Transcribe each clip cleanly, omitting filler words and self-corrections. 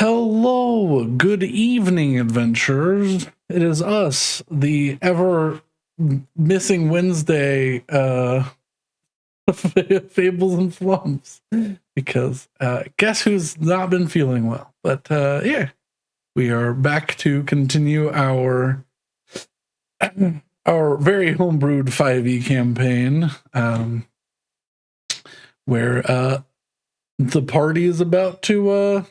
Hello, good evening, adventurers. It is us, the ever missing Wednesday Fables and Flumps. Because guess who's not been feeling well? But yeah, we are back to continue our very homebrewed 5e campaign, where the party is about to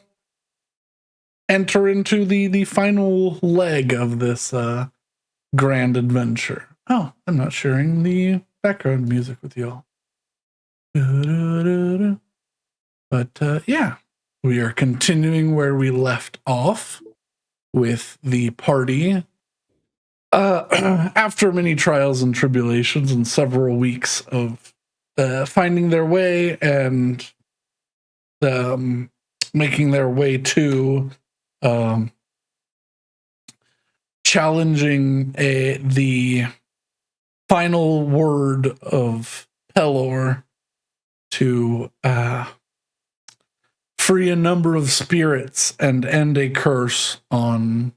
enter into the final leg of this grand adventure. Oh, I'm not sharing the background music with y'all. But yeah, we are continuing where we left off with the party. After many trials and tribulations and several weeks of finding their way and making their way to challenging the final word of Pelor to free a number of spirits and end a curse on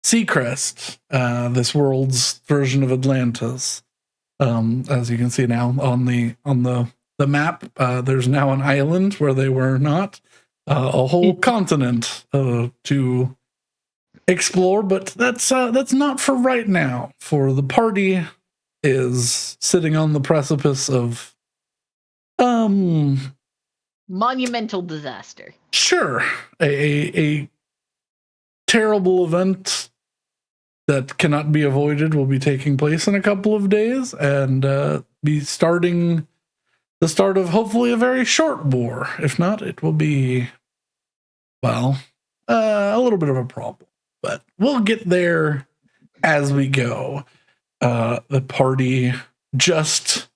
Seacrest, this world's version of Atlantis. As you can see now on the map, there's now an island where they were not, a whole continent to explore, but that's not for right now. For the party is sitting on the precipice of monumental disaster. Sure, a terrible event that cannot be avoided will be taking place in a couple of days and be starting the start of hopefully a very short war. If not, it will be, well, a little bit of a problem. But we'll get there as we go. The party just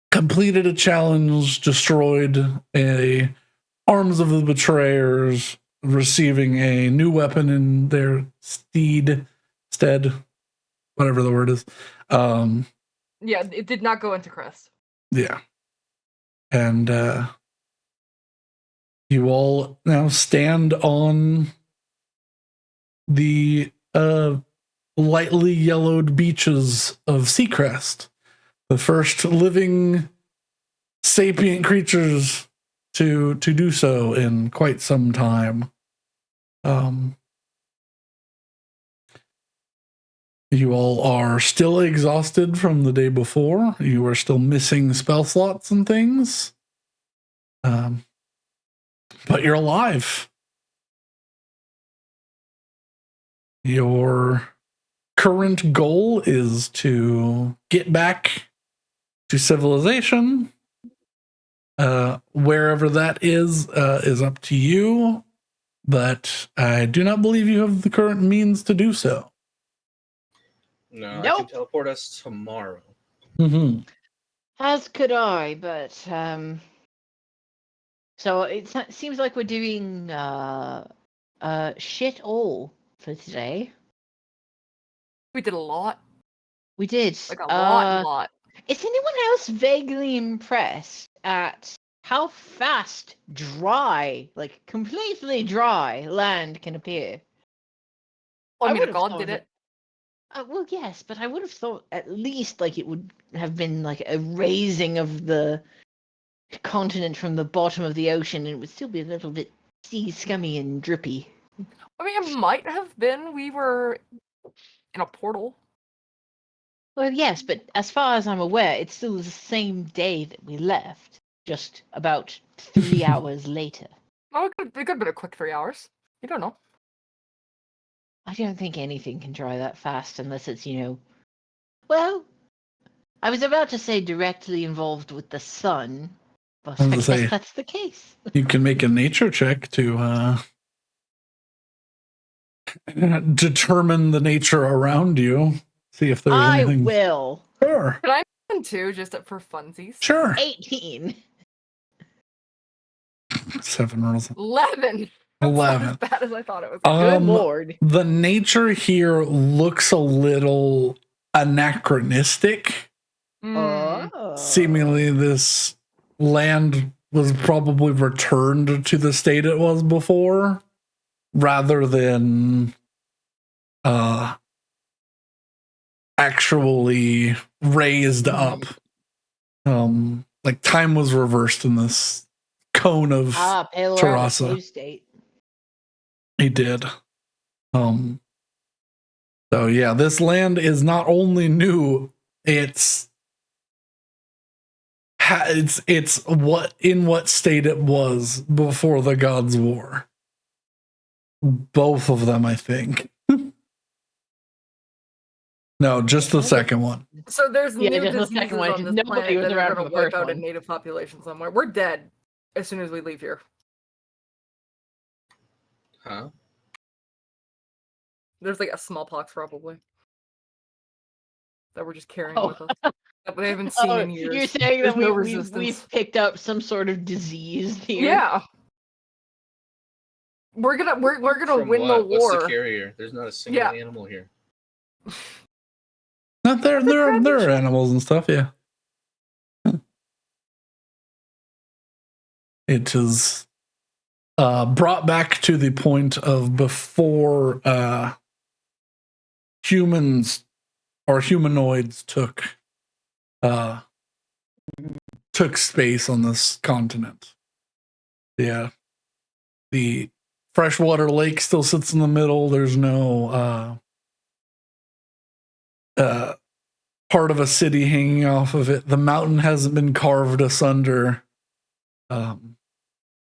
completed a challenge, destroyed a arms of the betrayers, receiving a new weapon in their stead, whatever the word is. Yeah, it did not go into Crest. Yeah. And you all now stand on the lightly yellowed beaches of Seacrest, the first living sapient creatures to do so in quite some time. You all are still exhausted from the day before. You are still missing spell slots and things. But you're alive. Your current goal is to get back to civilization. Wherever that is up to you, but I do not believe you have the current means to do so. No, Nope. I can teleport us tomorrow. Mm-hmm. As could I, but so it seems like we're doing shit all for today. We did a lot. We did Like a lot. Is anyone else vaguely impressed at how fast dry, like completely dry, land can appear? Well, I mean, a would've god thought did that- it. Well, yes, but I would have thought at least like it would have been like a raising of the continent from the bottom of the ocean, and it would still be a little bit sea scummy and drippy. I mean, it might have been. We were in a portal. Well, yes, but as far as I'm aware, it's still the same day that we left, just about 3 hours later. Oh, it could have been a quick 3 hours. You don't know. I don't think anything can dry that fast unless it's, well, I was about to say directly involved with the sun, but I guess that's the case. You can make a nature check to determine the nature around you. See if there's anything. I will. Sure. Can I too, just for funsies? Sure. 18. 7 rolls. 11. 11. Not as bad as I thought it was. Good lord. The nature here looks a little anachronistic. Oh. Seemingly this land was probably returned to the state it was before, rather than actually raised up. Like time was reversed in this cone of Palor Terasa. slave state. He did. So yeah, this land is not only new, it's what state it was before the Gods' War. Both of them, I think. No, just the second one. So there's new just the diseases second one. on this Nobody planet was that around are for going the to wipe first out a one. native population somewhere. We're dead as soon as we leave here. Huh? There's like a smallpox probably that we're just carrying Oh. with us that we haven't seen in years. You're saying There's that no we've resistance. picked up some sort of disease here? Yeah. We're gonna From win what? the war. What's the carrier? There's not a single Yeah. animal here. Not there. That's a There are tradition. animals and stuff. Yeah. It is brought back to the point of before humans or humanoids took space on this continent. Yeah. The freshwater lake still sits in the middle. There's no part of a city hanging off of it. The mountain hasn't been carved asunder.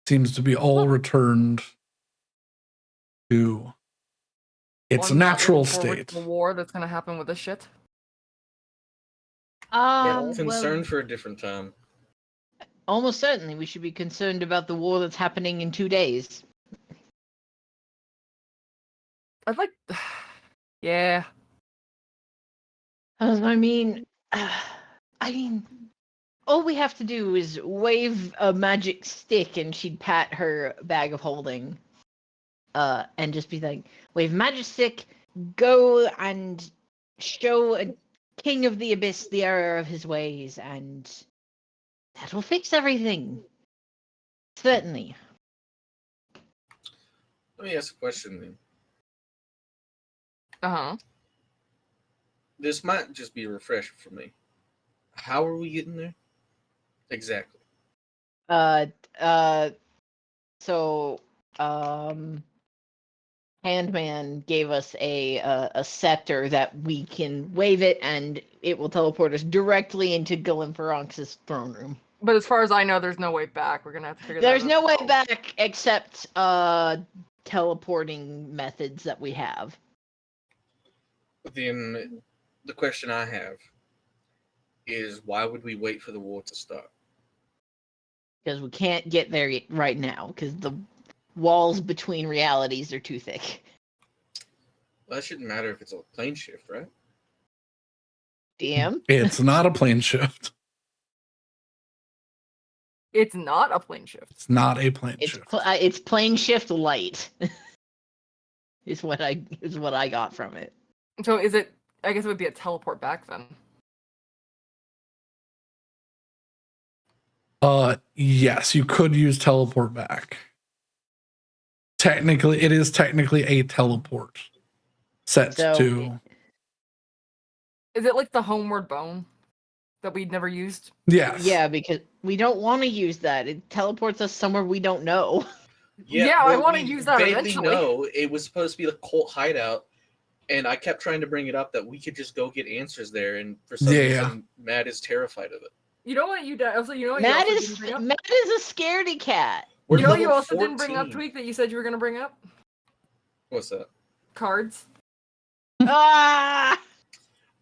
Seems to be all returned to its Well, I'm not natural looking forward state. to the war that's gonna happen with this shit. Concerned for a different time. Almost certainly, we should be concerned about the war that's happening in 2 days. I'd like, yeah. I mean, all we have to do is wave a magic stick, and she'd pat her bag of holding, and just be like, "Wave magic stick, go and show a king of the abyss the error of his ways, and that'll fix everything." Certainly. Let me ask a question then. Uh-huh. This might just be a refresher for me. How are we getting there? Exactly. So, Handman gave us a scepter that we can wave it, and it will teleport us directly into Galimperonx's throne room. But as far as I know, there's no way back. We're gonna have to figure that out. There's no way back except teleporting methods that we have. Then the question I have is, why would we wait for the war to start? Because we can't get there right now, because the walls between realities are too thick. Well, that shouldn't matter if it's a plane shift, right? DM? It's not a plane shift. It's not a plane shift. It's not a plane shift. It's plane shift light. is what I got from it. So is it? I guess it would be a teleport back then. Yes, you could use teleport back. Technically, it is technically a teleport set to. Is it like the homeward bone that we'd never used? Yes. Yeah, because we don't want to use that. It teleports us somewhere we don't know. Yeah, I well, want to we use that vaguely eventually. know it was supposed to be the cult hideout, and I kept trying to bring it up that we could just go get answers there, and for some reason, Matt is terrified of it. You know what you also Matt is a scaredy cat. You know you also didn't bring up, Tweak, that you said you were going to bring up? What's that? Cards. Ah!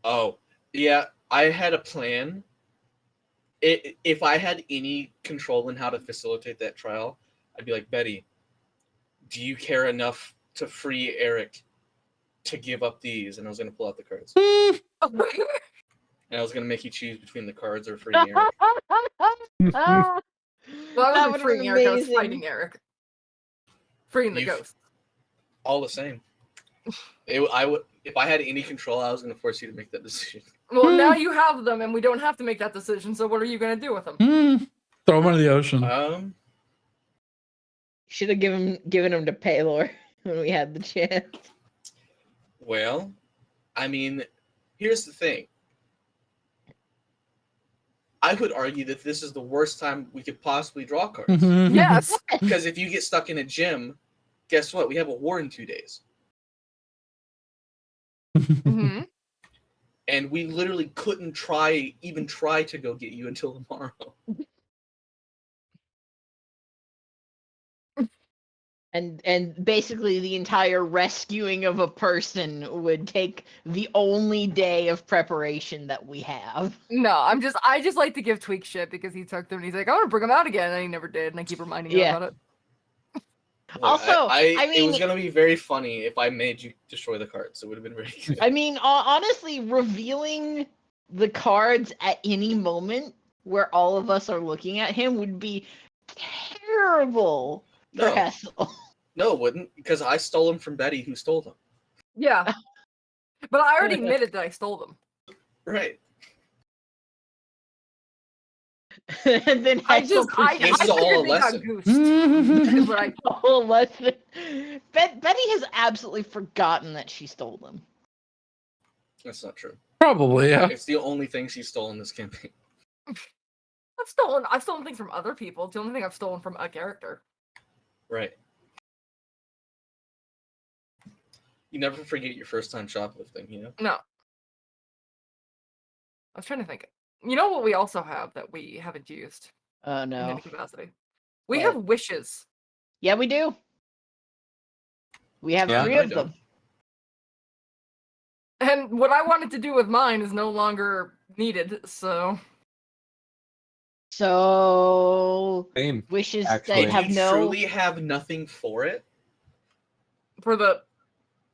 Oh, yeah, I had a plan. If I had any control in how to facilitate that trial, I'd be like, Betty, do you care enough to free Eric to give up these? And I was going to pull out the cards. And I was going to make you choose between the cards or freeing Eric. Well, I wasn't would've freeing been Eric, I was amazing. fighting Eric. Freeing the ghost. All the same. If I had any control, I was going to force you to make that decision. Well, now you have them, and we don't have to make that decision, so what are you going to do with them? Throw him into the ocean. Should have given him to Paylor when we had the chance. Well, I mean, here's the thing. I would argue that this is the worst time we could possibly draw cards. Yes. Because if you get stuck in a gym, guess what? We have a war in 2 days. hmm And we literally couldn't even try to go get you until tomorrow. And basically the entire rescuing of a person would take the only day of preparation that we have. No, I just like to give Tweak shit because he took them and he's like, I want to bring them out again, and he never did, and I keep reminding him about it. Look, Also, I mean, it was gonna be very funny if I made you destroy the cards. It would have been really good. I mean, honestly, revealing the cards at any moment where all of us are looking at him would be terrible for No. Hessel. No, it wouldn't, because I stole them from Betty, who stole them. Yeah. But I already admitted that I stole them. Right. And then I Hessel This is all a figured they got lesson. goosed, is what I a whole lesson. Betty has absolutely forgotten that she stole them. That's not true. Probably, yeah. It's the only thing she's stolen this campaign. I've stolen things from other people. It's the only thing I've stolen from a character. Right. You never forget your first time shoplifting, you know? No. I was trying to think. You know what we also have that we haven't used Oh in no. any capacity? We What? have wishes. Yeah, we do. We have Yeah. 3 I of don't. them. And what I wanted to do with mine is no longer needed, so So Same. wishes Actually. that have If you no. truly have nothing for it, for the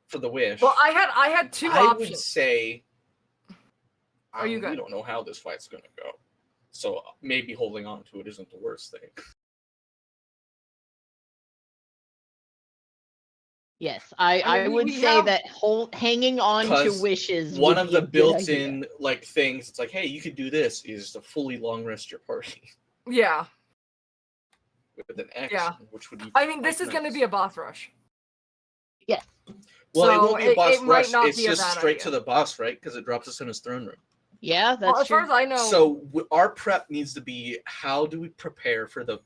for the wish, well, I had 2 I would options. say, Are you we good? don't know how this fight's gonna go, so maybe holding on to it isn't the worst thing. Yes, I I mean, would we say have- that hanging on to 'Cause wishes. One would of be a the good idea. built-in like things, it's like, hey, you could do this, is to fully long rest your party Yeah. with an X, Yeah. which would be. I mean, this quite is going to nice. be a boss rush. Well, it so won't be a boss it might rush. not It's be a just bad straight idea. to the boss, right? Because it drops us in his throne room. Yeah, that's Well, as true. far as I know, So our prep needs to be, how do we prepare for the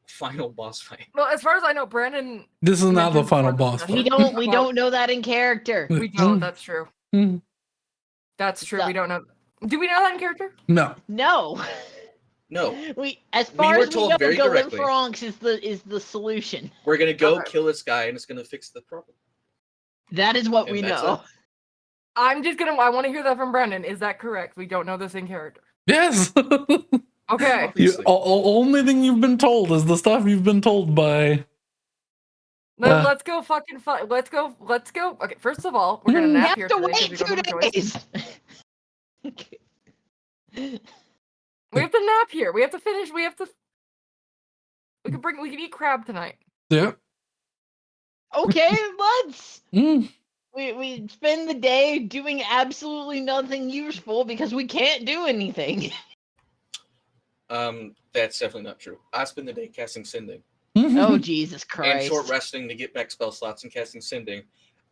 final boss fight? well, as far as I know, Brandon. This is not the mentioned final before the boss session we fight. don't about- know that in character. We don't. That's true. Mm. That's true. So- We don't know. Do we know that in character? No. No. No, As far were as we told know, very directly. Galimferonx is the solution. we're gonna go Okay. kill this guy, and it's gonna fix the problem. That is what And we that's know. I'm just gonna. I want to hear that from Brandon. Is that correct? We don't know this in character. Yes. Okay. Obviously. Only thing you've been told is the stuff you've been told by. Then let's go fucking fight. Let's go. Okay, first of all, we're gonna We nap have here to today 'cause wait we 2 don't have a choice. days. We have to nap here. We have to finish. We can eat crab tonight. Yeah. Okay, let's. Mm. We spend the day doing absolutely nothing useful because we can't do anything. That's definitely not true. I spend the day casting Sending Oh Jesus and Christ! short resting to get back spell slots and casting Sending.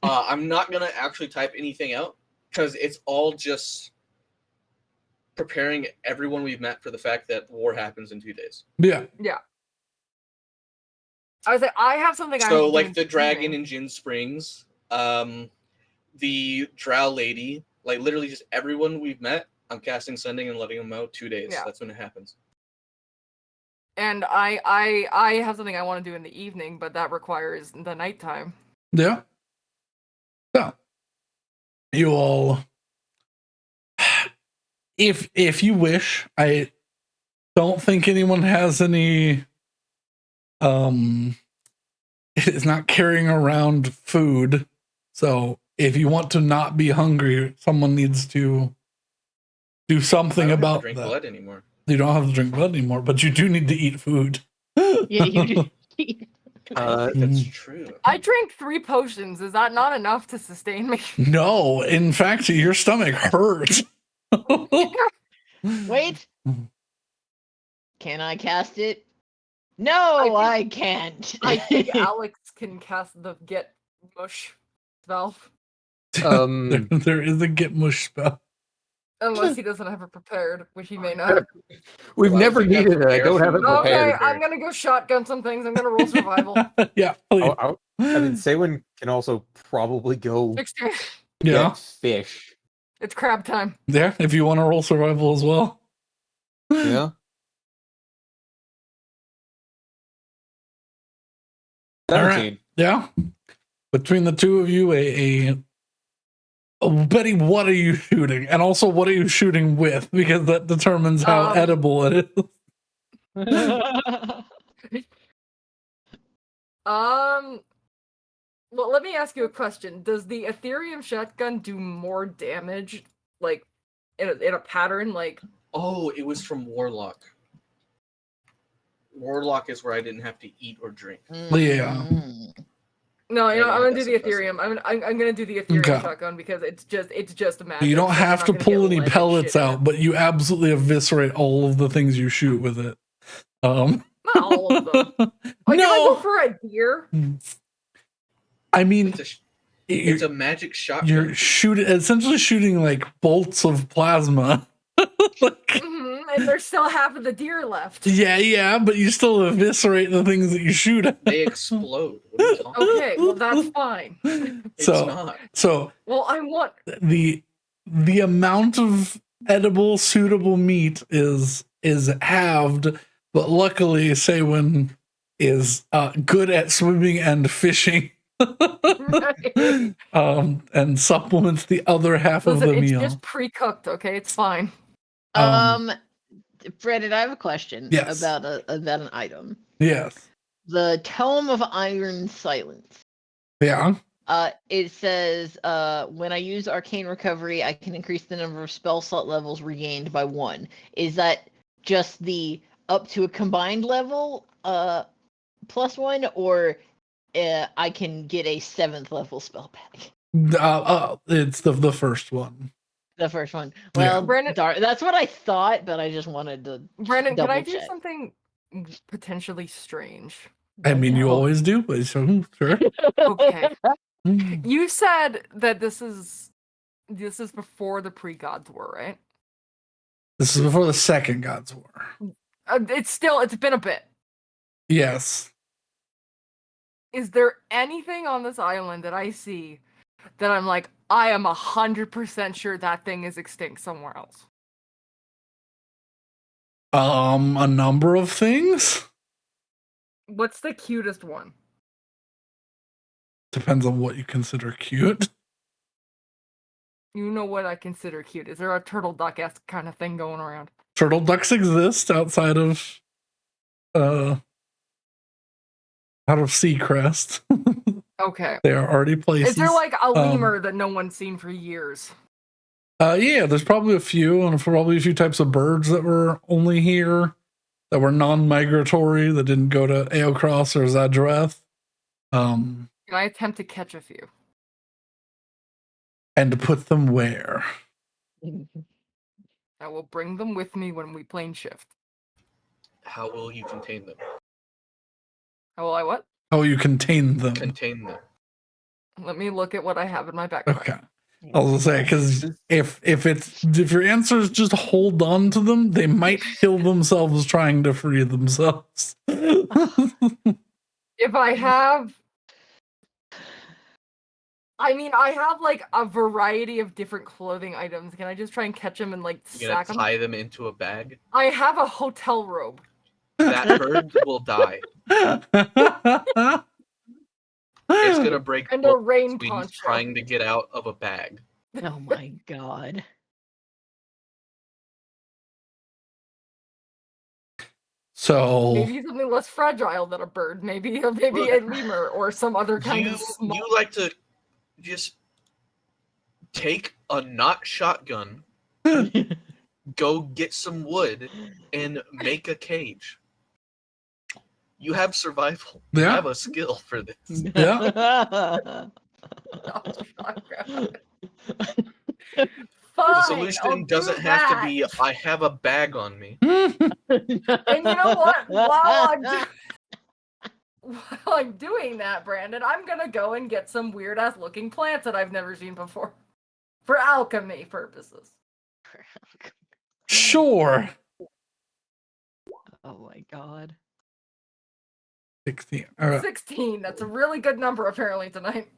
I'm not gonna actually type anything out because it's all just preparing everyone we've met for the fact that war happens in 2 days. Yeah. I was like, I have something. I have So, to do like in the dragon evening. in Jin Springs, the drow lady, like literally just everyone we've met, I'm casting Sending and letting them out 2 days. Yeah. That's when it happens. And I have something I want to do in the evening, but that requires the nighttime. Yeah. So you all, if you wish, I don't think anyone has any is not carrying around food. So if you want to not be hungry, someone needs to do I something don't have to about drink that. blood anymore. You don't have to drink blood anymore, but you do need to eat food. Yeah, you do. I don't think that's Mm. true. I drank 3 potions. Is that not enough to sustain me? No, in fact, your stomach hurts. Wait. Can I cast it? No, I I can't. I think Alex can cast the get mush spell. There is a get mush spell. Unless he doesn't have it prepared, which he may not. We've Well, never if you have needed it. I prepare don't have it food, Okay, prepared. I'm gonna go shotgun some things. I'm gonna roll survival. Yeah, please. I mean, Saywin can also probably go 16. Yeah, get fish. It's crab time. yeah. If you want to roll survival as well. Yeah. All right. 17. Yeah. Between the two of you, Betty, what are you shooting? And also, what are you shooting with? Because that determines how edible it is. Well, let me ask you a question. Does the Ethereum shotgun do more damage, like, in a pattern, like... Oh, it was from Warlock. Warlock is where I didn't have to eat or drink. Yeah. No, you know, Yeah, I'm gonna that's do the impressive. Ethereum. I'm gonna do the Ethereum Okay. shotgun because it's just a magic. You don't so you're have not to gonna pull get any lead and pellets shit in out, it. but you absolutely eviscerate all of the things you shoot with it. Not all of them. Like, if I go for a deer, I mean, It's a magic shotgun. you're essentially shooting like bolts of plasma. and there's still half of the deer left. Yeah, but you still eviscerate the things that you shoot at. They explode. What are you talking Okay, well that's fine. It's not. So Well, I want the amount of edible suitable meat is halved, but luckily Saywin is good at swimming and fishing. And supplements the other half Listen, of the it's meal. just pre-cooked, okay? It's fine. Brennan, I have a question Yes. about an item. Yes. The Tome of Iron Silence. Yeah. It says, when I use Arcane Recovery, I can increase the number of spell slot levels regained by 1. Is that just the up to a combined level +1, or I can get a 7th level spell pack? It's the first one. The first one. Yeah. Well, Brandon- that's what I thought, but I just wanted to Brandon, can I do double-check. something potentially strange? I mean, you No. always do, but so sure. Okay. Mm. You said that this is before the pre-gods war, right? This is before the second God's War. It's been a bit. Yes. Is there anything on this island that I see that I'm like, I am 100% sure that thing is extinct somewhere else? A number of things. What's the cutest one? Depends on what you consider cute. You know what I consider cute. Is there a turtle duck-esque kind of thing going around? Turtle ducks exist outside of Seacrest. Okay. They are already places. Is there like a lemur that no one's seen for years? Yeah, there's probably a few, and probably a few types of birds that were only here, that were non-migratory, that didn't go to Aocross or Zadreth. Can I attempt to catch a few? And to put them where? I will bring them with me when we plane shift. How will you contain them? How will I what? Oh, you contain them. Contain them. Let me look at what I have in my backpack. Okay. I was gonna say, because if your answer is just hold on to them, they might kill themselves trying to free themselves. If I have... I mean, I have like a variety of different clothing items. Can I just try and catch them and like You're gonna sack them? tie them into a bag. I have a hotel robe. That bird will die. It's gonna break And a both rain wings poncho. trying to get out of a bag. Oh my god. So Maybe something less fragile than a bird. Maybe a lemur or some other kind of small... You like to just take a not shotgun, go get some wood, and make a cage. You have survival. You Yeah. have a skill for this. yeah. The I'll solution do doesn't have to that. be I have a bag on me. And you know what? While I'm doing that, Brandon, I'm gonna go and get some weird ass looking plants that I've never seen before. For alchemy purposes. Sure. Oh my god. 16. All right. 16. That's a really good number apparently tonight.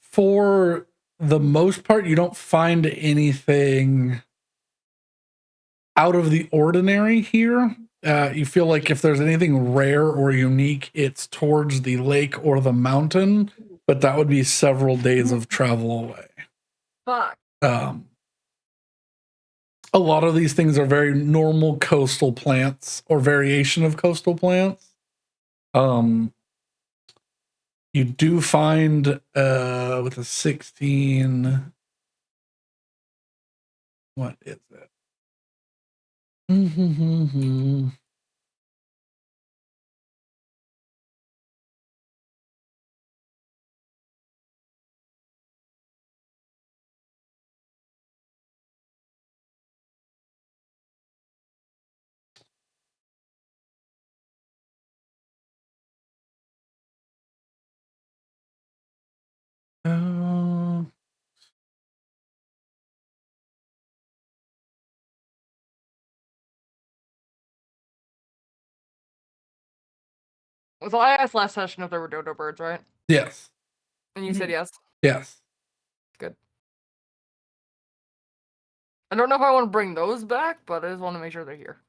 For the most part, you don't find anything out of the ordinary here. You feel like if there's anything rare or unique, it's towards the lake or the mountain, but that would be several days of travel away. Fuck. A lot of these things are very normal coastal plants or variation of coastal plants. You do find with a 16, what is it? So I asked last session if there were dodo birds, right? Yes. And you said yes. Yes. Good. I don't know if I want to bring those back, but I just want to make sure they're here.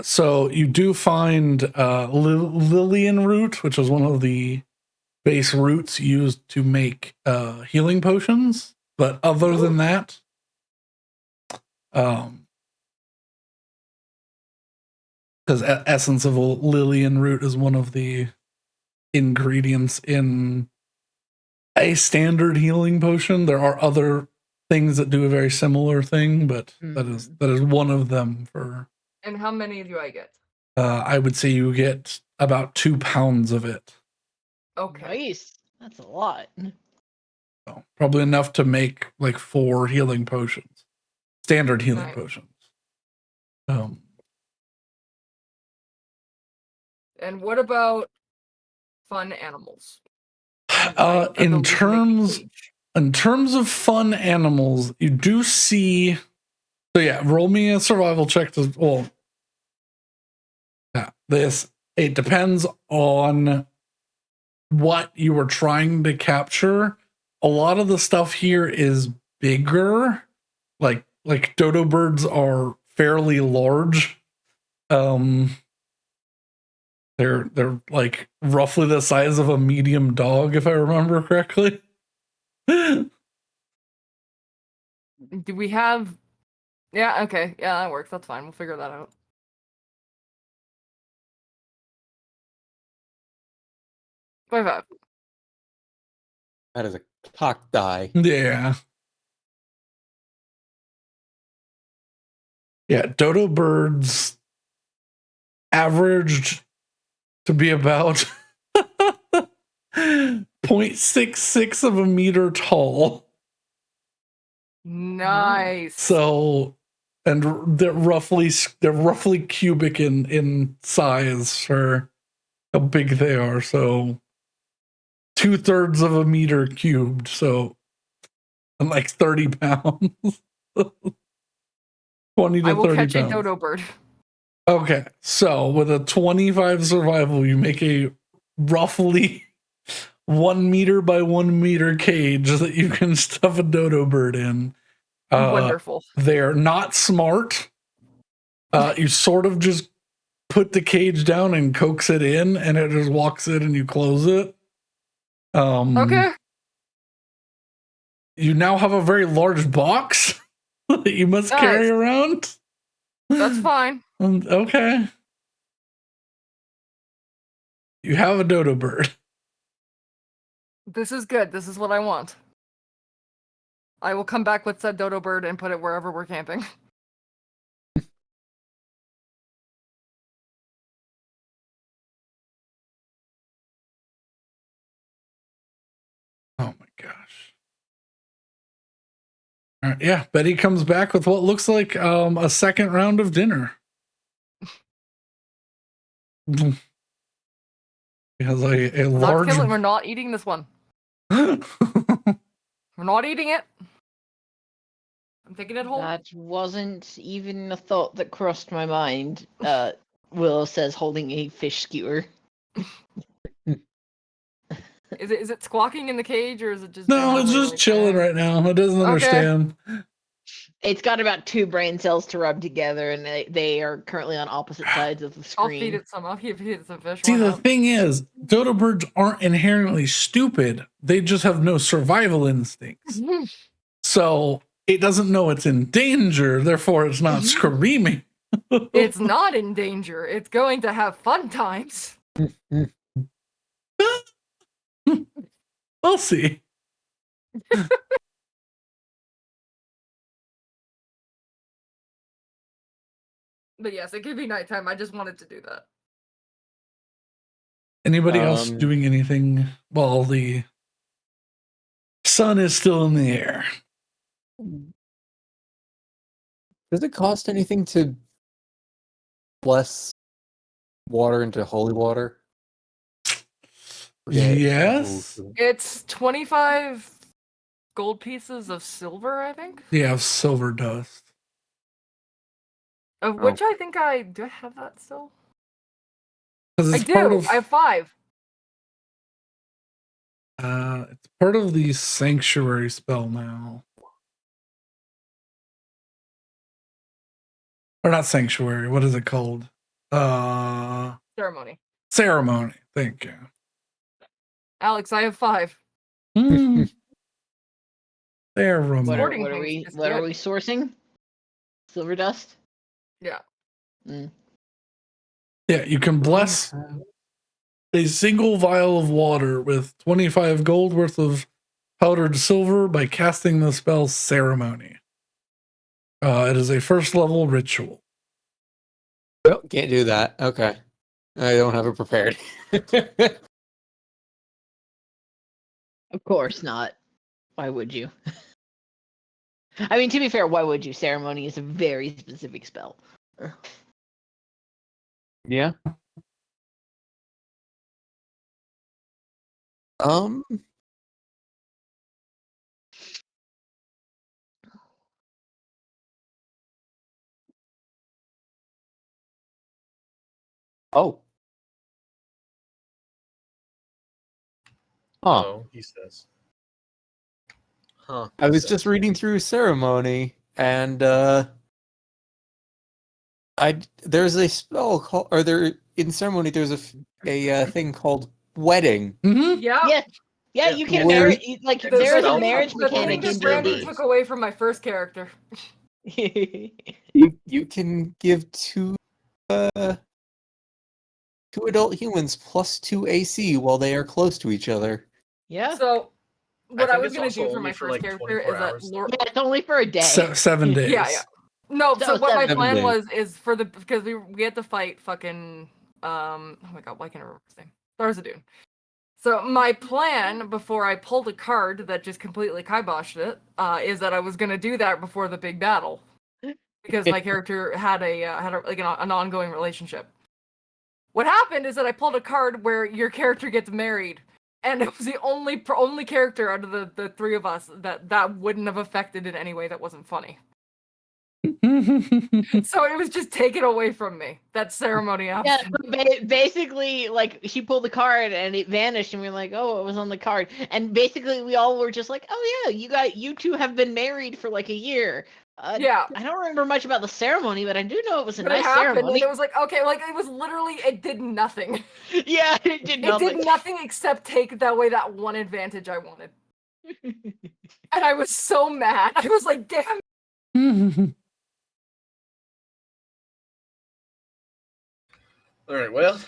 So you do find Lillian root, which is one of the base roots used to make healing potions. But other than that, because essence of a Lillian root is one of the ingredients in a standard healing potion. There are other things that do a very similar thing, but that is one of them. For And how many do I get? I would say you get about 2 pounds of it. Okay. Nice. That's a lot. So probably enough to make like 4 healing potions, standard healing Nice. potions. And what about fun animals? In terms of fun animals, you do see. So yeah, roll me a survival check to. Well, yeah, it depends on what you were trying to capture. A lot of the stuff here is bigger. Like dodo birds are fairly large. They're like roughly the size of a medium dog, if I remember correctly. Do we have? Yeah. Okay. Yeah, that works. That's fine. We'll figure that out. 5. That is a cock die. Yeah. Yeah, dodo birds averaged to be about 0.66 of a meter tall. Nice. So, and they're roughly cubic in size for how big they are. So 2/3 of a meter cubed. So, and like 30 pounds. 20 to I will 30 catch pounds. a dodo bird. Okay, so with a 25 survival, you make a roughly 1 meter by 1 meter cage that you can stuff a dodo bird in. Wonderful. They're not smart. You sort of just put the cage down and coax it in, and it just walks in and you close it. Okay. You now have a very large box that you must carry around. That's fine. Okay. You have a dodo bird. This is good. This is what I want. I will come back with said dodo bird and put it wherever we're camping. Oh my gosh. All right, yeah, Betty comes back with what looks like a second round of dinner. He has a We're not large. killing. We're not eating this one. We're not eating it. I'm taking it home. That wasn't even a thought that crossed my mind. Willow says, holding a fish skewer. Is it squawking in the cage or is it just No, it's generally, just like, chilling right now. It doesn't Okay. understand. It's got about 2 brain cells to rub together, and they are currently on opposite sides of the I'll screen. feed it some. I'll feed it some fish. See, why the not? thing is, dodo birds aren't inherently stupid. They just have no survival instincts. So it doesn't know it's in danger, therefore it's not screaming. It's not in danger. It's going to have fun times. We'll see. But yes, it could be nighttime. I just wanted to do that. Anybody else doing anything while the sun is still in the air? Does it cost anything to bless water into holy water? Yes. It's 25 gold pieces of silver, I think. Yeah, silver dust. Of which I think do I have that still? Because I it's part do. of I have 5. it's part of the sanctuary spell now. Or not sanctuary, what is it called? Ceremony. Ceremony. Thank you. Alex, I have 5. Ceremony. What are Sorting we things is what are good. we sourcing? Silver dust? Yeah. Yeah, you can bless a single vial of water with 25 gold worth of powdered silver by casting the spell Ceremony. It is a first level ritual. Well, can't do that. Okay. I don't have it prepared. Of course not. Why would you? I mean, to be fair, why would you? Ceremony is a very specific spell. Yeah. Oh. Huh. Oh, he says. Huh. I he was says. just reading through ceremony, and there's a spell called, or there in ceremony there's a thing called wedding. Mm-hmm. Yeah. Yeah, you can Where- marry. Like, The there is a spell marriage from The thing mechanic that in Brandon D&D. took away from my first character. You can give two adult humans +2 AC while they are close to each other. Yeah. So, what I think was it's gonna also do for only my for, first like, character 24 is that hours. Lord. Yeah, it's only for a day. 7 days. Yeah. No, so So what my 7 plan days. was is for the because we had to fight fucking oh my god, why can't I remember his name? Tharzadun. So my plan before I pulled a card that just completely kiboshed it is that I was gonna do that before the big battle because my character had an ongoing relationship. What happened is that I pulled a card where your character gets married, and it was the only character out of the 3 of us that wouldn't have affected in any way that wasn't funny. So it was just taken away from me. That ceremony Yeah, option. so basically, like, she pulled the card and it vanished, and we were like, "Oh, it was on the card." And basically, we all were just like, "Oh yeah, you two have been married for like a year." Yeah. I don't remember much about the ceremony, but I do know it was a But it nice happened, ceremony. and it was like, okay, like it was literally, it did nothing. Yeah, it did nothing. It did nothing except take away that one advantage I wanted. And I was so mad. I was like, damn. All right. Well,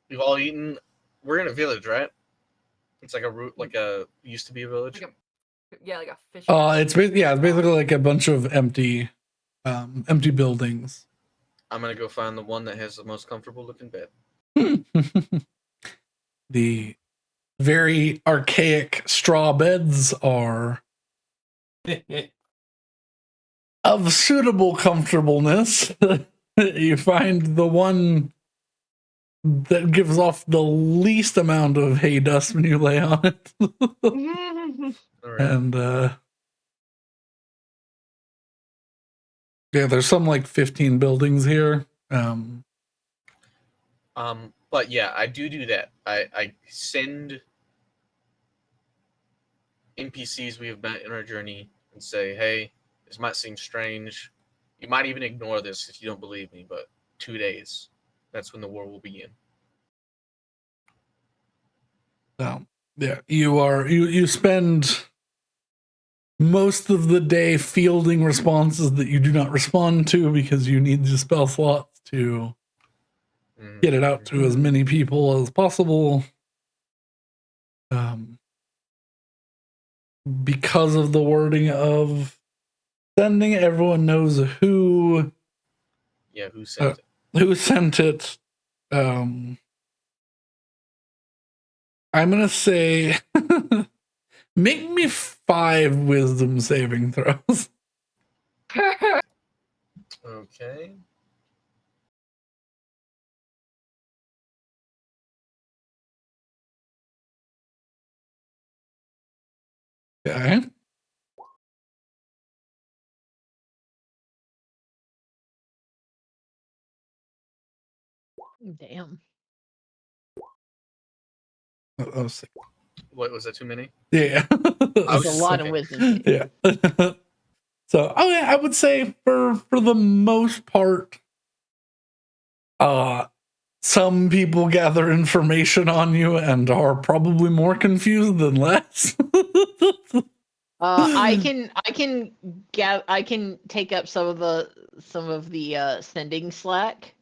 we've all eaten. We're in a village, right? It's like a root, like a used to be a village. Like a fish. It's basically like a bunch of empty buildings. I'm gonna go find the one that has the most comfortable looking bed. The very archaic straw beds are of suitable comfortableness, you find the one that gives off the least amount of hay dust when you lay on it. All right. And yeah, there's some like 15 buildings here. But yeah, I do that. I send NPCs we have met in our journey and say, hey, this might seem strange. You might even ignore this if you don't believe me, but 2 days. That's when the war will begin. So yeah, you spend most of the day fielding responses that you do not respond to because you need the spell slots to get it out to as many people as possible. Because of the wording of sending, everyone knows who sent it. Who sent it. I'm gonna say make me 5 wisdom saving throws. Okay. Okay. Damn. Oh, 6. What was that? Too many? Yeah. That's a lot okay. of wisdom. Yeah. So, I would say for the most part, some people gather information on you and are probably more confused than less. I can take up some of the sending slack.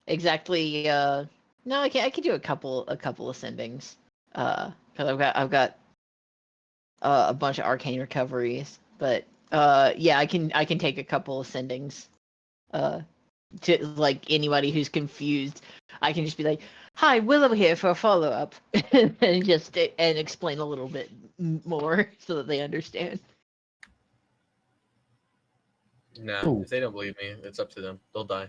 Exactly. No, I can do a couple of sendings. Because I've got a bunch of arcane recoveries, but yeah, I can take a couple of sendings. To like anybody who's confused, I can just be like, "Hi, Willow here for a follow up," and just and explain a little bit more so that they understand. Nah, if they don't believe me, it's up to them. They'll die.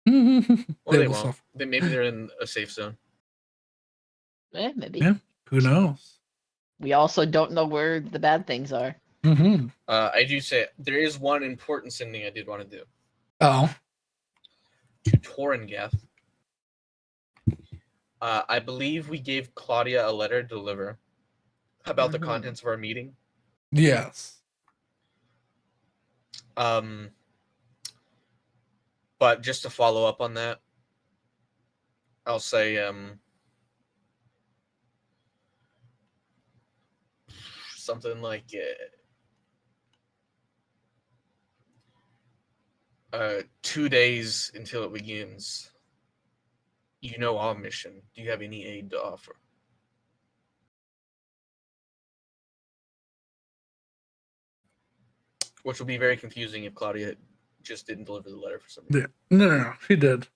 Or They they will won't. suffer. Maybe they're in a safe zone. Maybe. Yeah, who knows? We also don't know where the bad things are. Mm-hmm. I do say there is one important sending I did want to do. Oh. To Torrengath. I believe we gave Claudia a letter to deliver about the contents of our meeting. Yes. But just to follow up on that, I'll say something like 2 days until it begins. You know our mission. Do you have any aid to offer? Which will be very confusing if Claudia just didn't deliver the letter for some reason. Yeah. No, she did.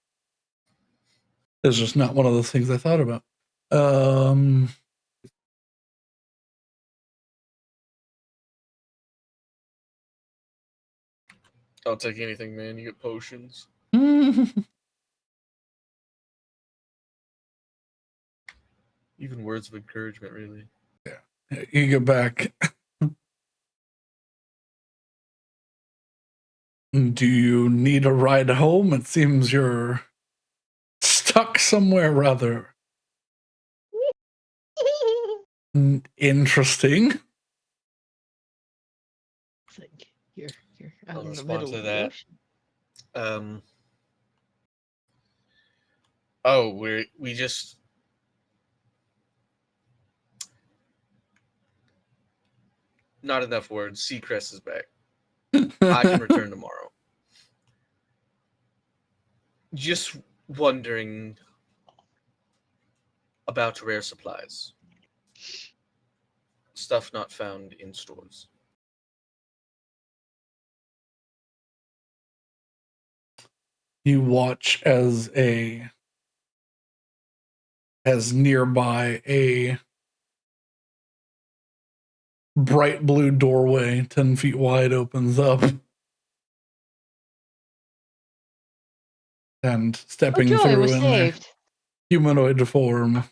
It's just not one of those things I thought about. I'll take anything, man. You get potions. Even words of encouragement, really. Yeah. You get back. Do you need a ride home? It seems you're stuck somewhere rather interesting. It's like you're out I'll in the respond middle to of the that. ocean. We just not enough words. Seacrest is back. I can return tomorrow. Just wondering about rare supplies. Stuff not found in stores. You watch as nearby bright blue doorway 10 feet wide opens up. And Oh stepping joy, through we're in their saved. humanoid form,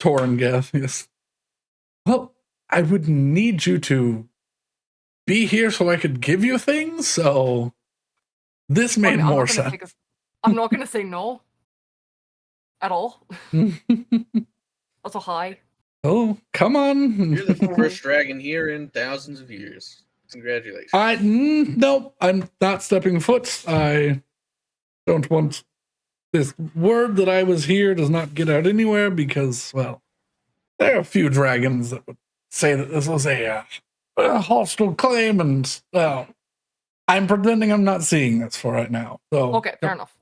Torngeth, yes. Well, I would need you to be here so I could give you things, so this I made mean, more sense. I'm not gonna say no. At all. Also, hi. Oh, come on. You're the first dragon here in thousands of years. Congratulations. Nope, I'm not stepping foot. I don't want this word that I was here does not get out anywhere because, well, there are a few dragons that would say that this was a hostile claim, and I'm pretending I'm not seeing this for right now. So Okay, fair enough.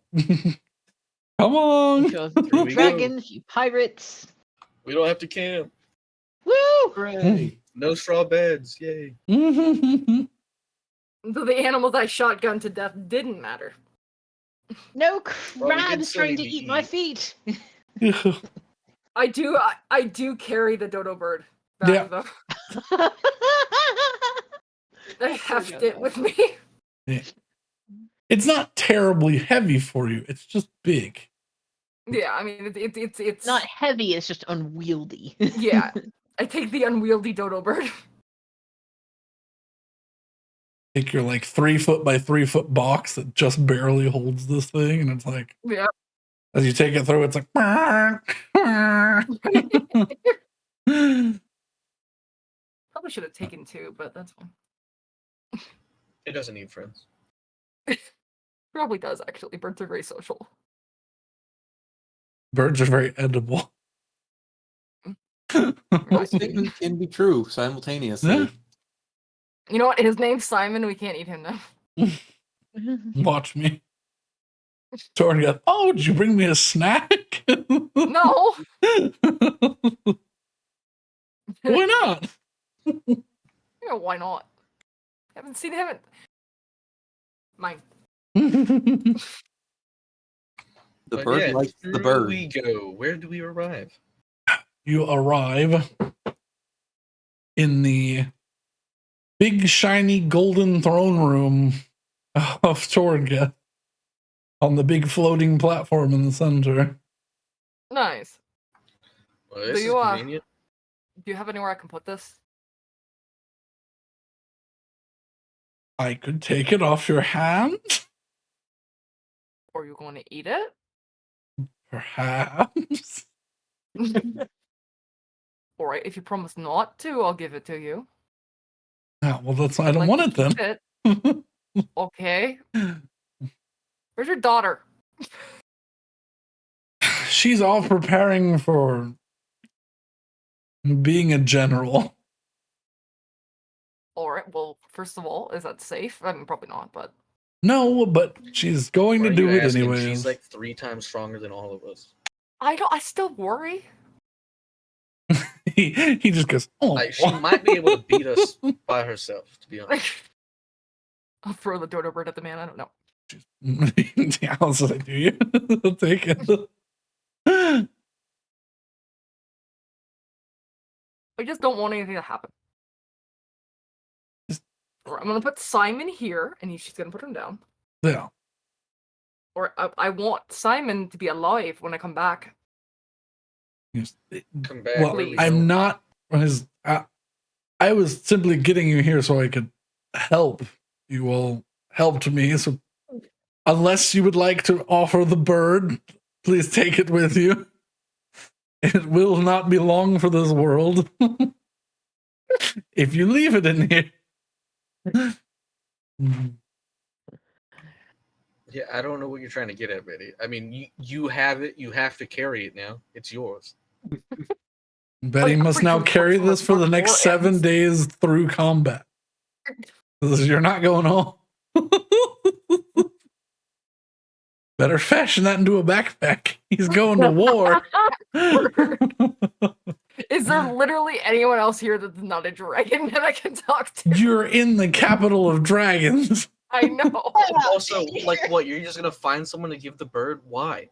Come on. Sure. Here we go. Dragons, you pirates. We don't have to camp. Woo! Hooray. No straw beds. Yay. So the animals I shotgunned to death didn't matter. No Well, we did crabs still trying need to to eat my eat. feet. I do carry the dodo bird back Yeah. though. I heft it with me. It's not terribly heavy for you. It's just big. Yeah, I mean it's Not heavy, it's just unwieldy. yeah. I take the unwieldy dodo bird. Take your like 3 foot by 3 foot box that just barely holds this thing, and it's like Yeah. as you take it through, it's like Probably should have taken 2, but that's fine. It doesn't need friends. Probably does actually. Birds are very social. birds are very edible. Both statements can be true simultaneously. Yeah. You know what? His name's Simon. We can't eat him now. Watch me. Torn goes, oh, did you bring me a snack? No. Why not? Yeah, why not? Haven't seen him. Mine. The But bird yeah, likes the through bird. we go. Where do we arrive? You arrive in the big, shiny, golden throne room of Torga on the big floating platform in the center. Nice. Well, this Do is you, convenient. Do you have anywhere I can put this? I could take it off your hand, Or are you going to eat it? perhaps. Alright, if you promise not to, I'll give it to you. Oh, well, that's I I'd don't like want to it keep then. it. Okay. Where's your daughter? She's all preparing for being a general. Alright, well, first of all, is that safe? I mean, probably not, but No, but she's going Why to are do you it asking? anyways. She's like 3 times stronger than all of us. I still worry. he just goes, oh. Like, she might be able to beat us by herself, to be honest. I'll throw the dodo bird at the man, I don't know. Yeah, I'll say, do you? I'll take it. I just don't want anything to happen. Alright, I'm gonna put Simon here, and she's gonna put him down. Yeah. Or I want Simon to be alive when I come back. Yes. Come back. Well, where we I'm go. not. I was simply getting you here so I could help. You all helped me. So, unless you would like to offer the bird, please take it with you. It will not be long for this world. If you leave it in here. Yeah, I don't know what you're trying to get at, Betty. I mean, you have it. You have to carry it now. It's yours. Betty must now carry this for the next 7 days through combat. You're not going home. Better fashion that into a backpack. He's going to war. Is there literally anyone else here that's not a dragon that I can talk to? You're in the capital of dragons. I know. Also, like, what? You're just gonna find someone to give the bird? Why?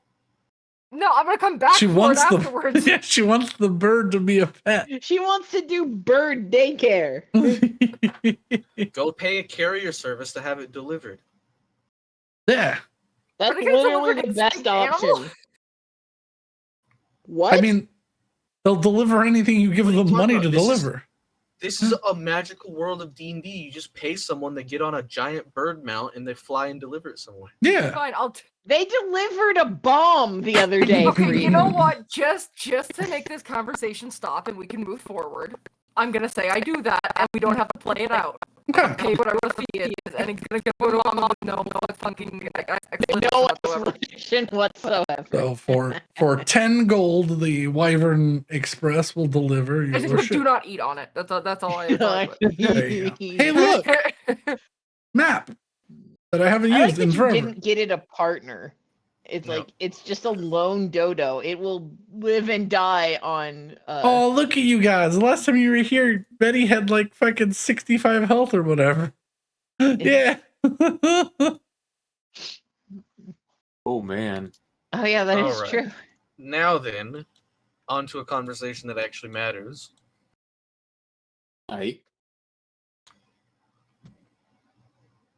No, I'm gonna come back She for wants it the afterwards. yeah, she wants the bird to be a pet. She wants to do bird daycare. Go pay a carrier service to have it delivered. Yeah. That's Are they gonna literally deliver the an best extinct animal? option. What? I mean, they'll deliver anything you give What are you them talking money about? to deliver. This is a magical world of D&D. You just pay someone to get on a giant bird mount and they fly and deliver it somewhere. Yeah. Fine, They delivered a bomb the other day for Okay, you. you know what? Just to make this conversation stop and we can move forward, I'm gonna say I do that and we don't have to play it out. Okay. Pay whatever the fee is, and it's gonna go to mom with no fucking explanation No whatsoever. explanation whatsoever. So for 10 gold, the Wyvern Express will deliver I your just put do ship. not eat on it. That's all I advise. There you go. Hey, look, map that I haven't I like used that in you forever. didn't get it a partner. It's No. like it's just a lone dodo. It will live and die on. Oh, look at you guys! The last time you were here, Betty had like fucking 65 health or whatever. Yeah. Oh man. Oh yeah, that is Alright. true. Now then, on to a conversation that actually matters. Right.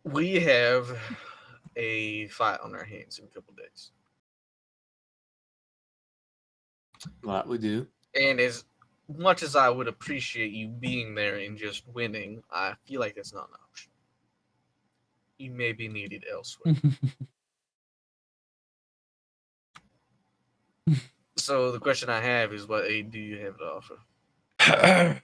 We have a fight on our hands in a couple days. That we do. And as much as I would appreciate you being there and just winning, I feel like that's not an option. You may be needed elsewhere. So the question I have is, what aid do you have to offer?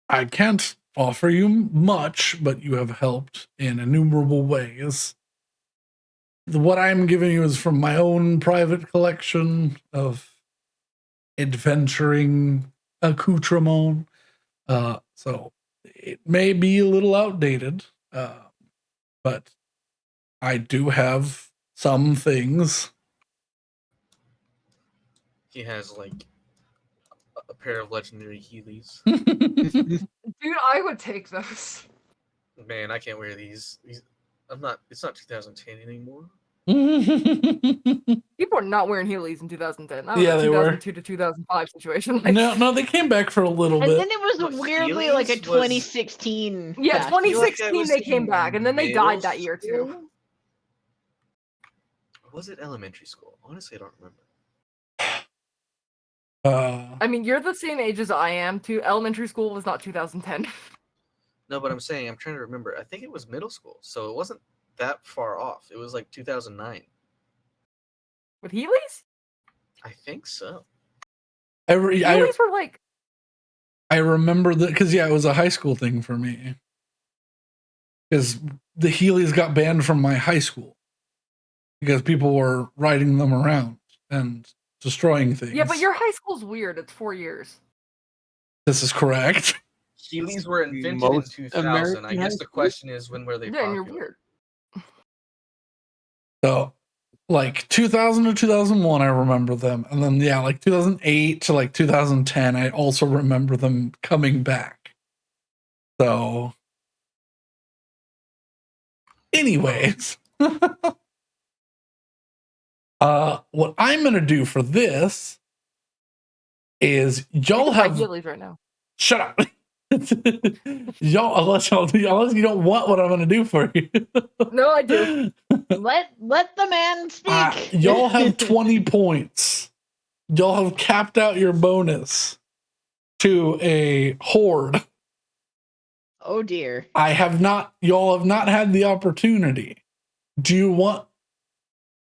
I can't offer you much, but you have helped in innumerable ways. What I'm giving you is from my own private collection of adventuring accoutrement. So it may be a little outdated, but I do have some things. He has like a pair of legendary Heelys. Dude, I would take those. Man, I can't wear these. I'm not. It's not 2010 anymore. People are not wearing Heelys in 2010. That was Yeah, a they were. 2002 to 2005 situation. Like, No, they came back for a little And bit. then it was But weirdly like a Heelys was- 2016. yeah, fashion. 2016 was they came in back, and then they middle died that year too. school? Or was it elementary school? Honestly, I don't remember. I mean, you're the same age as I am. Too. Elementary school was not 2010. No, but I'm saying I'm trying to remember. I think it was middle school, so it wasn't that far off. It was like 2009. With Heelys? I think so. Heelys were like I remember that because it was a high school thing for me. Because the Heelys got banned from my high school because people were riding them around and destroying things. yeah, but your high school's weird. It's 4 years. This is correct. Heelys were invented in Most 2000. American I high guess the schools? question is, when were they Yeah, and you're popular? weird. So, like 2000 to 2001, I remember them, and then like 2008 to like 2010, I also remember them coming back. So, anyways, what I'm gonna do for this is y'all I have Heelys right now. shut up. unless you don't want what I'm gonna do for you. No, I do. Let the man speak. Y'all have 20 points. Y'all have capped out your bonus to a horde. Oh dear. Y'all have not had the opportunity. Do you want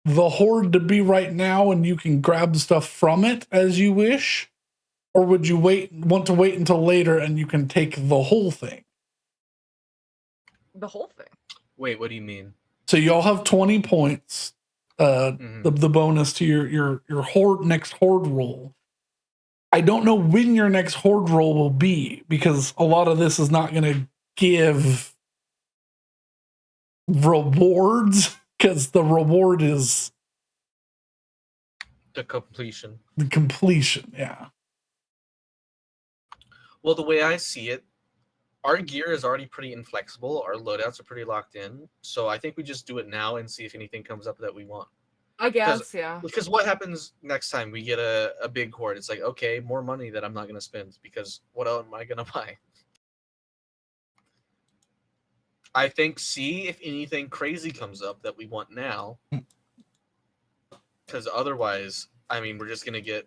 the horde to be right now and you can grab stuff from it as you wish? Or would you want to wait until later and you can take the whole thing? The whole thing. Wait, what do you mean? So y'all have 20 points. The bonus to your horde next horde roll. I don't know when your next horde roll will be because a lot of this is not going to give rewards because the reward is The completion. the completion. Yeah. Well, the way I see it, our gear is already pretty inflexible. Our loadouts are pretty locked in. So I think we just do it now and see if anything comes up that we want. I guess, yeah. Because what happens next time we get a big horde? It's like, okay, more money that I'm not going to spend because what else am I going to buy? I think see if anything crazy comes up that we want now. Because otherwise, I mean, we're just going to get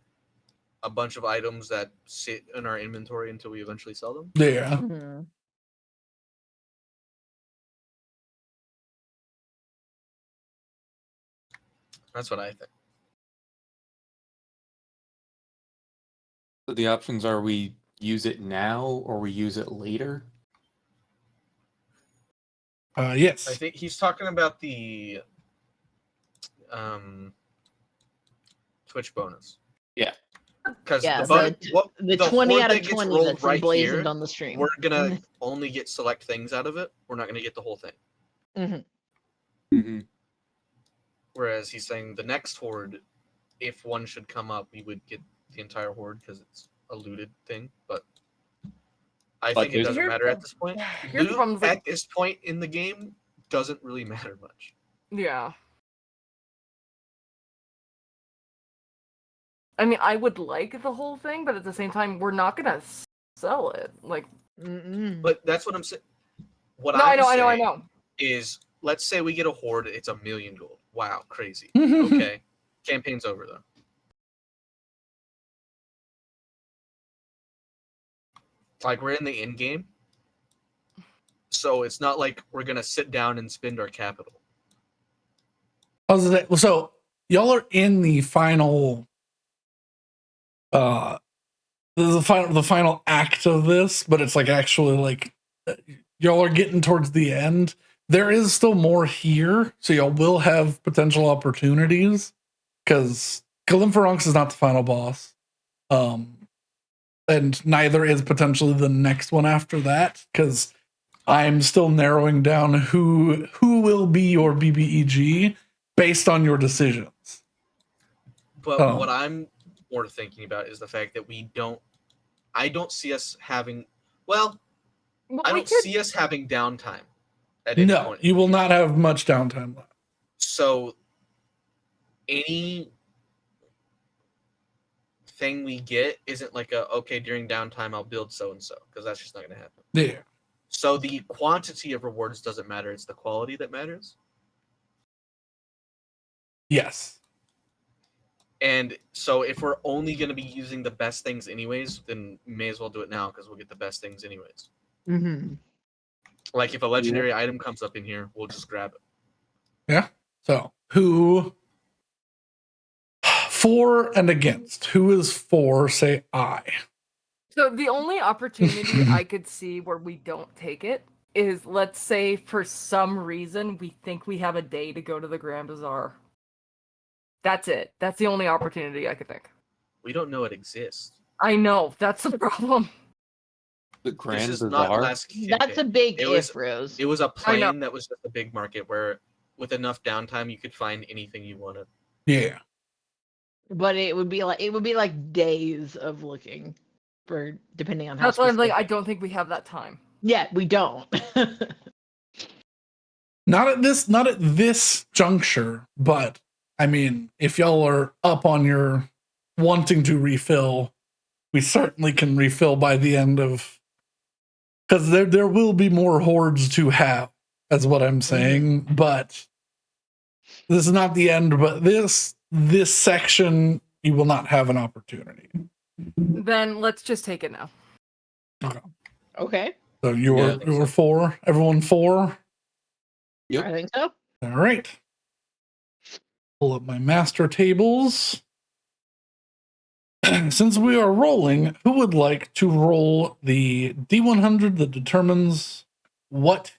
a bunch of items that sit in our inventory until we eventually sell them. Yeah. Mhm. That's what I think. So the options are we use it now or we use it later. Yes. I think he's talking about the Twitch bonus. Yeah. Because Yeah, the 20 horde out that of gets 20 rolled that's right emblazoned here, on the stream. we're gonna only get select things out of it. We're not gonna get the whole thing. Mm-hmm. Mm-hmm. Whereas he's saying the next horde, if one should come up, we would get the entire horde because it's a looted thing. But I But think it there's- doesn't Here's matter the- at this point. here's the Loot problem, is, like- at this point in the game doesn't really matter much. Yeah. I mean, I would like the whole thing, but at the same time, we're not gonna sell it. Like, Mm-mm. But that's what I'm saying. What no, I I'm know, I saying know. is, let's say we get a horde, it's 1,000,000 gold. Wow, crazy. Okay, campaign's over though. Like we're in the end game, so it's not like we're gonna sit down and spend our capital. So y'all are in the final the final act of this, but it's like actually like y'all are getting towards the end. There is still more here, so y'all will have potential opportunities because Galimferonx is not the final boss. And neither is potentially the next one after that, because I'm still narrowing down who will be your BBEG based on your decisions. But what I'm more thinking about is the fact that I don't see us having, well, Well, I we don't could- see us having downtime at any No, point. you will not have much downtime left. So any thing we get isn't like okay, during downtime I'll build so and so, because that's just not going to happen. Yeah. So the quantity of rewards doesn't matter, it's the quality that matters. Yes. And so if we're only going to be using the best things anyways, then may as well do it now because we'll get the best things anyways. Mm-hmm. Like if a legendary item comes up in here, we'll just grab it. Yeah. So who for and against? Who is for? Say I. So the only opportunity I could see where we don't take it is, let's say for some reason we think we have a day to go to the Grand Bazaar. That's it. That's the only opportunity I could think. We don't know it exists. I know, that's the problem. The Grand This is not Bazaar. last That's a campaign. big It if, was- Rose. It was a I know. plane that was just a big market where with enough downtime you could find anything you wanted. Yeah. But it would be like days of looking for, depending on how. That's why I'm like, I specific. don't think we have that time. Yeah, we don't. Not at this juncture, but I mean, if y'all are up on your wanting to refill, we certainly can refill by the end of, because there will be more hordes to have, that's what I'm saying. But this is not the end, but this section you will not have an opportunity. Then let's just take it now. Okay, So you're Yeah, I think so. for everyone for. Yep. I think so. All right. Pull up my master tables. Since we are rolling, who would like to roll the D100 that determines what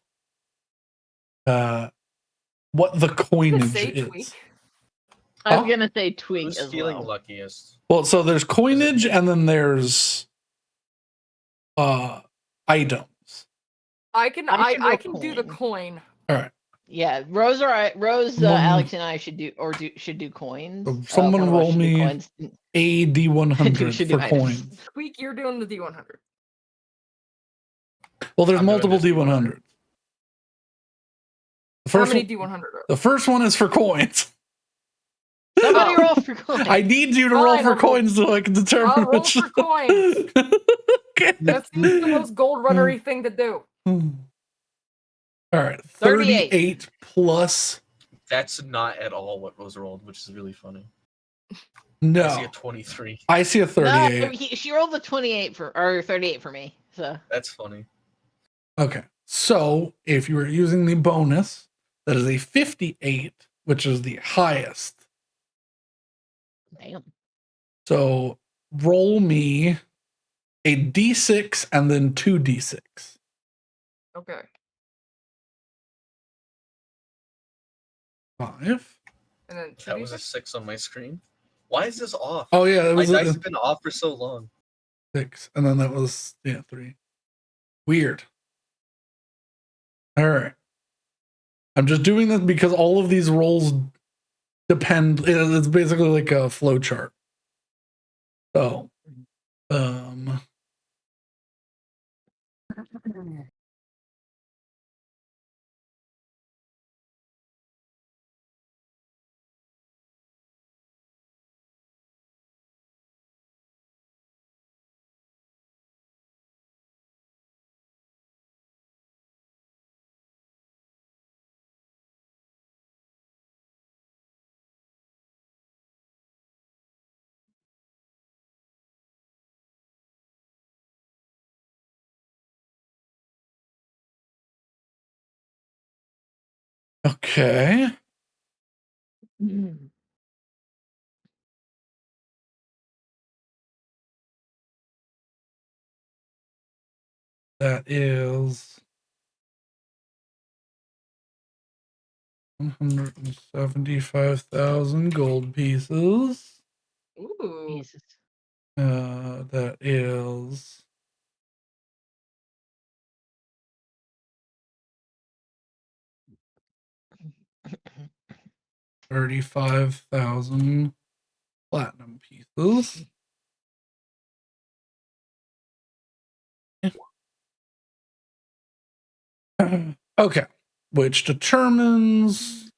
the I'm coinage gonna say is? tweak. I Huh? was gonna say tweak Who's as feeling well. luckiest? Well, so there's coinage and then there's items. I can I should I go can do the coin. coin. All right. Yeah, Rose Alex and I should do coins. So someone one of us roll should do me coins. A We D100 should do for items. coins. Tweak, you're doing the D100. Well, there's I'm doing multiple this D100. The How first many one, D100 are the first one is for coins. Somebody roll for coins. I need you to roll Fine, for I'll roll- coins so I can determine I'll roll which. for coins. Okay. That seems the most gold runnery thing to do. All right, 38. 38 plus. That's not at all what was rolled, which is really funny. No, I see a 23. I see a 38. No, she rolled the 28 or 38 for me. So That's funny. Okay, so if you were using the bonus, that is a 58, which is the highest. damn. So roll me a d6 and then 2d6. Okay. 5. And then That was a 2d6? 6 on my screen. Why is this off? Oh yeah, it My was dice a have been off for so long. 6, and then that was 3. Weird. All right. I'm just doing this because all of these rolls depend. It's basically like a flow chart. So, okay. That is 175,000 gold pieces. Ooh. Jesus. That is 35,000 platinum pieces. Okay, which determines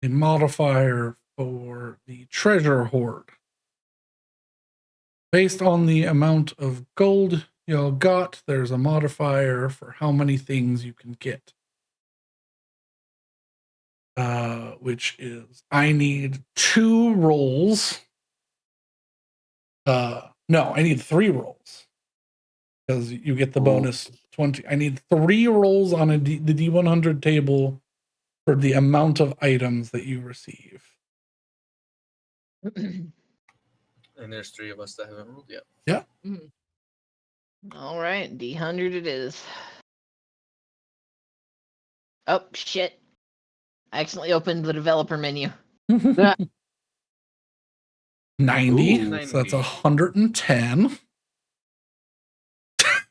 the modifier for the treasure hoard. Based on the amount of gold y'all got, there's a modifier for how many things you can get. Which is I need 2 rolls. No, I need 3 rolls because you get the bonus 20. I need 3 rolls on the D100 table for the amount of items that you receive. And there's 3 of us that haven't rolled yet. Yeah. All right, D100 it is. Oh shit! I accidentally opened the developer menu. 90. Ooh. So that's 110.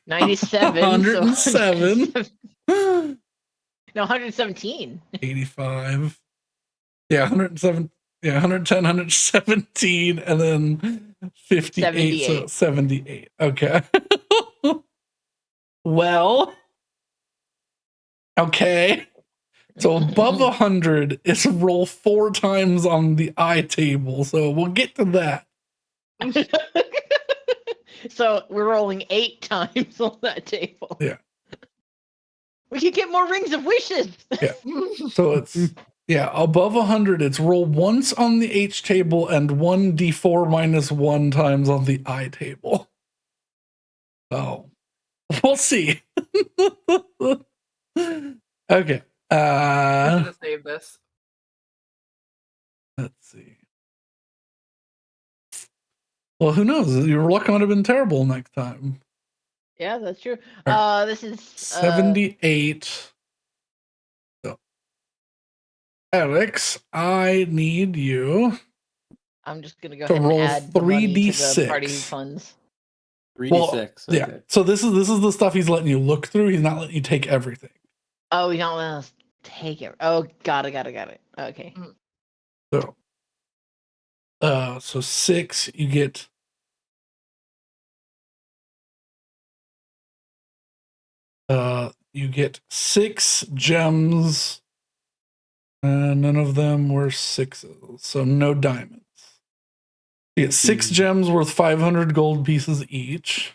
97. 107. No, 117. 85. Yeah, 107. Yeah, 110, 117, and then 58. So 78. 78. Okay. Well, okay. So above 100 is roll 4 times on the I table. So we'll get to that. So we're rolling 8 times on that table. Yeah. We could get more rings of wishes. Yeah. So it's above 100, it's roll once on the H table and 1d4 minus 1 times on the I table. So we'll see. Okay. I should have saved this. Let's see. Well, who knows? Your luck might have been terrible next time. Yeah, that's true. All This is 78. So, Alex, I need you I'm just gonna go to ahead and roll add the money to the 3d6. party funds. 3d6. Yeah. Okay. So this is the stuff he's letting you look through. He's not letting you take everything. Oh, you don't let us take it. Oh, got it. Okay. So 6, you get you get 6 gems None of them were sixes, so no diamonds. You get 6 gems worth 500 gold pieces each.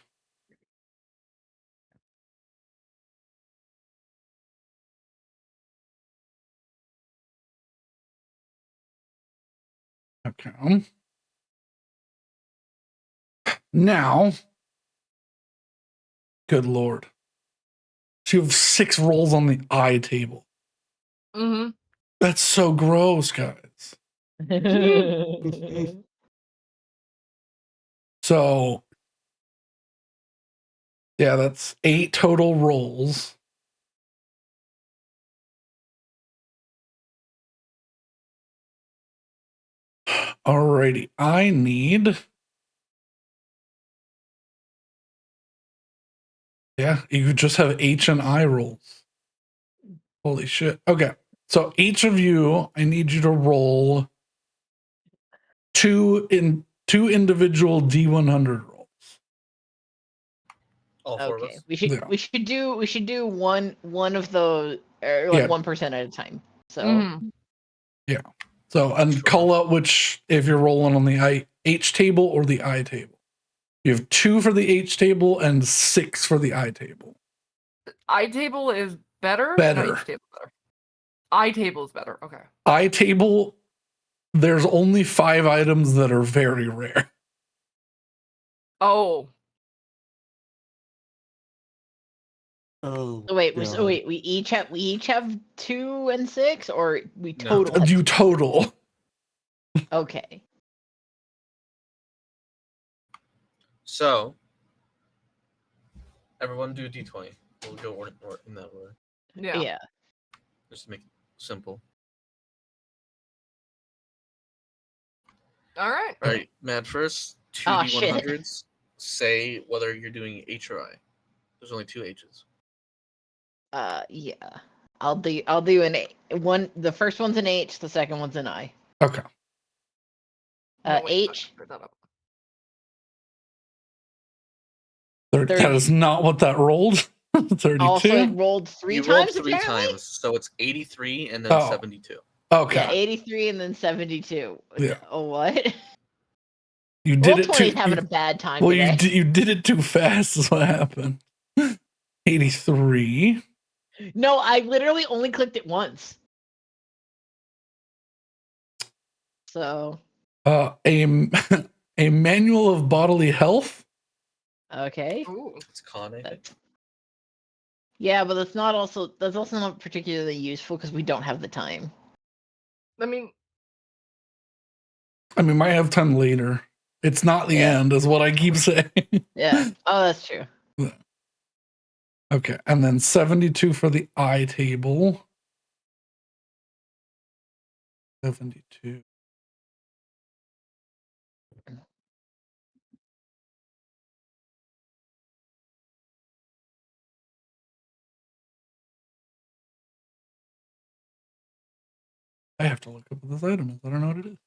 Okay. Now, good lord. So you have 6 rolls on the eye table. Mm-hmm. That's so gross, guys. So, yeah, that's 8 total rolls. Alrighty, I need. Yeah, you just have H and I rolls. Holy shit. Okay, so each of you, I need you to roll two individual D100 rolls. All 4 of Okay, us. we should Yeah. we should do one of those, or Yeah. like 1% at a time. So Mm-hmm. So, and Sure. call out which, if you're rolling on the H table or the I table. You have 2 for the H table and 6 for the I table. I table is better. Better. No, H table better. I table is better. Okay. I table, there's only 5 items that are very rare. Oh. Oh. wait, God. so wait, we each have 2 and 6, or we No. total? have You 2? total. Okay. So, everyone do a D20. We'll go in that order. Yeah. Yeah. Just to make it simple. All right. All right, Mad first. 2 Oh, D100s. Say whether you're doing H or I. There's only 2 H's. Yeah. I'll do an one. The first one's an H. The second one's an I. Okay. No, wait, H. screw that up. That is not what that rolled. 32. Also, it rolled 3 You times. rolled 3 apparently? times, so it's 83 and then Oh. 72. Okay. Yeah, 83 and then 72. Yeah. Oh, what? You did Roll it 20 is too. having a bad time Well, today. you did it too fast. Is what happened. 83. No, I literally only clicked it once. So, A a manual of bodily health. okay. Ooh. It's con, I think. That's, yeah, but that's also not particularly useful because we don't have the time. I mean, I mean, might have time later. It's not the Yeah. end, is what I keep saying. Yeah. Oh, that's true. Okay, and then 72 for the I table. 72. I have to look up what this item is. I don't know what it is.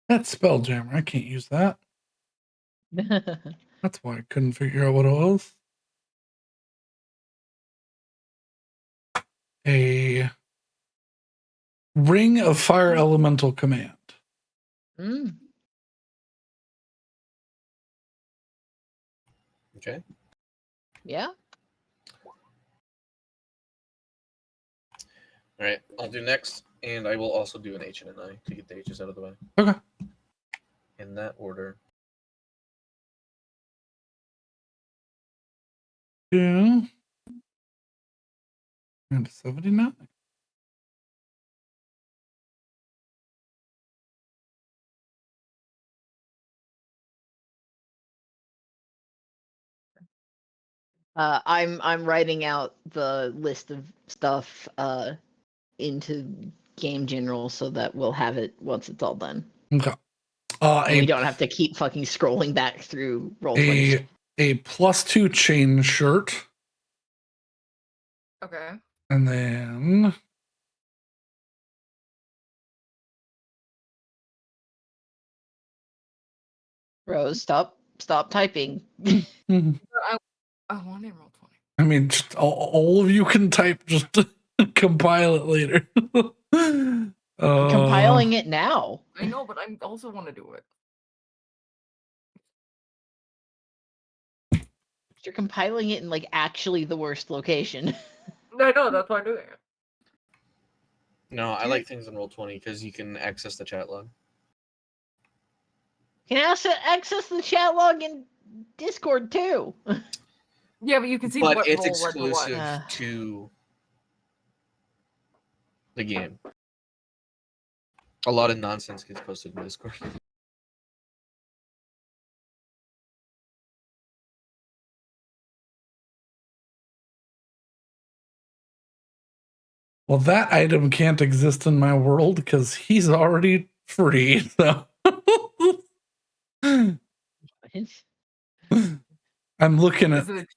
That's Spelljammer. I can't use that. That's why I couldn't figure out what it was. A Ring of Fire Elemental Command. Mm. Okay. Yeah. All right, I'll do next, and I will also do an H and an I to get the H's out of the way. Okay. In that order. 2 and 79. I'm writing out the list of stuff into Game General so that we'll have it once it's all done. Okay. And we don't have to keep fucking scrolling back through Roll20. A +2 chain shirt, Okay. and then Rose, stop typing. I want to roll 20. I mean, just all of you can type. Just compile it later. Compiling it now. I know, but I also want to do it. You're compiling it in like actually the worst location. I know, that's why I'm doing it. No, I like things in Roll20 because you can access the chat log. You can also access the chat log in Discord too. Yeah, but you can see But what it's roll went to what. exclusive to the game. A lot of nonsense gets posted in Discord. Well, that item can't exist in my world because he's already free. So I'm looking at Is it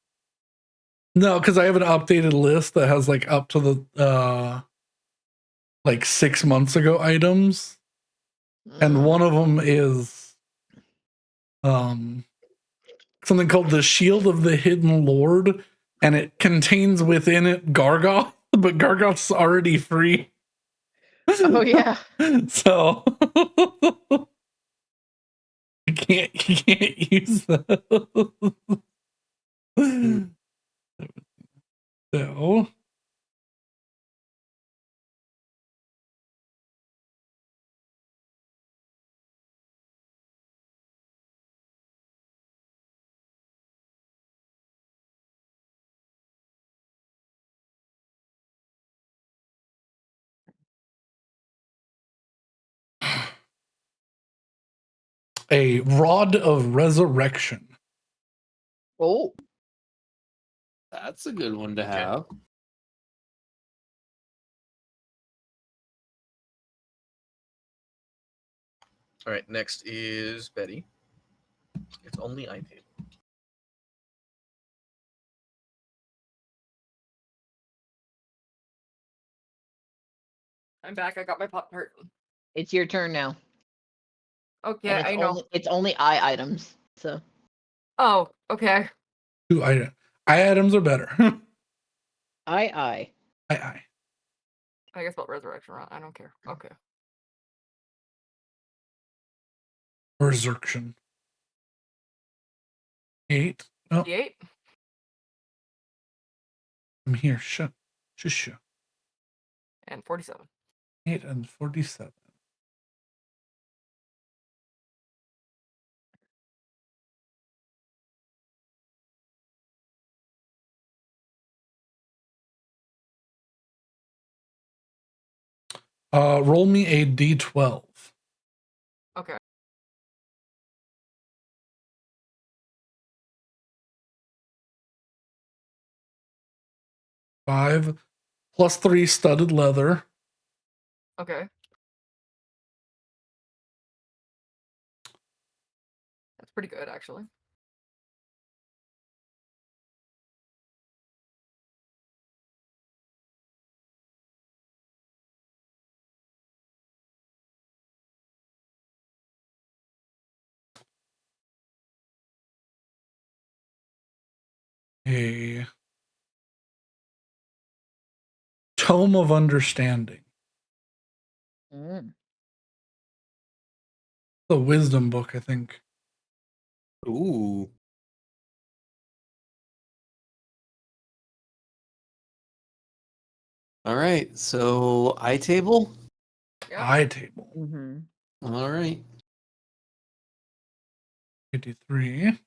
no, because I have an updated list that has like up to the like 6 months ago items, and one of them is something called the Shield of the Hidden Lord, and it contains within it Gargoth, but Gargoth's already free. Oh yeah. So you can't use that. So a Rod of Resurrection. Oh. That's a good one to Okay. have. All right, next is Betty. It's only iTable. I'm back. I got my Pop Tart. It's your turn now. Okay, And I know. it's only I items. So Oh, okay. 2 items. Items are better. I. I. I guess about resurrection. I don't care. Okay. Resurrection. 8. Oh, 58. I'm here. Shut. Shush. And 47. 8 and 47. Roll me a d12. Okay. Five +3 studded leather. Okay. That's pretty good, actually. A Tome of Understanding. Mm. The wisdom book, I think. Ooh. All right. So iTable. Yeah. Eye table. Mm-hmm. All right. 83.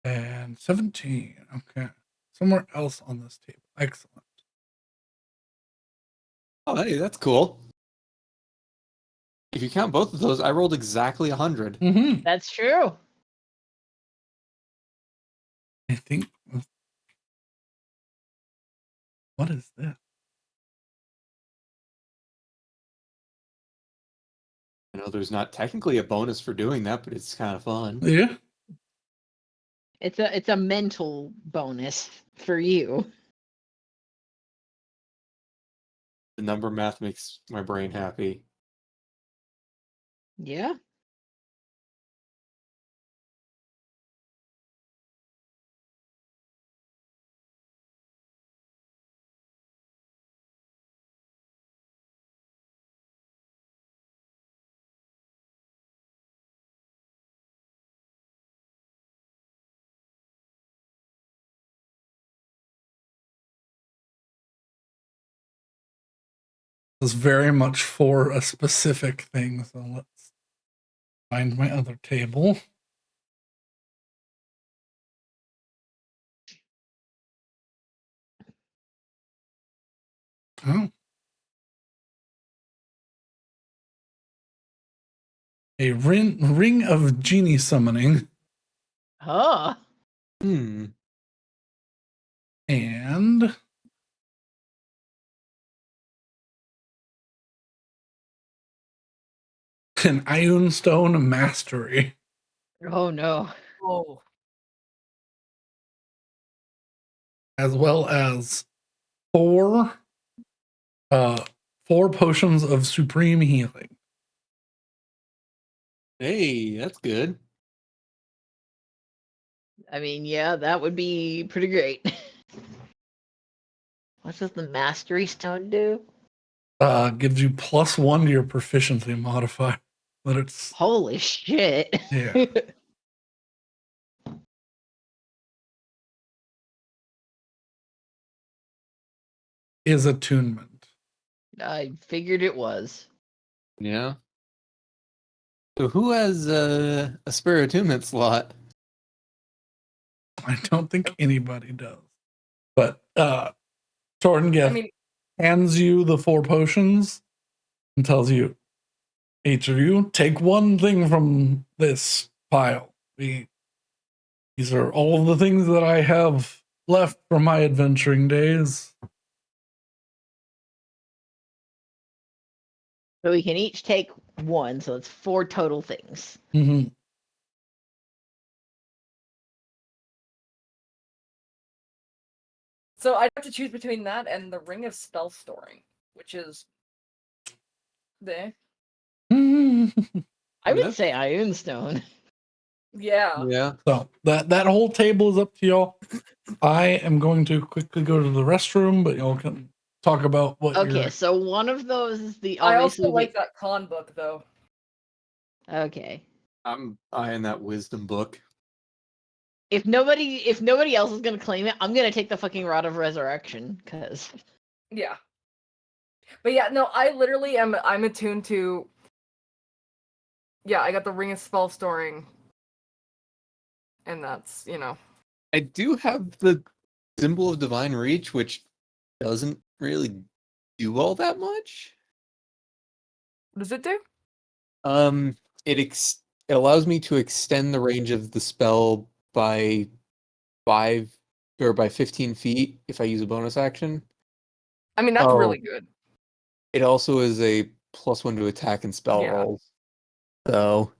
And 17. Okay. Somewhere else on this table. Excellent. Oh, hey, that's cool. If you count both of those, I rolled exactly 100. Mm-hmm. That's true. I think What is this? I know there's not technically a bonus for doing that, but it's kind of fun. Yeah. It's a mental bonus for you. The number math makes my brain happy. Yeah. This is very much for a specific thing. So let's find my other table. Oh. A ring of genie summoning. Oh. Hmm. And an Ion Stone Mastery. Oh no. Oh. As well as four potions of supreme healing. Hey, that's good. I mean, yeah, that would be pretty great. What does the Mastery Stone do? Gives you +1 to your proficiency modifier. But it's Holy shit. yeah. Is attunement. I figured it was. Yeah. So who has a spare attunement slot? I don't think anybody does. But Jordan I mean, hands you the 4 potions and tells you, each of you, take one thing from this pile. These are all of the things that I have left from my adventuring days. So we can each take one, so it's 4 total things. Mm-hmm. so I'd have to choose between that and the Ring of Spell Storing, which is the I would That's- say Iron Stone. yeah. Yeah. So that whole table is up to y'all. I am going to quickly go to the restroom, but y'all can talk about what Okay, you're. so one of those is the I obviously also like that con book though. Okay. I'm eyeing that wisdom book. If nobody else is gonna claim it, I'm gonna take the fucking Rod of Resurrection, because Yeah. But yeah, no, I literally I'm attuned to. Yeah, I got the Ring of Spell Storing, and that's I do have the symbol of divine reach, which doesn't really do all that much. what does it do? It allows me to extend the range of the spell by 5 or by 15 feet if I use a bonus action. I mean, that's Oh. really good. It also is a +1 to attack and spell Yeah. rolls. So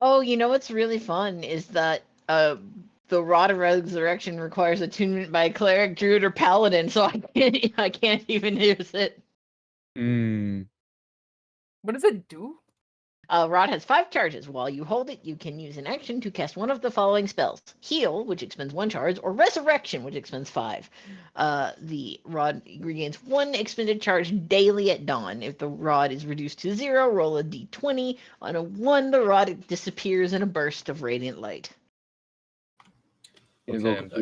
oh, you know what's really fun is that the Rod of Resurrection requires attunement by a cleric, druid, or paladin, so I can't even use it. What does it do? Rod has 5 charges. While you hold it, you can use an action to cast one of the following spells: Heal, which expends 1 charge, or Resurrection, which expends 5. The rod regains 1 expended charge daily at dawn. If the rod is reduced to 0, roll a d20. On a 1, the rod disappears in a burst of radiant light. Okay, I'm back.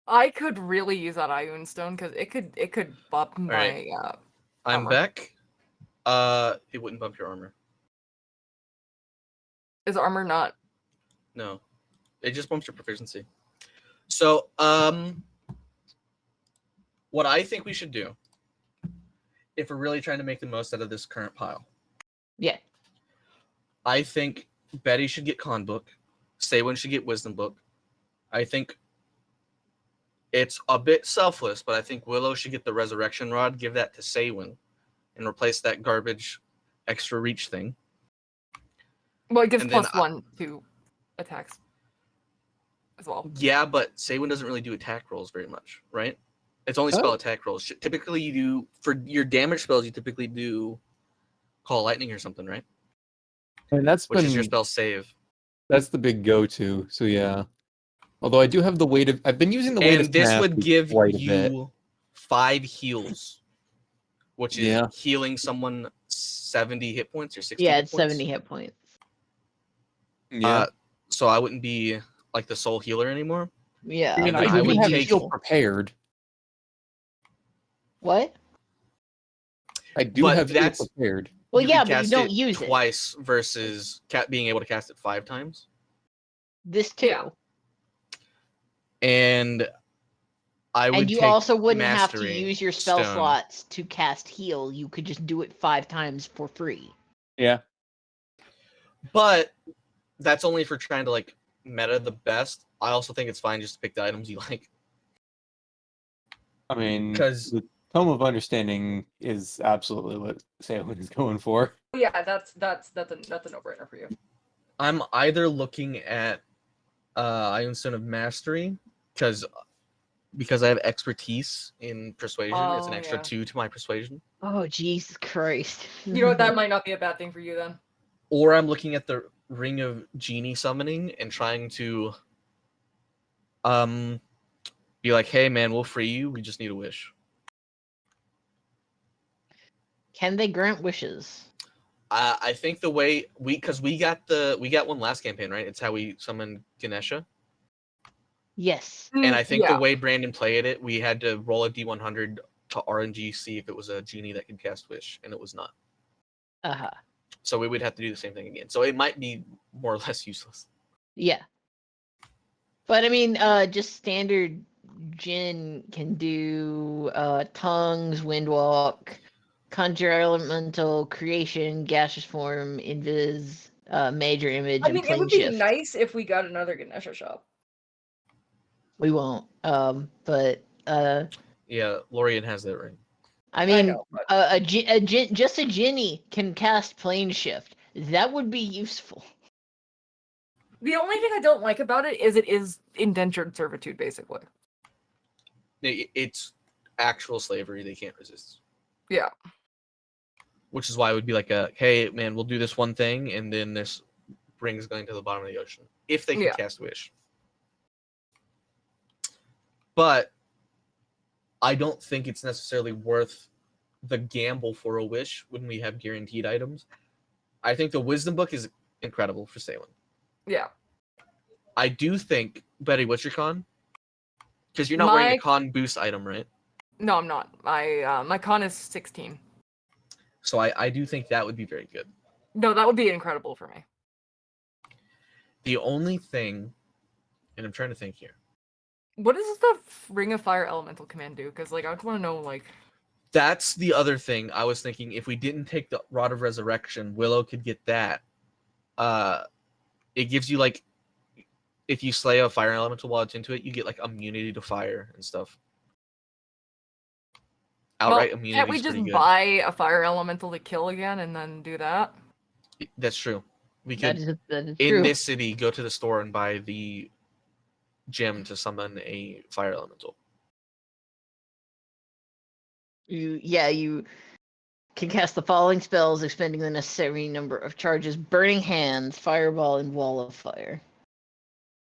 I could really use that Ion Stone because it could bump my right. I'm armor. back. It wouldn't bump your armor. Is armor not? No, it just bumps your proficiency. So, what I think we should do, if we're really trying to make the most out of this current pile, Yeah. I think Betty should get con book. Saywin should get wisdom book. I think It's a bit selfless, but I think Willow should get the resurrection rod, give that to Saywin, and replace that garbage extra reach thing. Well, it gives And then +1 to attacks as well. Yeah, but Saywin doesn't really do attack rolls very much, right? It's only spell attack rolls. Typically, you do for your damage spells. You typically do Call Lightning or something, right? And Which is your spell save. That's the big go-to. So yeah. Although I do have the weight of, I've been using the weight of And this would tenacity give quite a bit. you 5 heals, which is Yeah. healing someone 70 hit points or 60 Yeah, hit it's points. 70 hit points. Yeah. So I wouldn't be like the sole healer anymore. Yeah. I mean, and then I I do would have take- heal prepared. What? I do But have heal that's- prepared. Well, You yeah, can but you cast don't it use it. twice versus being able to cast it 5 times. This too. Yeah. And I would And you take also wouldn't have to Mastery use your spell Stone. slots to cast heal. You could just do it 5 times for free. Yeah. But that's only for trying to like meta the best. I also think it's fine just to pick the items you like. I mean, 'Cause- the Tome of Understanding is absolutely what Sailin is going for. Yeah, that's a no-brainer for you. I'm either looking at Iron Stone of Mastery because I have expertise in persuasion. It's an Oh, extra yeah. 2 to my persuasion. Oh, Jesus Christ. You know what? That might not be a bad thing for you then. Or I'm looking at the Ring of Genie summoning and trying to be like, hey man, we'll free you. We just need a wish. Can they grant wishes? I think the way we got one last campaign, right? It's how we summoned Ganesha. Yes. And I think yeah. the way Brandon played it, we had to roll a D100 to RNG, see if it was a genie that could cast wish, and it was not. Uh-huh. So we would have to do the same thing again. So it might be more or less useless. Yeah. But I mean, just standard Jin can do tongues, windwalk, conjure elemental, creation, gaseous form, invis, major image, I and mean, it plane would be shift. nice if we got another Ganesha shop. We won't. But Yeah, Lorian has that ring. I mean, know, but just a Jinny can cast plane shift. That would be useful. the only thing I don't like about it is indentured servitude, basically. It's actual slavery. They can't resist. Yeah. Which is why it would be like hey man, we'll do this one thing, and then this ring's going to the bottom of the ocean if they can Yeah. cast wish. But I don't think it's necessarily worth the gamble for a wish when we have guaranteed items. I think the wisdom book is incredible for Salem. Yeah. I do think, Betty, what's your con? Because you're not wearing My- a con boost item, right? No, I'm not. My con is 16. So I do think that would be very good. No, that would be incredible for me. The only thing, and I'm trying to think here, What does the Ring of Fire Elemental command do? Because like I just want to know like. that's the other thing I was thinking. If we didn't take the Rod of Resurrection, Willow could get that. It gives you like, if you slay a fire elemental while it's into it, you get like immunity to fire and stuff. Outright immunity. Can't we just buy a fire elemental to kill again and then do that? That's true. We That could is in true. this city go to the store and buy the gem to summon a fire elemental. You can cast the following spells, expending the necessary number of charges: Burning Hands, Fireball, and Wall of Fire.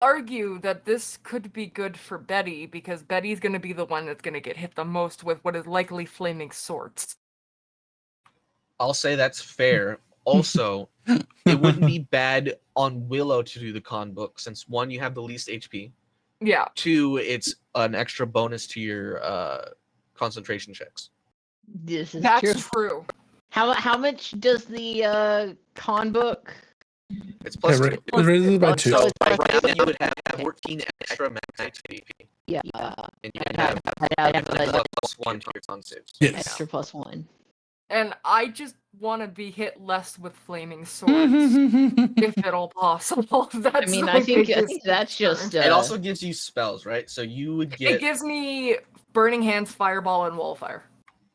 Argue that this could be good for Betty because Betty's going to be the one that's going to get hit the most with what is likely flaming swords. I'll say that's fair. Also, it wouldn't be bad on Willow to do the con book since 1, you have the least HP. Yeah. 2, it's an extra bonus to your concentration checks. This is That's true. true. How much does the con book? It's plus Okay, 2. it raises it by Oh, 2. So it's right plus now you would have 14 extra max HP, Yeah. and you I'd can have, have I'd have plus 1 to your con saves. Yes. extra +1. and I just want to be hit less with flaming swords, if at all possible. That's I mean, my I think biggest that's concern. just It also gives you spells, right? So you would It get gives me Burning Hands, Fireball, and Wall of Fire,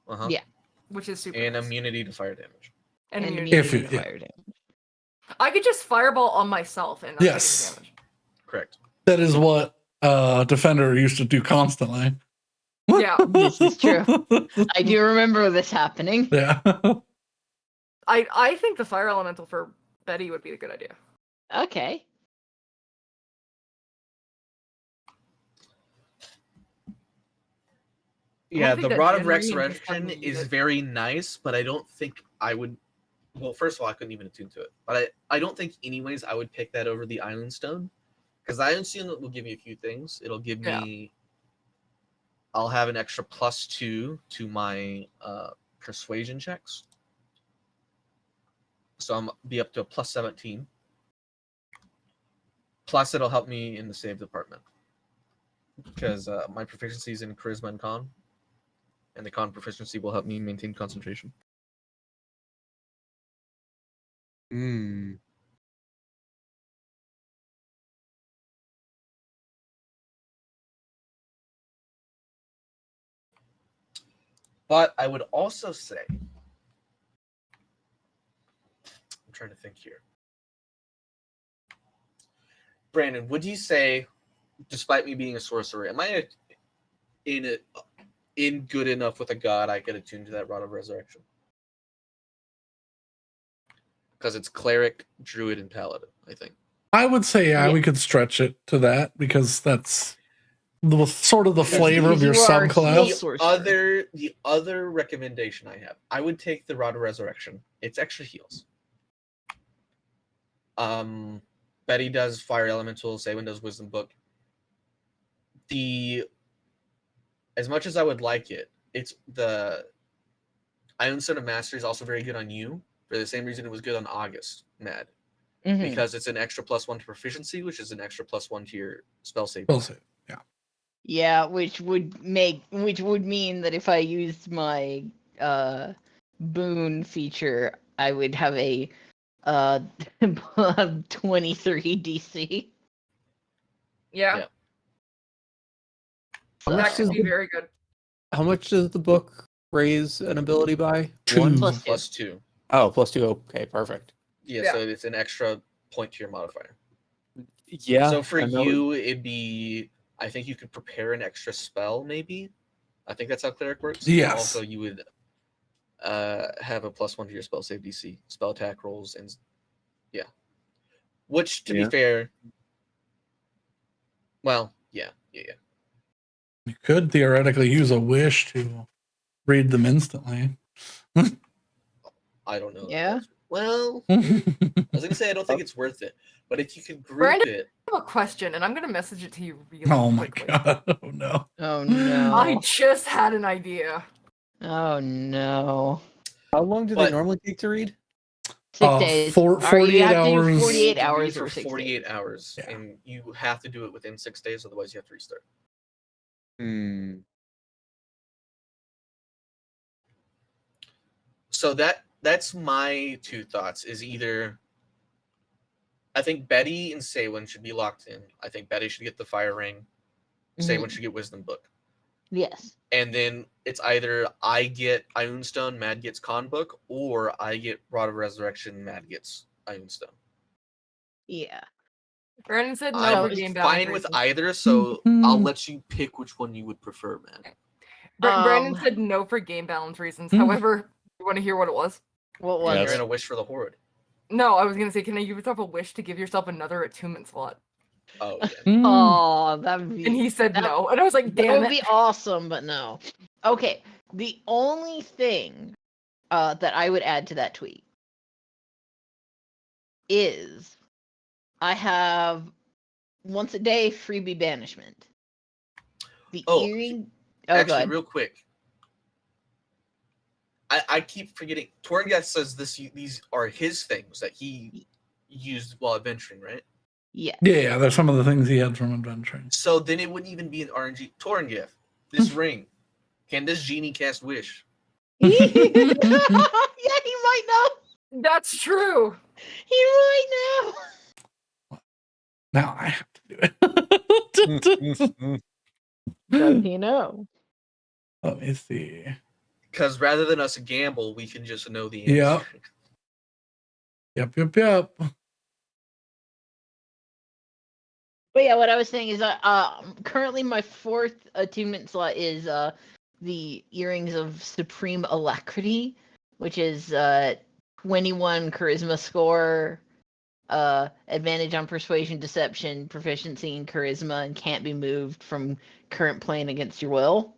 uh-huh, yeah, which is super and nice. immunity to fire damage. And and immunity. If immunity you- to yeah. fire damage. I could just Fireball on myself and not Yes. take any damage. Correct. That is what Defender used to do constantly. Yeah. This is true. I do remember this happening. Yeah. I think the Fire Elemental for Betty would be a good idea. Okay. Yeah, think the that Rod of Genry and just Resurrection having to use is it- very nice, but I don't think I would. Well, first of all, I couldn't even attune to it, but I don't think, anyways, I would pick that over the Island Stone, because the Island Stone will give me a few things. It'll give Yeah. me. I'll have an extra +2 to my persuasion checks, so I'm be up to a +17. Plus, it'll help me in the save department because my proficiency is in charisma and con, and the con proficiency will help me maintain concentration. Hmm. But I would also say, I'm trying to think here. Brandon, would you say, despite me being a sorcerer, am I in good enough with a god I could attune to that Rod of Resurrection? Because it's cleric, druid, and paladin, I think. I would say, Yeah. we could stretch it to that because that's sort of the Because flavor of your you are subclass. heal sorcerer. The other recommendation I have, I would take the Rod of Resurrection. It's extra heals. Betty does Fire Elemental, Saban does Wisdom Book. As much as I would like it, it's the Iron Son of Mastery is also very good on you for the same reason it was good on August, Mad. Mhm. Because it's an extra +1 to proficiency, which is an extra +1 to your spell save. We'll see. Yeah. Yeah, which would mean that if I used my boon feature, I would have a 23 DC. Yeah, Yeah. How So, much that could does be the very good. How much does the book raise an ability by? Two. One? +2. Oh, +2. Okay, perfect. Yeah, Yeah. so it's an extra point to your modifier. Yeah. So for I know- you, it'd be, I think you could prepare an extra spell, maybe. I think that's how cleric works. And Yes. also, you would have a +1 to your spell save DC, spell attack rolls, and yeah. Which, to be Yeah. fair, well, yeah. You could theoretically use a wish to read them instantly. I don't know. if Yeah? that's- Well, I was gonna say I don't think it's worth it, but if you could group Brandon- it, I have a question, and I'm gonna message it to you really Oh my quickly. god. Oh no. oh no. I just had an idea. Oh no. How long do But- they normally take to read? 6 days. for- Or 48 you have to do hours. 48 you can read hours for or 6 48 days. hours, Yeah. and you have to do it within 6 days, otherwise you have to restart. Hmm. So that's my two thoughts. Is either I think Betty and Saywin should be locked in. I think Betty should get the fire ring. Saywin should get wisdom book. Yes. And then it's either I get Ionstone, Mad gets con book, or I get Rod of Resurrection, Mad gets Ionstone. Yeah. Brandon said no I'm for game balance fine with reasons. either, so I'll let you pick which one you would prefer, man. Brandon Um, said no for game balance reasons. Hmm. However, you want to hear what it was? What Yeah, was You're that's- it? gonna wish for the horde. No, I was gonna say, can I give yourself a wish to give yourself another attunement slot? Oh yeah. Oh, that'd be And he said that- no, and I was like, that damn would it. be awesome, but no. Okay. The only thing that I would add to that tweet is I have once a day freebie banishment. The Oh, earring. Oh, Actually, God. real quick. I keep forgetting. Torngath says these are his things that he used while adventuring, right? Yeah. Yeah, there's some of the things he had from adventuring. So then it wouldn't even be an RNG. Torngath, this ring. Can this genie cast wish? Yeah, he might know. That's true. He might know. Now I have to do it. Does he know? Let me see. Because rather than us gamble, we can just know the answer. Yep. But yeah, what I was saying is, currently my 4th attunement slot is the Earrings of Supreme Alacrity, which is 21 charisma score, advantage on persuasion, deception, proficiency in charisma, and can't be moved from current plane against your will.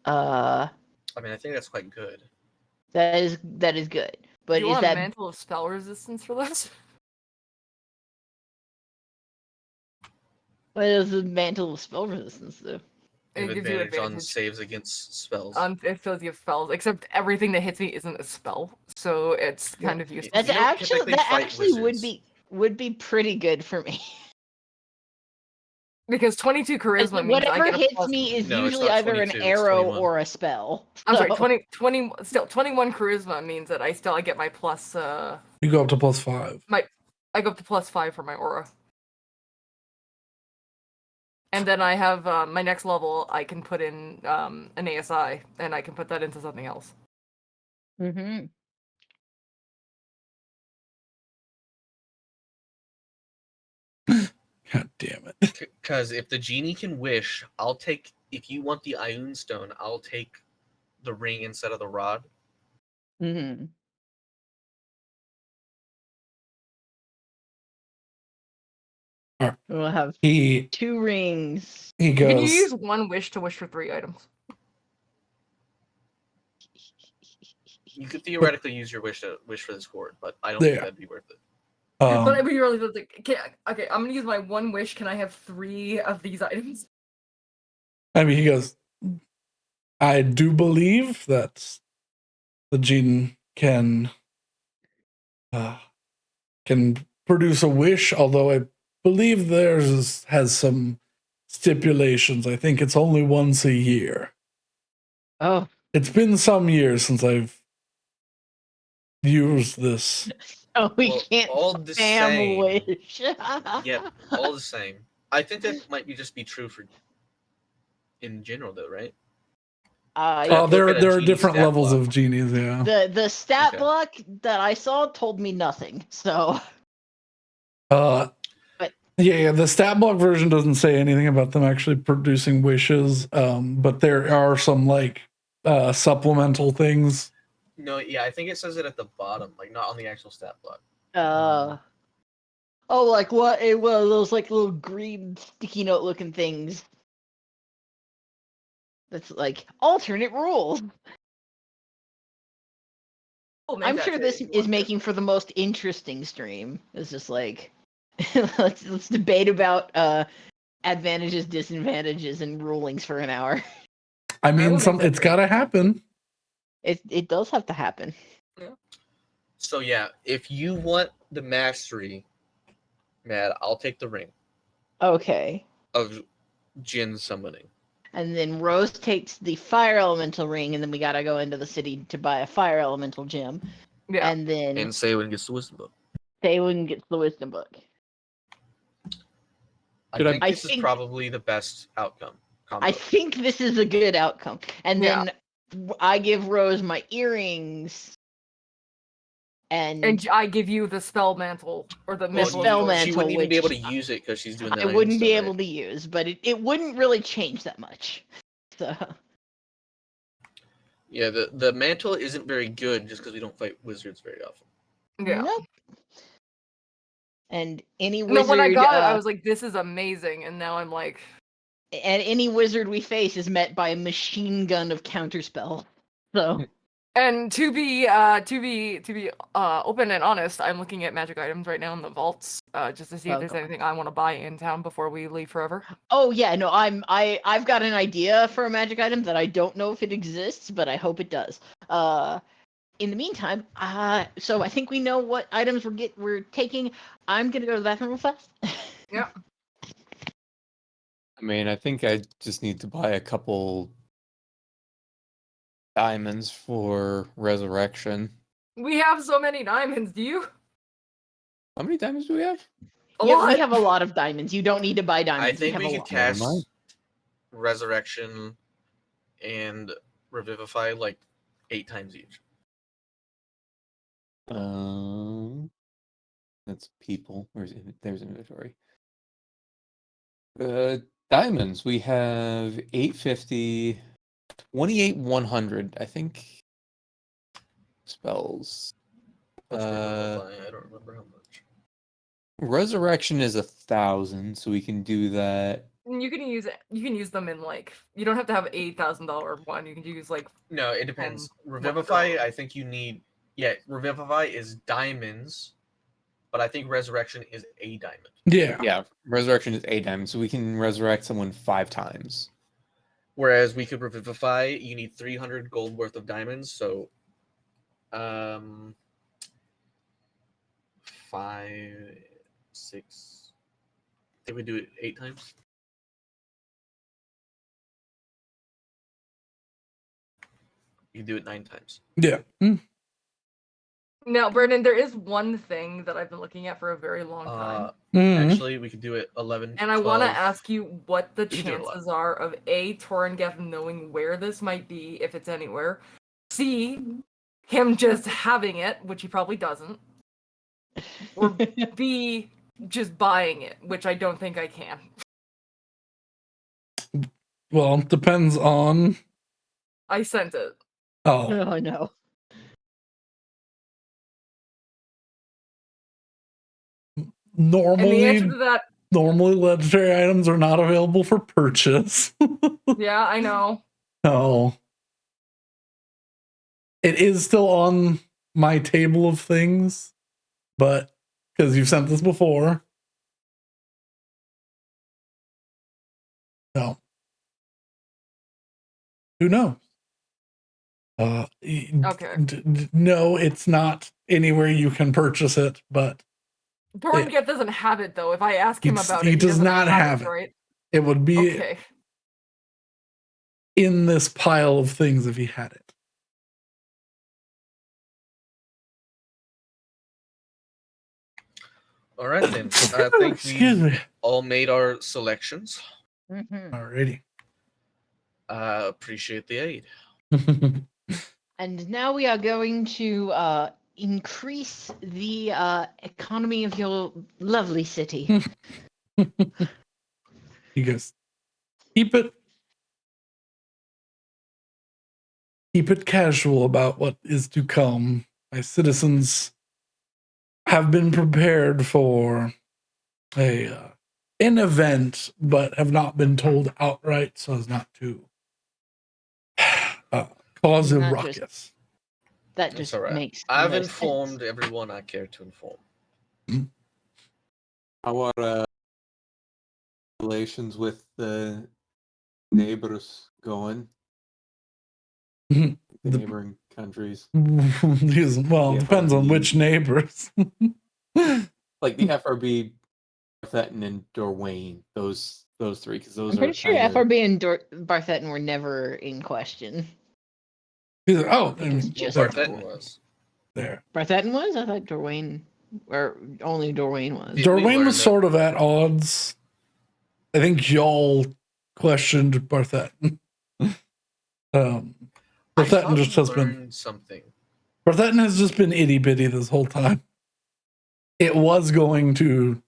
I mean, I think that's quite good. That is good. But Do you is want that mantle of spell resistance for this? what does the mantle of spell resistance do? You have It gives you advantage on advantage saves against spells. it fills you with spells, except everything that hits me isn't a spell, so it's kind of useless. That's You don't typically fight actually wizards. would be pretty good for me. Because 22 charisma means I Whatever get a hits plus. me is No, it's usually not either an 22, it's arrow 21. or a spell. I'm sorry, So- 21 charisma means that I get my plus You go up to +5. I go up to +5 for my aura. And then I have my next level I can put in an ASI and I can put that into something else. Mhm. God damn it. Because if the genie can wish, I'll take. If you want the Ioun Stone, I'll take the ring instead of the rod. Mhm. We'll have He 2 rings. he Can you goes. use one wish to wish for 3 items? You could theoretically use your wish to wish for this horde, but I don't Yeah. think that'd be worth it. But I really don't think. Okay, I'm gonna use my one wish. Can I have 3 of these items? I mean, he goes. I do believe that the gene can produce a wish, although I believe theirs has some stipulations. I think it's only once a year. Oh, It's been some years since I've used this. oh, we Well, can't all the spam same. wish. Yep, all the same. I think that might just be true for in general, though, right? Yeah. have to look at a There are genie different stat levels block. of genies. Yeah. The stat Okay. block that I saw told me nothing. So, But yeah, the stat block version doesn't say anything about them actually producing wishes. But there are some like supplemental things. No, yeah, I think it says it at the bottom, like not on the actual stat block. oh, like what? Well, those like little green sticky note looking things. That's like alternate rules. We'll make I'm that sure today this if you is want to. making for the most interesting stream. It's just like let's debate about advantages, disadvantages, and rulings for an hour. I will mean, make that it's got to happen. It does have to happen. So yeah, if you want the mastery, Matt, I'll take the ring Okay. of Jin summoning. And then Rose takes the fire elemental ring, and then we gotta go into the city to buy a fire elemental gem. Yeah. And then And Saywin gets the wisdom book. Thaywin gets the wisdom book. I Could I- think I this is think- probably the best outcome. Combo. I think this is a good outcome. And Yeah. then I give Rose my earrings. And I give you the spell mantle or the The mantle of spell authority. She mantle, wouldn't even be able to which use it because she's doing the I Ioun wouldn't be Stone, able right? to use, but it wouldn't really change that much. So Yeah, the mantle isn't very good just because we don't fight wizards very often. Yeah. nope. And any No, wizard, when I got it, I was like, "This is amazing," and now I'm like, and any wizard we face is met by a machine gun of counterspell. So and to be open and honest, I'm looking at magic items right now in the vaults, just to see if Oh, there's God. anything I want to buy in town before we leave forever. oh yeah, no, I've got an idea for a magic item that I don't know if it exists, but I hope it does. In the meantime, so I think we know what items we're taking. I'm gonna go to the bathroom real fast. Yeah. I mean, I think I just need to buy a couple diamonds for resurrection. We have so many diamonds. Do you? How many diamonds do we have? A Yeah, lot. we have a lot of diamonds. You don't need to buy diamonds. I think we we have a could lot. Never cast mind. Resurrection and Revivify like 8 times each. That's people. There's inventory. Diamonds. We have 850, 28, 100. I think spells. What's Revivify? I don't remember how much. Resurrection is 1,000, so we can do that. You can use them in like you don't have to have $8,000 one. You can use like No, it depends. And Revivify, I think you need. Yeah, Revivify is diamonds, but I think Resurrection is a diamond. Yeah. Yeah, resurrection is a diamond, so we can resurrect someone 5 times. Whereas we could Revivify, you need 300 gold worth of diamonds, so 5, 6. I think we do it 8 times. You can do it 9 times. Yeah. Now, Brendan, there is one thing that I've been looking at for a very long time. Mhm. Actually, we could do it 11. And I want to 12. ask you what the We can do it a lot. chances are of A, Torengeth knowing where this might be, if it's anywhere. C, him just having it, which he probably doesn't. Or B, just buying it, which I don't think I can. Well, it depends on. I sent it. Oh, Oh no. And the answer to that, normally legendary items are not available for purchase. yeah, I know. No. It is still on my table of things, but because you've sent this before. No. Who knows? Okay. No, it's not anywhere you can purchase it, but Torengeth doesn't have it, though. If I ask him about he it, does doesn't not have it. right? It would be Okay. in this pile of things if he had it. All right, then. I think Excuse we've me. all made our selections. Alrighty. Appreciate the aid. And now we are going to increase the economy of your lovely city. You guys keep it casual about what is to come. My citizens have been prepared for an event, but have not been told outright so as not to cause a Not ruckus. That It's just all right. makes I've no informed sense. everyone I care to inform. I want relations with the neighbors going. Mhm. The The- neighboring countries. Well, The depends on FRB. which neighbors. Like the FRB, Barthetton, and Dorwayne. Those 3, because those I'm are pretty sure kinda- FRB and Barthetton were never in question. Oh, think it was just there. Barthetton was. There. Barthetton was? I thought Dorwayne, or only Dorwayne was. Did we Dorwayne learn was that- sort of at odds. I think y'all questioned Barthetton. I Barthetton thought just we has been. learned something. Barthetton has just been itty bitty this whole time. It was going to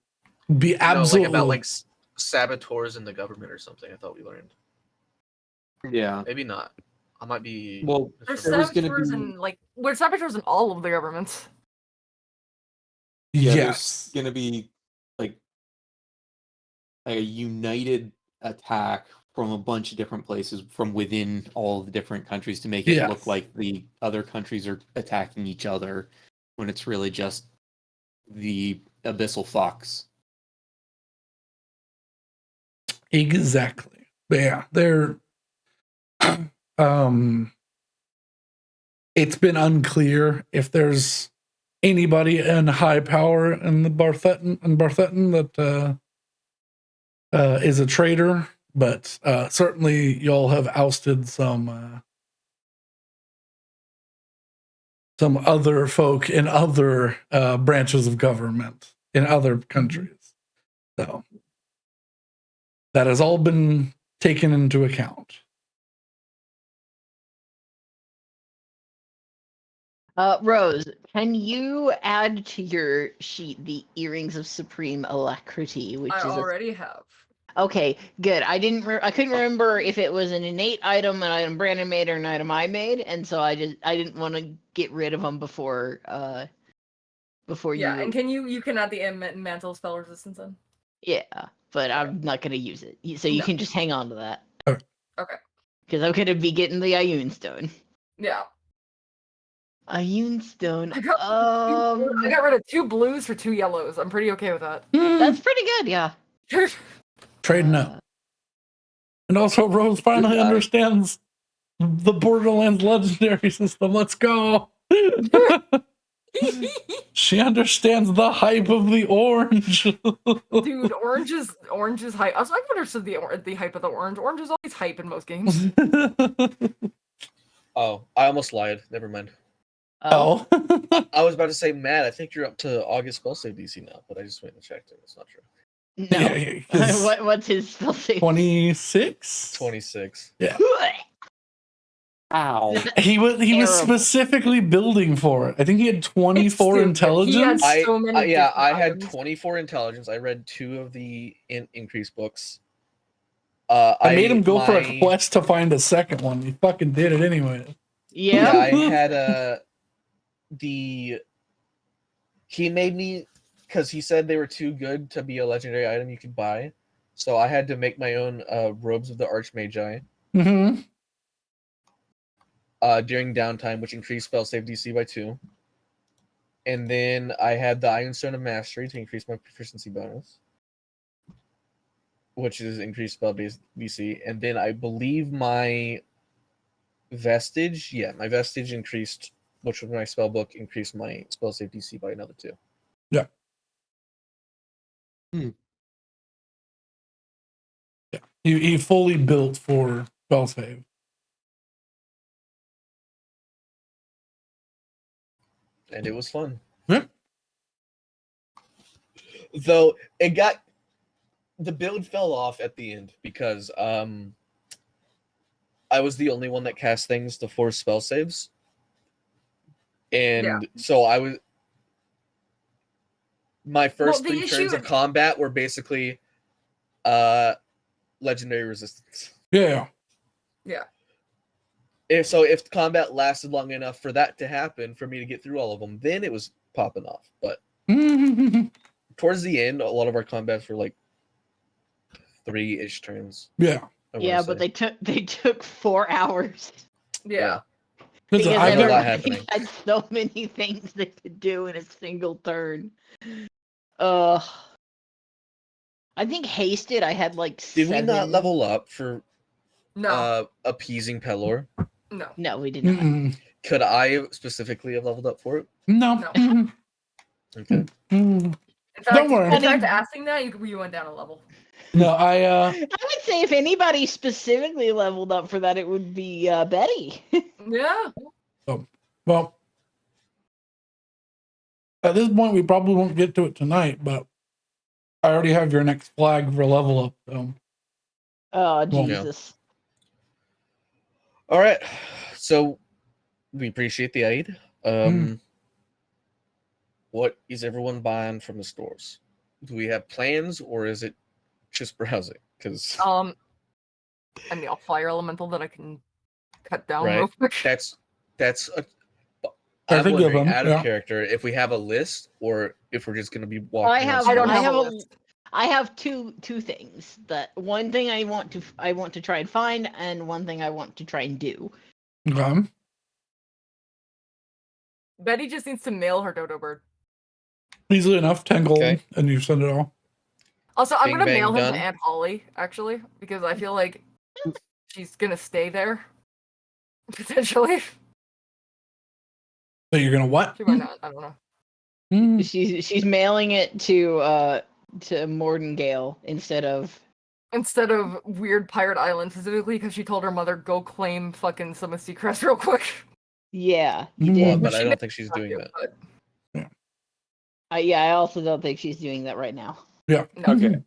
be absolutely No, like about saboteurs in the government or something. I thought we learned. Yeah. Maybe not. I might be. Well, There's there was gonna saboteurs be- in we're saboteurs in all of the governments. Yeah, yes. there's gonna be like a united attack from a bunch of different places from within all the different countries to make it Yes. look like the other countries are attacking each other when it's really just the abyssal fox. Exactly. But yeah, they're it's been unclear if there's anybody in high power in the Barthetton that is a traitor, but certainly y'all have ousted some some other folk in other branches of government in other countries. So that has all been taken into account. Rose, can you add to your sheet the earrings of supreme alacrity, which I is already have. Okay, good. I couldn't remember if it was an innate item, an item Brandon made, or an item I made, and so I didn't want to get rid of them before Yeah, you. and can you can add the mantle spell resistance in? Yeah, but I'm not gonna use it, so you No. can just hang on to that. Okay. Because I'm gonna be getting the Ioun Stone. Yeah. Ioun Stone. I got rid of 2 blues for 2 yellows. I'm pretty okay with that. That's pretty good. Yeah. Trading up. And also, Rose finally Good guy. understands the Borderlands legendary system. Let's go. She understands the hype of the orange. Dude, orange is hype. Also, I've understood the hype of the orange. Orange is always hype in most games. Oh, I almost lied. Never mind. Oh. I was about to say, Matt, I think you're up to August spell save DC now, but I just went and checked it. It's not true. No. Yeah, What's his spell save? 26? 26. Yeah. Ow. He was Terrible. specifically building for it. I think he had 24 stupid. intelligence. He had so many Yeah, different I had items. 24 intelligence. I read 2 of the increase books. I made him go for a my- quest to find a second one. He fucking did it anyway. Yeah, Yeah. I had he made me, because he said they were too good to be a legendary item you could buy, so I had to make my own robes of the Archmagi Mm-hmm. during downtime, which increased spell save DC by 2. And then I had the Iron Stone of Mastery to increase my proficiency bonus, which is increased spell base DC. And then I believe my Vestige, my Vestige increased, which was my spell book, increased my spell save DC by another 2. Yeah. He fully built for spell save. And it was fun. Yeah. Though the build fell off at the end because I was the only one that cast things to force spell saves. And so my first 3 turns of combat were basically legendary resistance. Yeah. If combat lasted long enough for that to happen, for me to get through all of them, then it was popping off. But towards the end, a lot of our combats were like 3-ish turns. Yeah. Yeah, but they took 4 hours. Yeah. Because I remember that everybody happening. had so many things they could do in a single turn. I think hasted. I had like Did 7. we not level up for No. appeasing Pelor? No. No, we did not. Mm-mm. Could I specifically have leveled up for it? No. No. Mm-mm. Okay. Mm-mm. In fact, Don't worry. In fact, asking that, you went down a level. No, I would say if anybody specifically leveled up for that, it would be Betty. Yeah. well, at this point, we probably won't get to it tonight, but I already have your next flag for level up. So. Oh, Jesus. All right. So we appreciate the aid. What is everyone buying from the stores? Do we have plans, or is it just browsing? Because I mean, a fire elemental that I can cut down Right. real quick. that's a. I I'm think of wondering, them, out of yeah. character, if we have a list, or if we're just going to be walking. I have. I don't I have have a a. list. I have two things. That one thing I want to try and find, and one thing I want to try and do. Okay. Betty just needs to mail her dodo bird. Easily enough, 10 gold, Okay. and you send it all. Also, I'm Bing, gonna bang, mail him done. to Aunt Holly, actually, because I feel like she's gonna stay there. Potentially. So you're gonna what? She might not, I don't know. She's mailing it to Mordengale instead of Weird Pirate Island, specifically because she told her mother, go claim fucking some of Seacrest real quick. Yeah, you Mhm. did. But I She don't may think she's not doing do, that. but Yeah, I also don't think she's doing that right now. Yeah. no. Okay.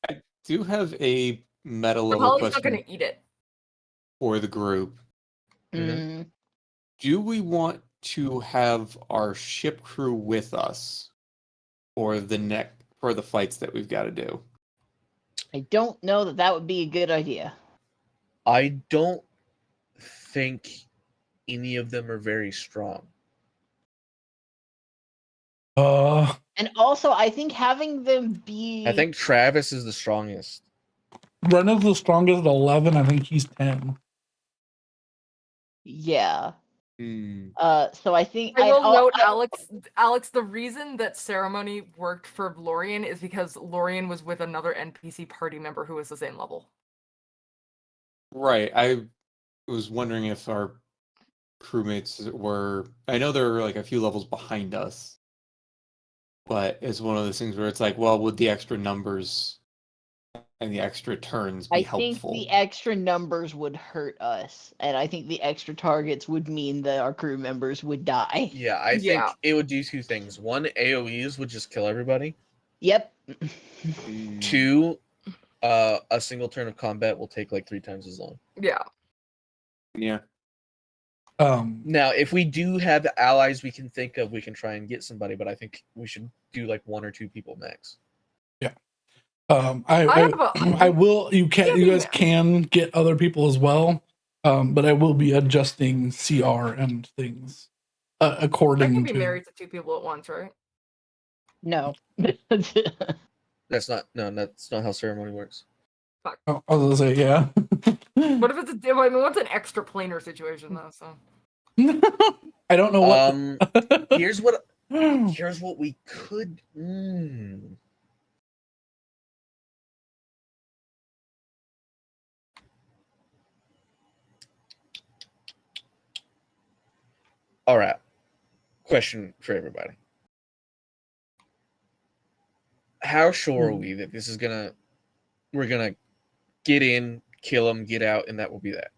I do have a meta level Holly's not question gonna eat it. for the group. Mhm. Mm, Do we want to have our ship crew with us for the fights that we've got to do? I don't know that that would be a good idea. I don't think any of them are very strong. And also, I think having them be. I think Travis is the strongest. Brenna's the strongest at 11. I think he's 10. Yeah. Hmm. So I think I will note, I- Alex, the reason that ceremony worked for Lorien is because Lorien was with another NPC party member who was the same level. Right. I was wondering if our crewmates were. I know they're like a few levels behind us, but it's one of those things where it's like, well, would the extra numbers and the extra turns be I think helpful? the extra numbers would hurt us, and I think the extra targets would mean that our crew members would die. Yeah, I think Yeah. it would do two things. One, AoEs would just kill everybody. Yep. Hmm. Two, a single turn of combat will take like 3 times as long. Yeah. Yeah. Now, if we do have allies we can think of, we can try and get somebody, but I think we should do like 1 or 2 people max. I have a- I will. You Yeah, You guys yeah. can get other people as well, but I will be adjusting CR and things I according can be to. married to 2 people at once, right? No. That's not how ceremony works. Oh, I was gonna say yeah. What if it's I mean, what's an extra planar situation though? So I don't know what. Here's what we could. All right. Question for everybody. How sure are we that this is we're gonna get in, kill them, get out, and that will be that?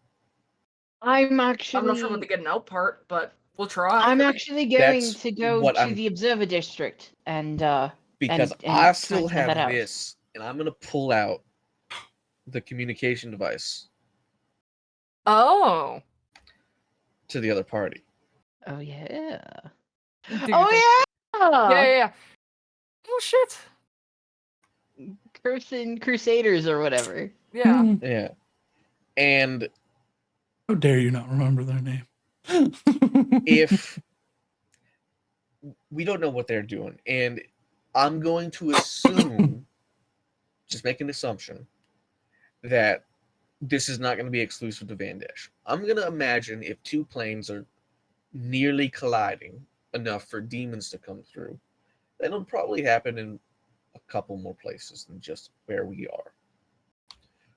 I'm I'm not sure about the getting out part, but we'll try. I'm actually going That's to go what to I'm- the observer district and Because and I try still and find that have out. this, and I'm gonna pull out the communication device Oh. to the other party. Oh yeah. Do you think- Oh yeah. Yeah. Oh shit. Cursing Crusaders or whatever. Yeah. Yeah. And How dare you not remember their name? if we don't know what they're doing, and I'm going to assume, just make an assumption, that this is not going to be exclusive to Vandash. I'm going to imagine if 2 planes are nearly colliding enough for demons to come through, then it'll probably happen in a couple more places than just where we are.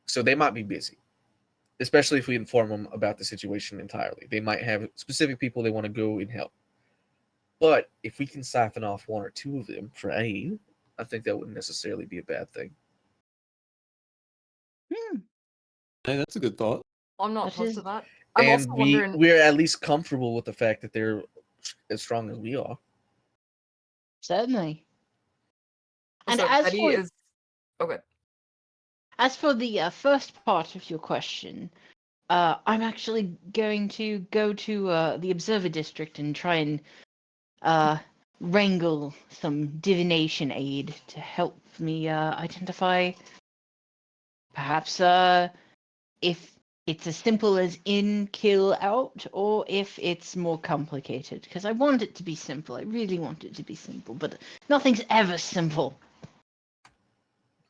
So they might be busy, especially if we inform them about the situation entirely. They might have specific people they want to go and help. But if we can siphon off 1 or 2 of them for aid, I think that wouldn't necessarily be a bad thing. Hey, that's a good thought. I'm not That opposed is- to that. I'm And also wondering. we're at least comfortable with the fact that they're as strong as we are. Certainly. And So as Betty for is. Okay. as for the first part of your question, I'm actually going to go to the observer district and try and wrangle some divination aid to help me identify perhaps if it's as simple as in, kill, out, or if it's more complicated. Because I want it to be simple. I really want it to be simple, but nothing's ever simple.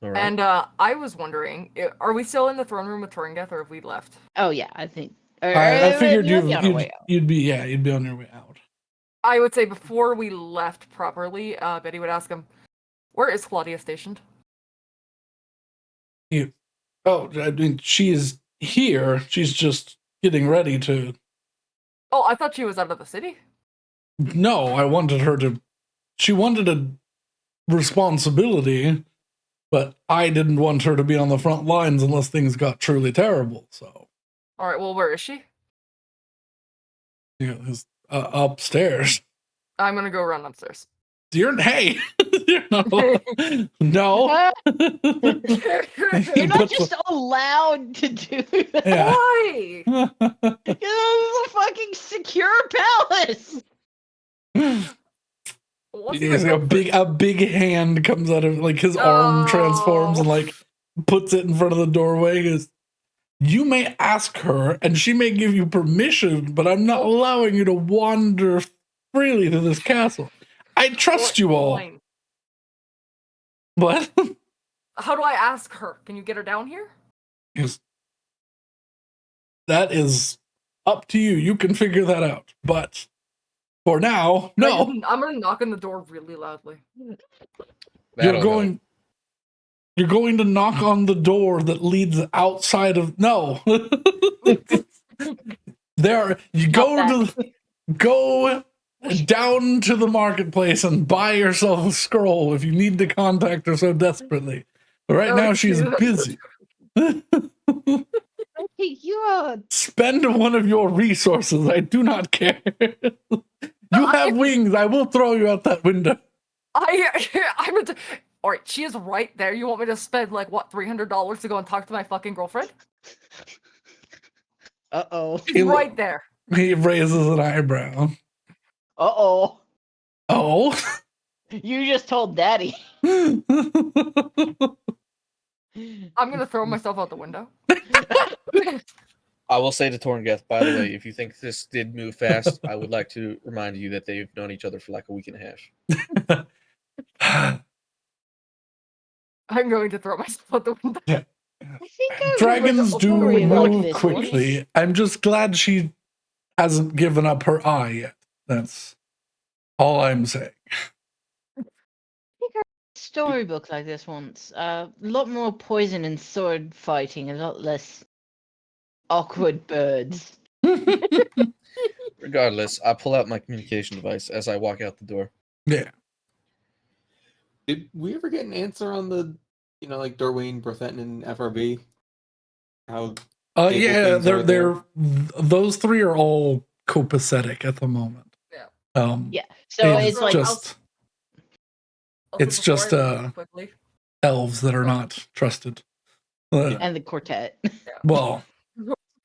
All right. And I was wondering, are we still in the throne room with Turingeth, or have we left? Oh yeah, I think. I figured we might be on our way out. you'd be on your way out. I would say before we left properly, Betty would ask him, "Where is Claudia stationed?" Oh, I mean, she is here. She's just getting ready to. Oh, I thought she was out of the city. No, I wanted her to. She wanted a responsibility, but I didn't want her to be on the front lines unless things got truly terrible. So All right. Well, where is she? It's, upstairs. I'm gonna go run upstairs. Hey, no, no. You're not just allowed to do that. Yeah. Why? This is a fucking secure palace. What's Yeah, the a big hand comes out of like his arm transforms and like puts it in front of the doorway. He goes, you may ask her and she may give you permission, but I'm not allowing you to wander freely through this castle. I trust you all. Fine. What? How do I ask her? Can you get her down here? He goes, that is up to you. You can figure that out. But for now, no. I'm gonna knock on the door really loudly. You're going to knock on the door that leads outside of no. You go down to the marketplace and buy yourself a scroll if you need to contact her so desperately. But right now she's busy. Spend one of your resources. I do not care. You have wings. I will throw you out that window. I'm all right. She is right there. You want me to spend like what $300 to go and talk to my fucking girlfriend? She's right there. He raises an eyebrow. Oh. You just told Daddy. I'm gonna throw myself out the window. I will say to Torngeth, by the way, if you think this did move fast, I would like to remind you that they've known each other for like a week and a half. I'm going to throw myself out the window. Yeah. I think Dragons do move quickly. I'm just glad she hasn't given up her eye yet. That's all I'm saying. I think I read a storybook like this once. A lot more poison and sword fighting, a lot less awkward birds. Regardless, I pull out my communication device as I walk out the door. Yeah. Did we ever get an answer on the, like Dorwayne, Brothetton, and FRB? How? Yeah, they're those three are all copacetic at the moment. Yeah. Yeah. So it's like it's just elves that are not trusted. And the quartet. Well.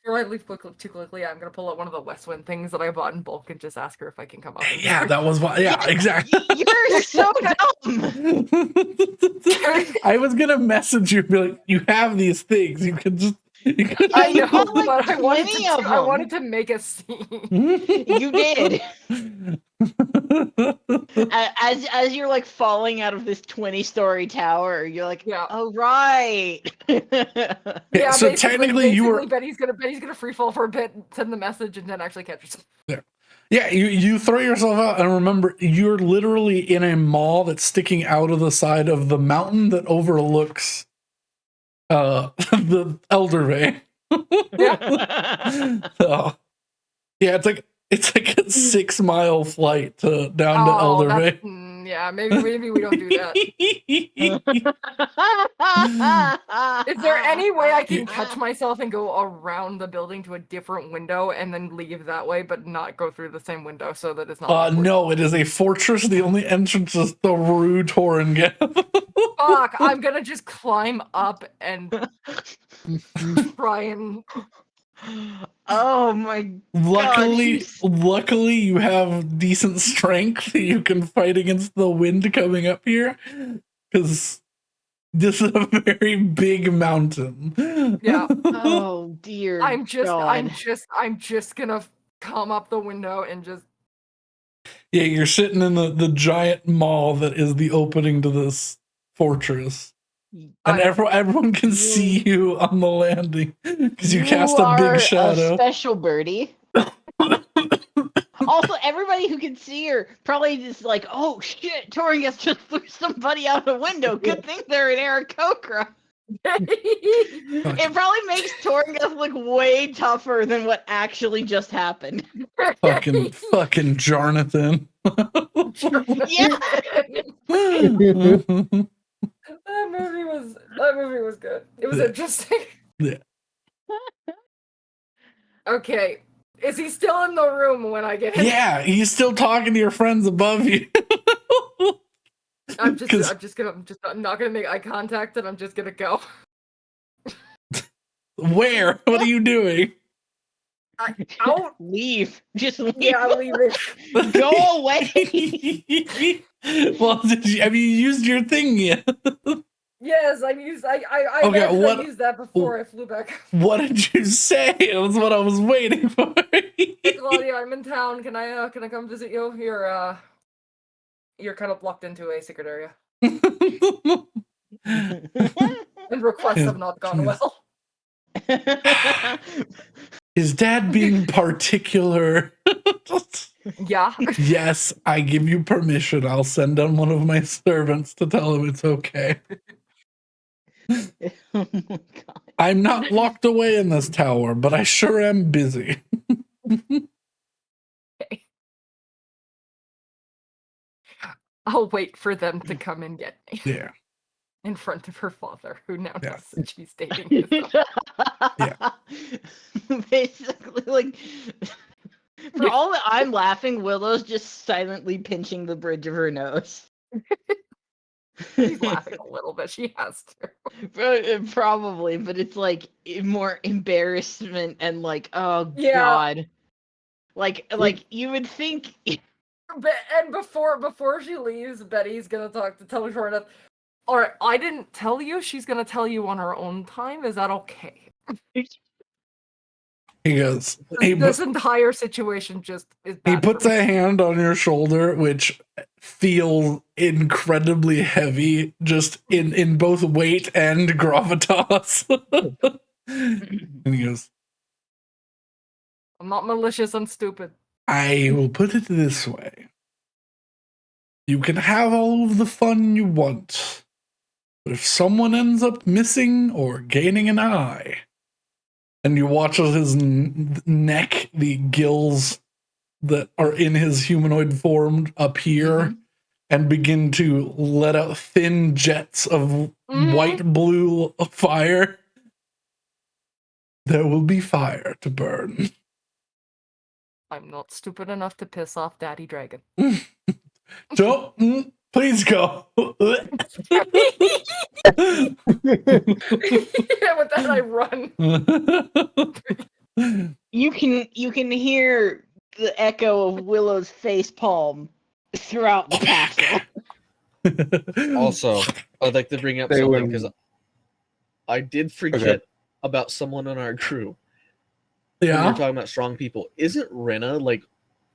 Before I leave too quickly, I'm gonna pull out one of the West Wind things that I bought in bulk and just ask her if I can come up. Yeah, that was why. Yeah, exactly. You're so dumb. I was gonna message you, and be like, "You have these things. You can just." I know, like but I wanted to make a scene. You did. As you're like falling out of this 20-story tower, you're like, oh right. Yeah, so technically you were. Betty's gonna free fall for a bit, send the message, and then actually catch yourself. Yeah, you throw yourself out, and remember, you're literally in a maw that's sticking out of the side of the mountain that overlooks the Eldervay. So, yeah, it's like a 6-mile flight down to Eldervay. Yeah, maybe we don't do that. Is there any way I can catch myself and go around the building to a different window and then leave that way, but not go through the same window so that it's not? No, it is a fortress. The only entrance is through Torrington. Fuck! I'm gonna just climb up and try and. Oh my God. Luckily, you have decent strength. You can fight against the wind coming up here, because this is a very big mountain. Yeah. Oh dear. I'm just gonna come up the window and just. Yeah, you're sitting in the giant maw that is the opening to this fortress. And everyone can see you on the landing because you cast a big shadow. A special birdie. Also, everybody who can see her probably just like, oh shit, Torringus just threw somebody out a window. Good thing they're in Aarakocra. It probably makes Torringus look way tougher than what actually just happened. Fucking Jonathan. Yeah. That movie was good. It was interesting. Yeah. Okay, Is he still in the room when I get in? Yeah, he's still talking to your friends above you. I'm 'Cause- not gonna make eye contact, and I'm just gonna go. Where? What are you doing? Out. Leave. Just leave. Yeah, I'm leaving. Go away. Well, have you used your thing yet? Yes, I used. I Okay, imagine what- I used that before I flew back. What did you say? It was what I was waiting for. Hey, Claudia, I'm in town. Can I come visit you? You're kind of locked into a secret area, and requests have not gone well. Is Dad being particular? Yeah. Yes, I give you permission. I'll send down one of my servants to tell him it's okay. Oh my god. I'm not locked away in this tower, but I sure am busy. Okay. I'll wait for them to come and get me Yeah. in front of her father, who now Yeah. knows that she's dating his daughter. Basically, like, for all that I'm laughing, Willow's just silently pinching the bridge of her nose. She's laughing a little bit. She has to. Probably, but it's like more embarrassment and like, oh Yeah. god. Like you would think. And before she leaves, Betty's gonna tell me for enough. All right, I didn't tell you. She's gonna tell you on her own time. Is that okay? He goes, This entire situation just is bad. he puts for me. a hand on your shoulder, which feels incredibly heavy, just in both weight and gravitas. And he goes, I'm not malicious. I'm stupid. I will put it this way. You can have all of the fun you want, but if someone ends up missing or gaining an eye, and you watch as his neck, the gills that are in his humanoid form appear and begin to let out thin jets of white-blue fire, there will be fire to burn. I'm not stupid enough to piss off Daddy Dragon. Don't, please go. Yeah, with that I run. You can hear the echo of Willow's face palm throughout the castle. Also, I'd like to bring up They something wouldn't- because I did forget about someone on our crew. When we were Yeah, talking about strong people. Isn't Rena like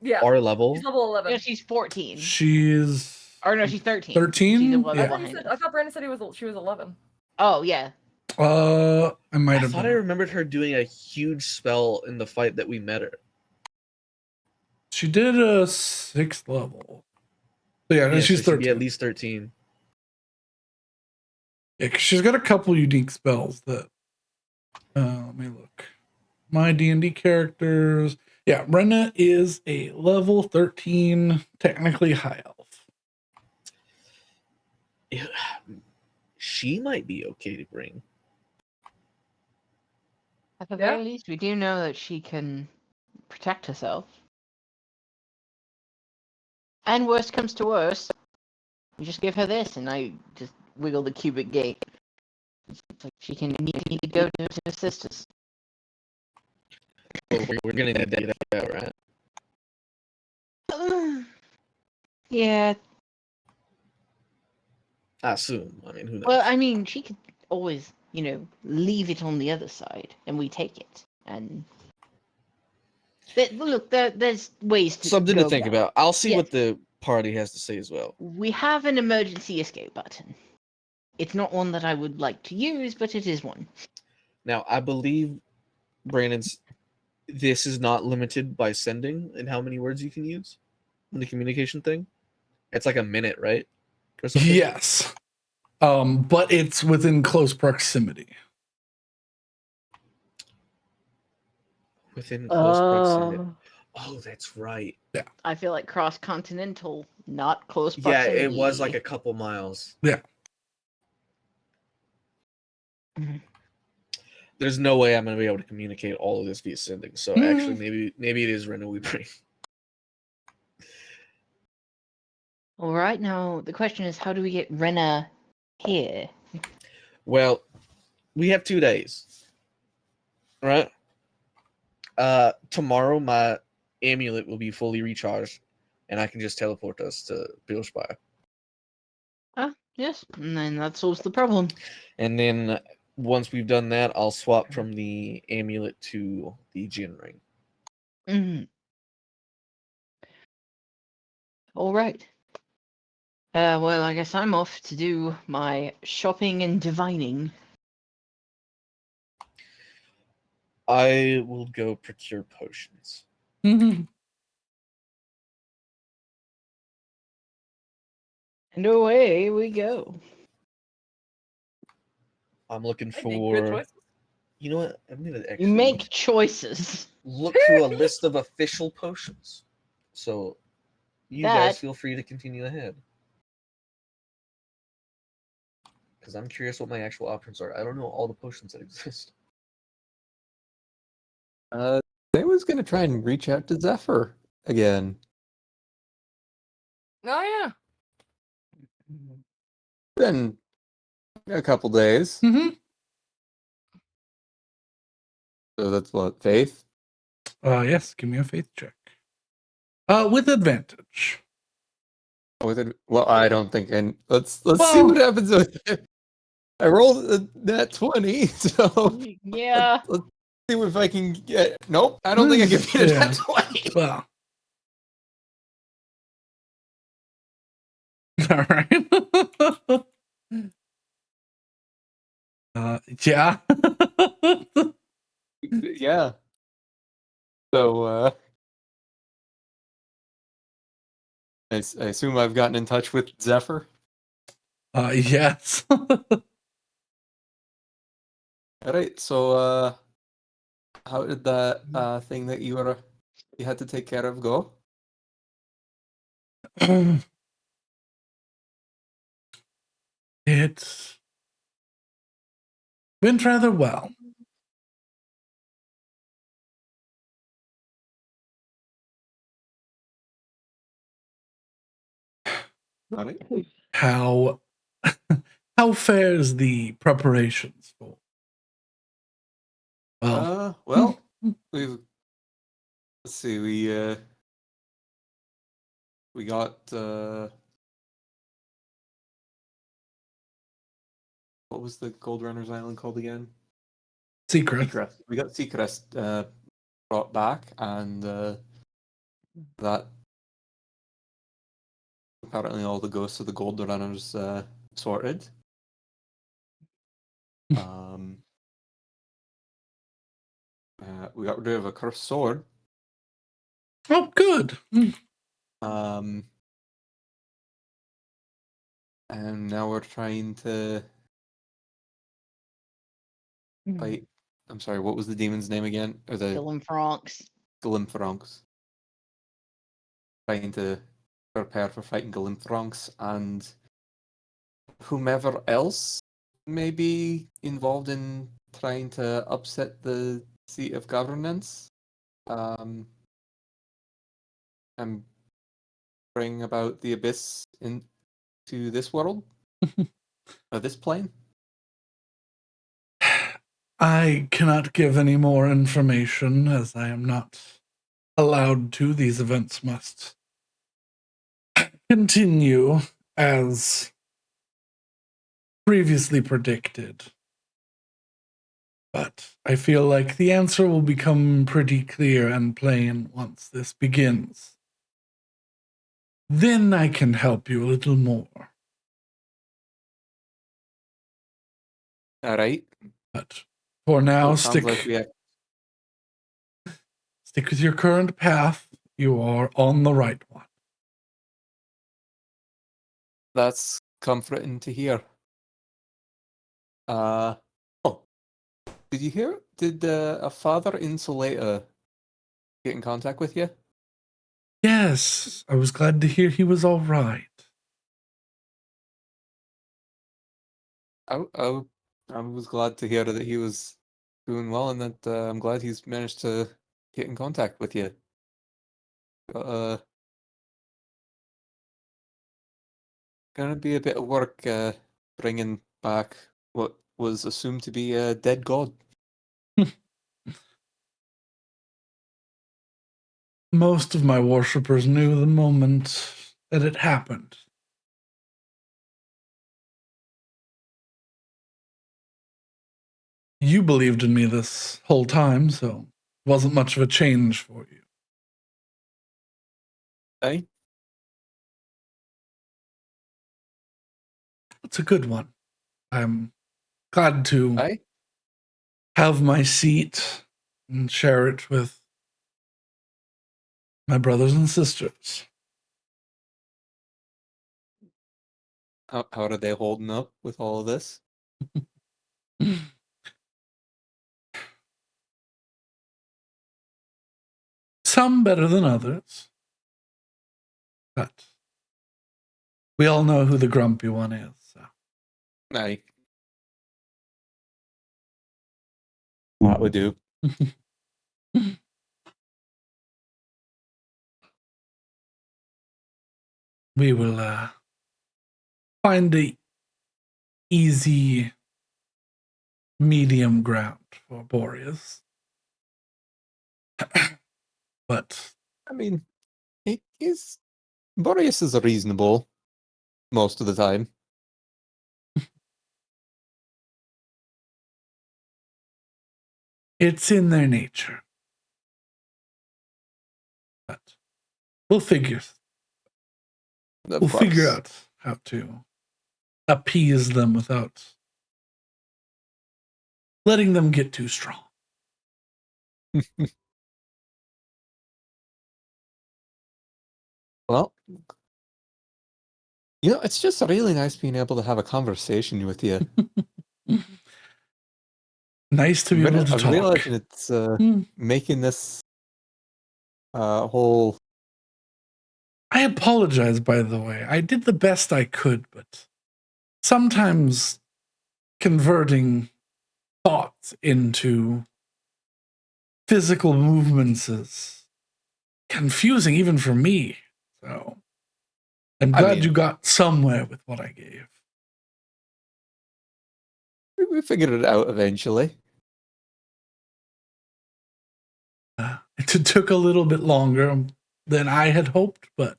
Yeah, our level? she's level 11. No, she's 14. she's Or no, she's 13. 13? She's a level Yeah. behind I us. thought Brandon said she was 11. Oh yeah. I might I have thought I been. remembered her doing a huge spell in the fight that we met her. She did a 6th level. So yeah, Yeah, she's so she'd be 13. at least 13. Yeah, 'cause she's got a couple unique spells that. Let me look. My D&D characters. Yeah, Brenna is a level 13, technically high elf. She might be okay to bring. At the Yeah. very least, we do know that she can protect herself. And worst comes to worst, we just give her this, and I just wiggle the cubic gate. It's like she can immediately go to assist us. But we're gonna need that out, right? Yeah. I assume. I mean, who knows? Well, I mean, she could always, leave it on the other side, and we take it. And look, there's ways to Something go to think about it. about. I'll see Yes. what the party has to say as well. We have an emergency escape button. It's not one that I would like to use, but it is one. Now, I believe Brandon's. This is not limited by sending and how many words you can use in the communication thing. It's like a minute, right? Or something? Yes. But it's within close proximity. Within close proximity. Oh, that's right. I feel like cross-continental, not close Yeah, proximity. it was like a couple miles. Yeah. Mhm. there's no way I'm gonna be able to communicate all of this via sending. So actually, maybe it is Rena we bring. All right, now the question is, how do we get Rena here? Well, we have 2 days, right? Tomorrow my amulet will be fully recharged, and I can just teleport us to Billspire. Ah, yes, and then that solves the problem. And then once we've done that, I'll swap from the amulet to the Jin ring. Mm. All right. Well, I guess I'm off to do my shopping and divining. I will go procure potions. Mhm. And away we go. I'm looking I make good for. choices. You know what? I'm gonna You actually make choices. look through a list of official potions. So you guys That feel free to continue ahead. Because I'm curious what my actual options are. I don't know all the potions that exist. I was gonna try and reach out to Zephyr again. Oh yeah. Been a couple days. Mhm. So that's what, Faith? Yes, give me a faith check. With advantage. With it, well, I don't think, and let's see Well- what happens with it. I rolled that 20, so yeah. let's see if I can get. Nope, I don't think I can get Yeah. that 20. Well. All right. Yeah. Yeah. So I assume I've gotten in touch with Zephyr. Yes. All right. So how did that thing that you had to take care of go? It went rather well. All right. How how fares the preparations for? Well, we've let's see, we got what was the Gold Runners Island called again? Secret. Seacrest. We got Seacrest brought back, and that apparently all the ghosts of the Gold Runners sorted. Um, we got rid of a cursed sword. Oh, good. Um, and now we're trying to fight. I'm sorry, what was the demon's name again? Or the Dylan Franks. Glimfronks. Trying to prepare for fighting Glimfronks and whomever else may be involved in trying to upset the seat of governance. And bring about the abyss into this world, or this plane. I cannot give any more information as I am not allowed to. These events must continue as previously predicted. But I feel like the answer will become pretty clear and plain once this begins. Then I can help you a little more. All right. But for now, Well, it sounds like we have. stick with your current path. You are on the right one. That's comforting to hear. Oh, did you hear? Did a father insulator get in contact with you? Yes, I was glad to hear he was all right. I was glad to hear that he was doing well, and that I'm glad he's managed to get in contact with you. Gonna be a bit of work bringing back what was assumed to be a dead god. Most of my worshippers knew the moment that it happened. You believed in me this whole time, so it wasn't much of a change for you. Eh? It's a good one. I'm glad to Eh? have my seat and share it with my brothers and sisters. How are they holding up with all of this? Some better than others. But we all know who the grumpy one is. So. Eh. That would do. We will find a easy medium ground for Boreas. But I mean, Boreas is reasonable most of the time. it's in their nature. But we'll figure out how to appease them without letting them get too strong. Well, it's just really nice being able to have a conversation with you. Nice to be able to I'm talk. realizing it's making this whole... I apologize, by the way. I did the best I could, but sometimes converting thoughts into physical movements is confusing even for me. So I'm glad you got somewhere with what I gave. We figured it out eventually. It took a little bit longer than I had hoped, but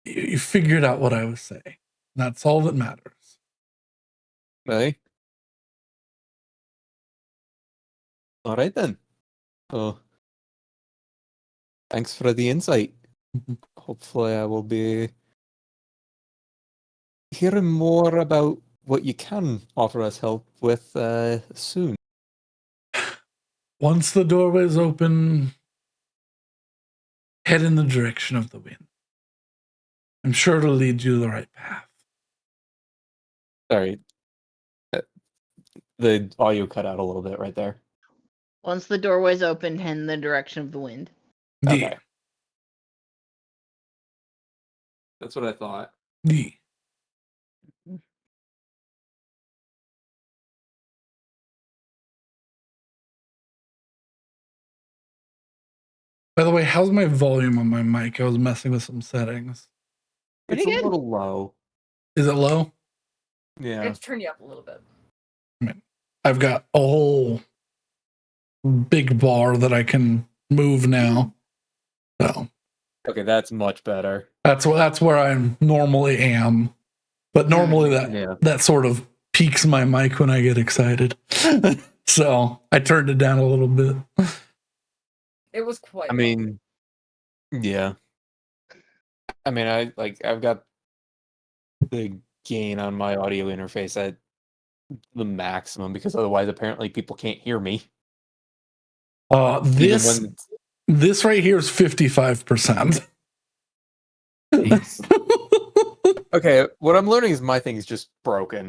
you figured out what I was saying. That's all that matters. Right? All right then. So, thanks for the insight. Hopefully I will be hearing more about what you can offer us help with soon. Once the doorway's open, head in the direction of the wind. I'm sure it'll lead you the right path. Sorry. The audio cut out a little bit right there. Once the doorway's open, head in the direction of the wind. Okay. Yeah. That's what I thought. Yeah. By the way, how's my volume on my mic? I was messing with some settings. Pretty It's good. a little low. Is it low? Yeah. It's turned you up a little bit. I mean, I've got a whole big bar that I can move now. So Okay, that's much better. that's where I normally am. But normally that sort of peaks my mic when I get excited. So I turned it down a little bit. It was quite. I mean, yeah. I mean, I've got the gain on my audio interface at the maximum because otherwise, apparently, people can't hear me. This right here is 55%. Okay, what I'm learning is my thing is just broken,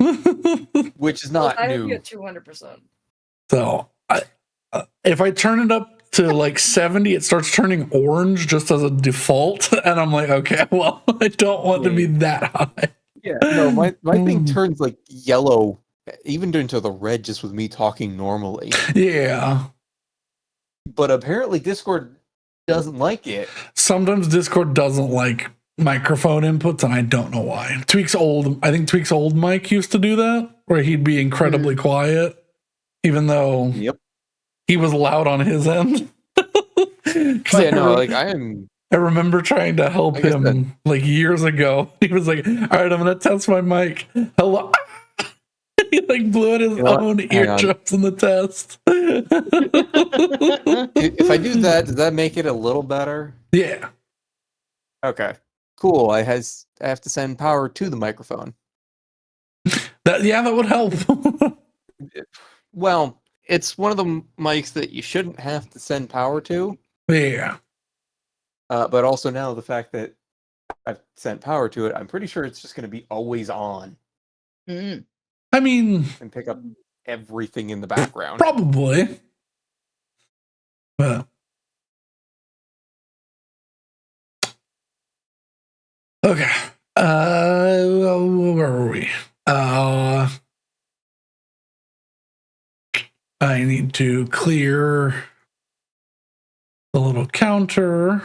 which is not new. At 200%. So if I turn it up to like 70, it starts turning orange just as a default, and I'm like, okay, well, I don't want to be that high. Yeah, no, my thing turns like yellow even into the red just with me talking normally. Yeah. But apparently Discord doesn't like it. Sometimes Discord doesn't like microphone inputs, and I don't know why. I think Tweak's old mic used to do that, where he'd be incredibly quiet, even though Yep. he was loud on his end. Yeah, no, like I remember trying to help like I him said. like years ago. He was like, "All right, I'm gonna test my mic." Hello. He like blew out his You know what? own Hang on. eardrums in the test. If I do that, does that make it a little better? Yeah. Okay. Cool. I have to send power to the microphone. That would help. Well, it's one of the mics that you shouldn't have to send power to. Yeah. But also now the fact that I've sent power to it, I'm pretty sure it's just going to be always on Mm. I mean, and pick up everything in the background. probably. But okay. Where are we? I need to clear the little counter.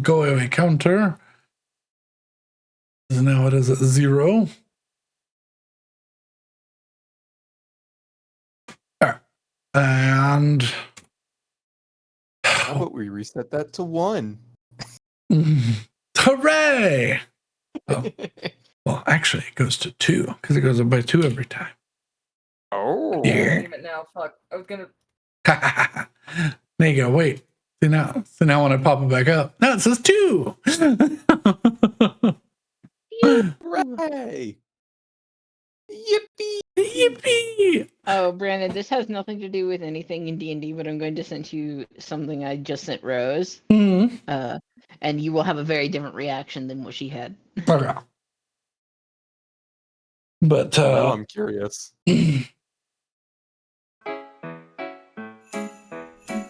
Go away counter. Now it is at 0. All right. And How about we reset that to 1? hooray! Oh. Well, actually, it goes to 2 because it goes up by 2 every time. Oh. Yeah. Damn it now. Fuck. I was gonna. There you go. Wait. See now when I pop it back up, now it says 2. Hooray! Yippee! Yippee! Oh, Brandon, this has nothing to do with anything in D&D, but I'm going to send you something I just sent Rose. Mm. And you will have a very different reaction than what she had. Okay. But Now I'm curious.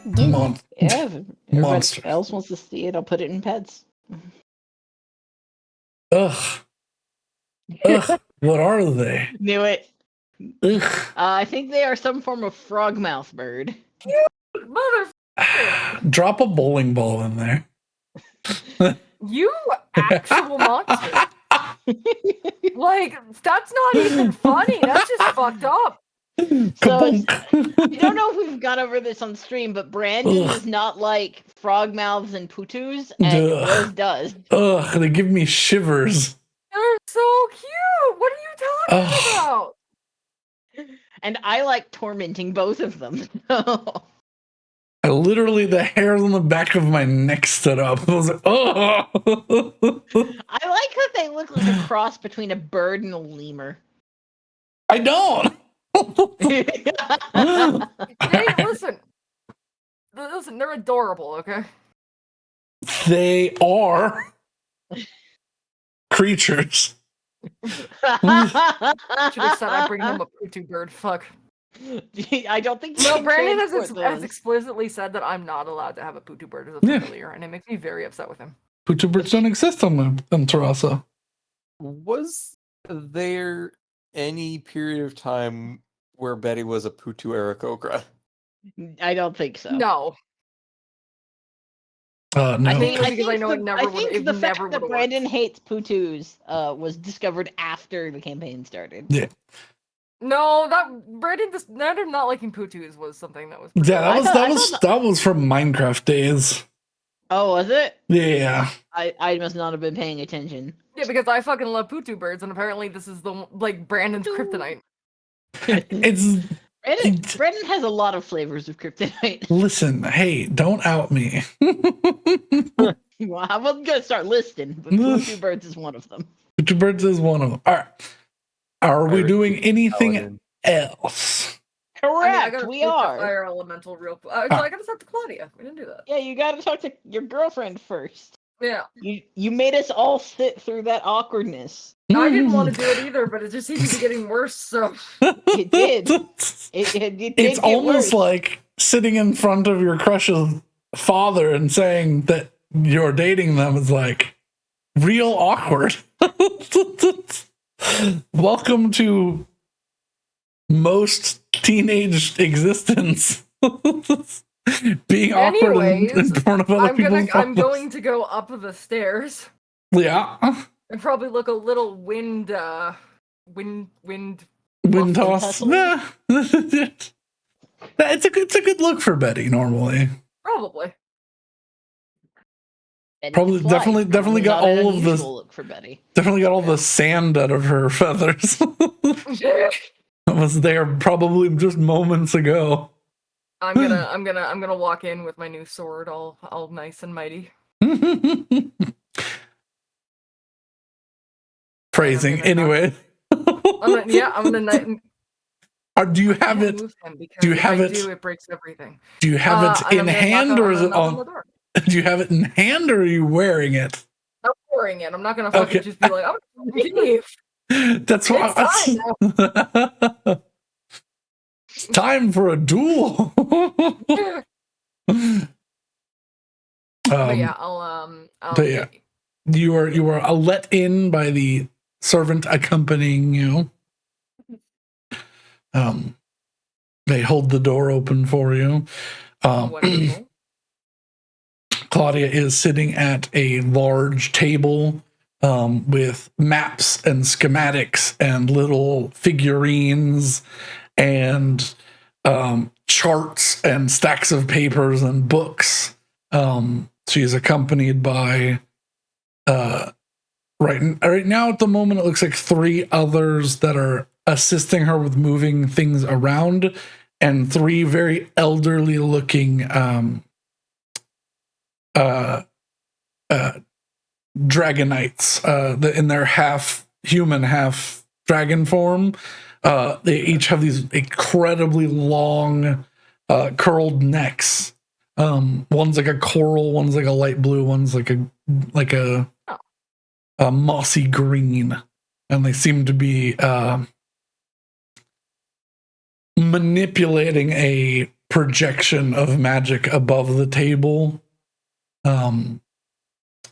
Mon- Yeah, if everybody Monster. else wants to see it, I'll put it in pets. Ugh. What are they? Knew it. Ugh. I think they are some form of frogmouth bird. Mother. Drop a bowling ball in there. You actual monster. Like, that's not even funny. That's just fucked up. So Kabonk. I don't know if we've gone over this on stream, but Brandon Ugh. does not like frog mouths and putus, and Ugh. Rose does. Ugh, they give me shivers. They're so cute. What are you talking Ugh. about? And I like tormenting both of them. I literally, the hairs on the back of my neck stood up. I was like, oh. I like that they look like a cross between a bird and a lemur. I don't. Hey, listen. Listen, they're adorable, okay? They are creatures. Should have said I bring them a Putu bird. Fuck. I don't think you No, can Brandon transport has those. explicitly said that I'm not allowed to have a Putu bird as a Yeah. familiar, and it makes me very upset with him. Putu birds don't exist on Terrassa. Was there any period of time where Betty was a Putu Aarakocra? I don't think so. No. No. I Mainly think, because I know it never would. It the never fact would that have Brandon hates putus was discovered after the campaign started. Yeah. No, that him not liking Putus was something that was. Yeah, I that was from Minecraft days. Oh, was it? Yeah. I must not have been paying attention. Yeah, because I fucking love Putu birds, and apparently this is Brandon's kryptonite. It's Brandon has a lot of flavors of kryptonite. listen, hey, don't out me. Well, I wasn't gonna start listing, but putu birds is one of them. Putu birds is one of them. All right. Are we Pirate doing anything Paladin. else? I Correct, gotta we take the are. fire elemental real quick. So I gotta talk to Claudia. We didn't do that. Yeah, you gotta talk to your girlfriend first. Yeah. You made us all sit through that awkwardness. I didn't want to do it either, but it just seems to be getting worse, so. It did. It did It's get almost worse. like sitting in front of your crush's father and saying that you're dating them is like real awkward. Welcome to most teenage existence. Being awkward in Anyways, front of other I'm people's going problems. to go up the stairs Yeah. and probably look a little wind Wind Waffly toss. hustle? Yeah. It's a good look for Betty normally. probably. Betty Probably- can fly. definitely Probably got not an all of the- unusual look for Betty. Definitely got all Yeah. the sand out of her feathers. That was there probably just moments ago. I'm gonna walk in with my new sword, all nice and mighty. Phrasing. gonna knock- Anyway. I'm gonna. Do you have it? Move them because do you if have I it- do, it breaks everything. Do you have it And in I'm gonna hand, knock or is I'm it gonna knock on on? the door. Do you have it in hand, or are you wearing it? I'm wearing it. I'm not gonna fucking Okay. just be like, I'm gonna leave. That's what. It's time for a duel. But yeah, I'll but yeah. You are let in by the servant accompanying you. They hold the door open for you. wonderful. Claudia is sitting at a large table with maps and schematics and little figurines and charts and stacks of papers and books. She's accompanied by right now at the moment it looks like 3 others that are assisting her with moving things around, and 3 very elderly looking dragonites in their half human half dragon form. They each have these incredibly long curled necks. One's like a coral, one's like a light blue, one's like a mossy green, and they seem to be manipulating a projection of magic above the table,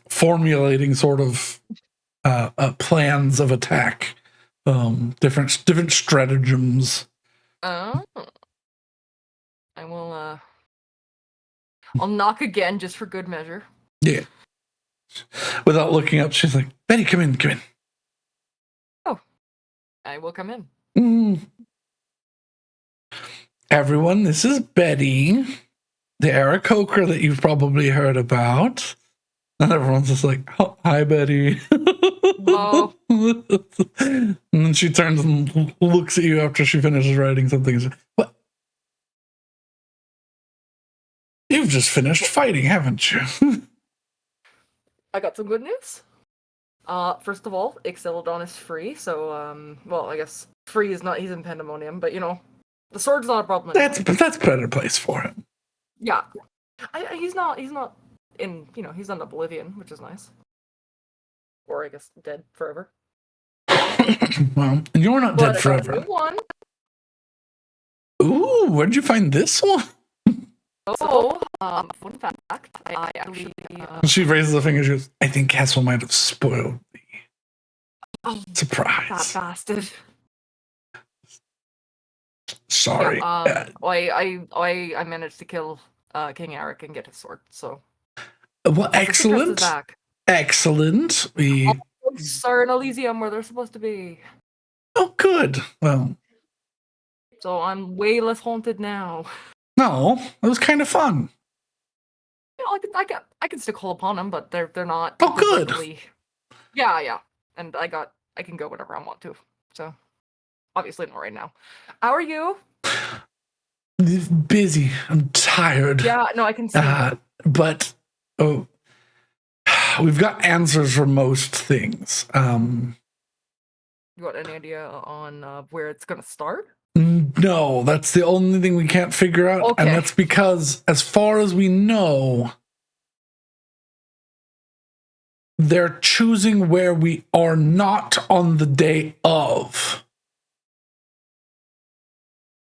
formulating sort of plans of attack, different stratagems. I will. I'll knock again just for good measure. Yeah. Without looking up, she's like, "Betty, come in, come in." Oh, I will come in. Everyone, this is Betty, the Aarakocra that you've probably heard about. And everyone's just like, "Oh, hi, Betty." Oh. And then she turns and looks at you after she finishes writing something. And says, "What? You've just finished fighting, haven't you?" I got some good news. First of all, Ixaladon is free, so well, I guess free is not. He's in Pandemonium, but the sword's not a problem. That's a better place for him. Yeah, he's not in. He's not Oblivion, which is nice. Or I guess dead forever. Well, you're not But dead I got a forever. new one. Ooh, where'd you find this one? So, fun fact, I actually She raises a finger. She goes, "I think Castle might have spoiled the surprise." that bastard. Sorry. Yeah, I managed to kill King Eric and get his sword. So Well, the secrets is excellent. back. Excellent. Ghosts are in Elysium where they're supposed to be. Oh, good. Well, So I'm way less haunted now. no, it was kind of fun. I can still call upon them, but they're not. Oh, good. directly- Yeah, and I can go whenever I want to. So obviously not right now. How are you? Busy. I'm tired. Yeah, no, I can see. But we've got answers for most things. You got any idea on where it's gonna start? No, that's the only thing we can't figure out. Okay. And that's because, as far as we know, they're choosing where we are not on the day of.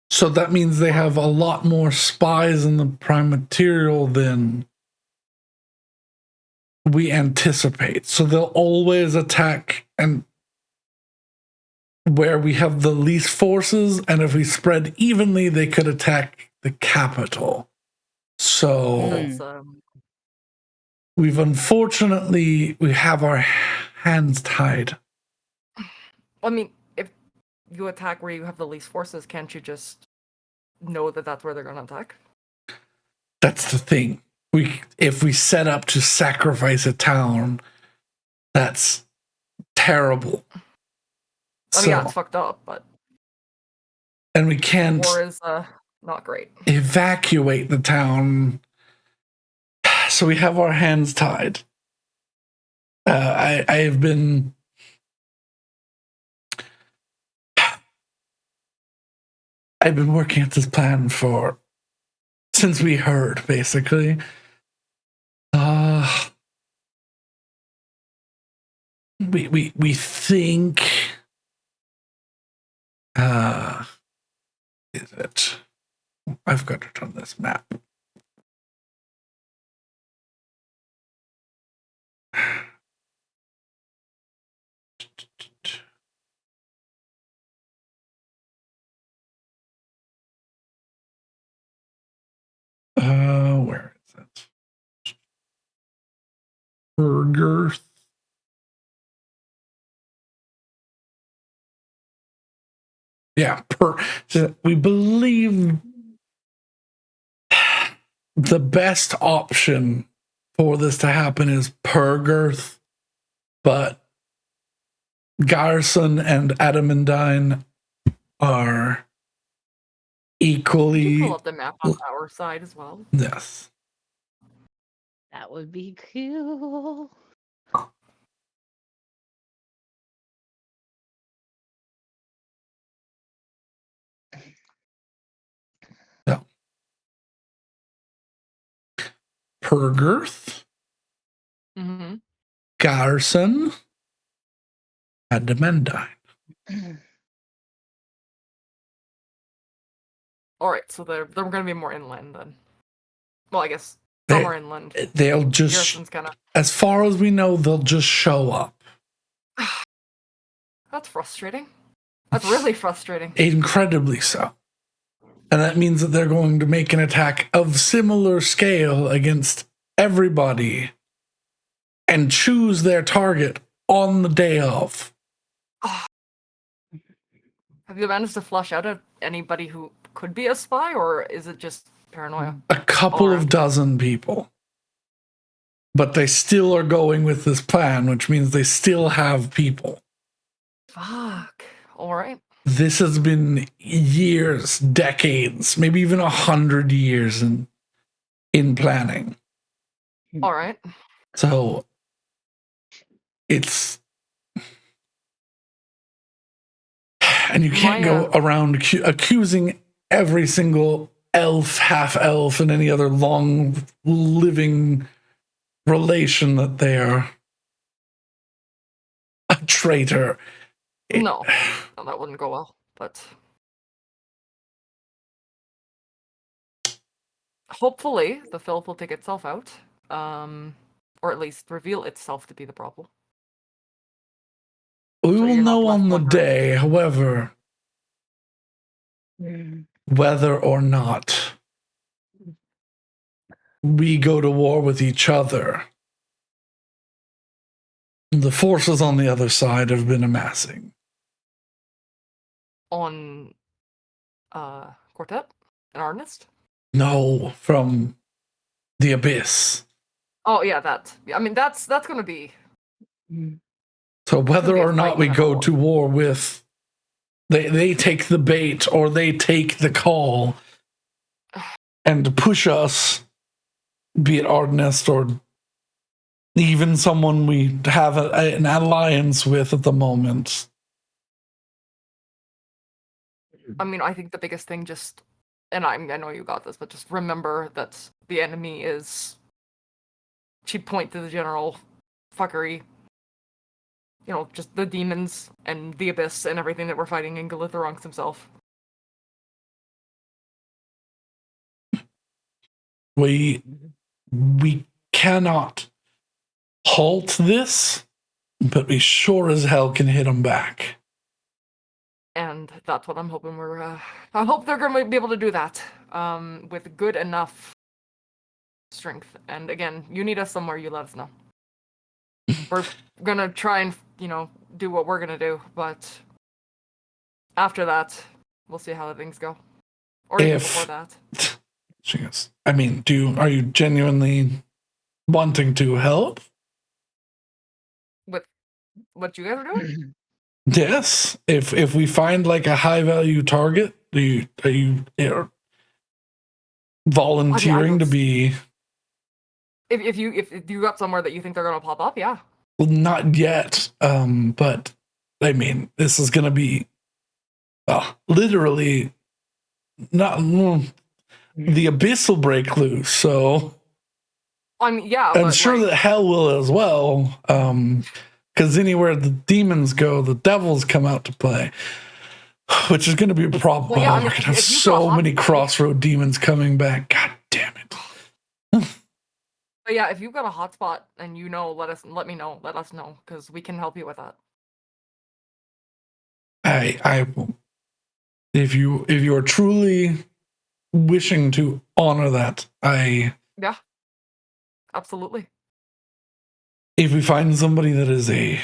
So that means they have a lot more spies in the prime material than we anticipate. So they'll always attack, and where we have the least forces, and if we spread evenly, they could attack the capital. So That's, we have our hands tied. I mean, if you attack where you have the least forces, can't you just know that that's where they're going to attack? That's the thing. If we set up to sacrifice a town, that's terrible. I mean, yeah, it's fucked up, but and we can't war is not great. evacuate the town. So we have our hands tied. I've been working at this plan since we heard, basically. We think is it? I've got it on this map. Where is it? Burgers. Yeah, we believe the best option for this to happen is Pergirth, but Garson and Adamandine are equally. Can you pull up the map on our side as well? Yes. That would be cool. Yeah. Pergirth, Garson, Adamandine. All right, so they're going to be more inland then. Well, I guess some are inland. They'll just, as far as we know, they'll just show up. That's frustrating. That's really frustrating. Incredibly so. And that means that they're going to make an attack of similar scale against everybody and choose their target on the day of. Have you managed to flush out anybody who could be a spy, or is it just paranoia? A couple of dozen people. But they still are going with this plan, which means they still have people. Fuck. All right. This has been years, decades, maybe even 100 years in planning. All right. So it's, and you can't go around accusing every single elf, half elf, and any other long living relation that they are a traitor. No, that wouldn't go well, but hopefully the filth will take itself out, or at least reveal itself to be the problem. We will know on the day, however, whether or not we go to war with each other. The forces on the other side have been amassing. On Quartet and Arnest? No, from the Abyss. Oh yeah, that. I mean, that's going to be. So whether or not we go to war with, they take the bait or they take the call and push us, be it Arnest or even someone we have an alliance with at the moment. I mean, I think the biggest thing and I know you got this, but just remember that the enemy is, she point to the general fuckery, just the demons and the Abyss and everything that we're fighting in Galitharonx himself. We cannot halt this, but we sure as hell can hit them back. And that's what I'm hoping I hope they're going to be able to do that with good enough strength. And again, you need us somewhere, you let us know. We're going to try and, do what we're going to do. But after that, we'll see how things go. Or even before that. She goes, I mean, are you genuinely wanting to help? With what you guys are doing? Yes. If we find like a high value target, are you volunteering to be? If you got somewhere that you think they're gonna pop up, yeah. Well, not yet. But I mean, this is gonna be literally not. The abyss will break loose, so. I mean, yeah. I'm sure that hell will as well. Because anywhere the demons go, the devils come out to play, which is going to be a problem. Well, yeah, we're going to have so many crossroad demons coming back. God damn it. But yeah, if you've got a hotspot and let me know. Let us know, because we can help you with that. I will. If you are truly wishing to honor that, yeah, absolutely. If we find somebody that is a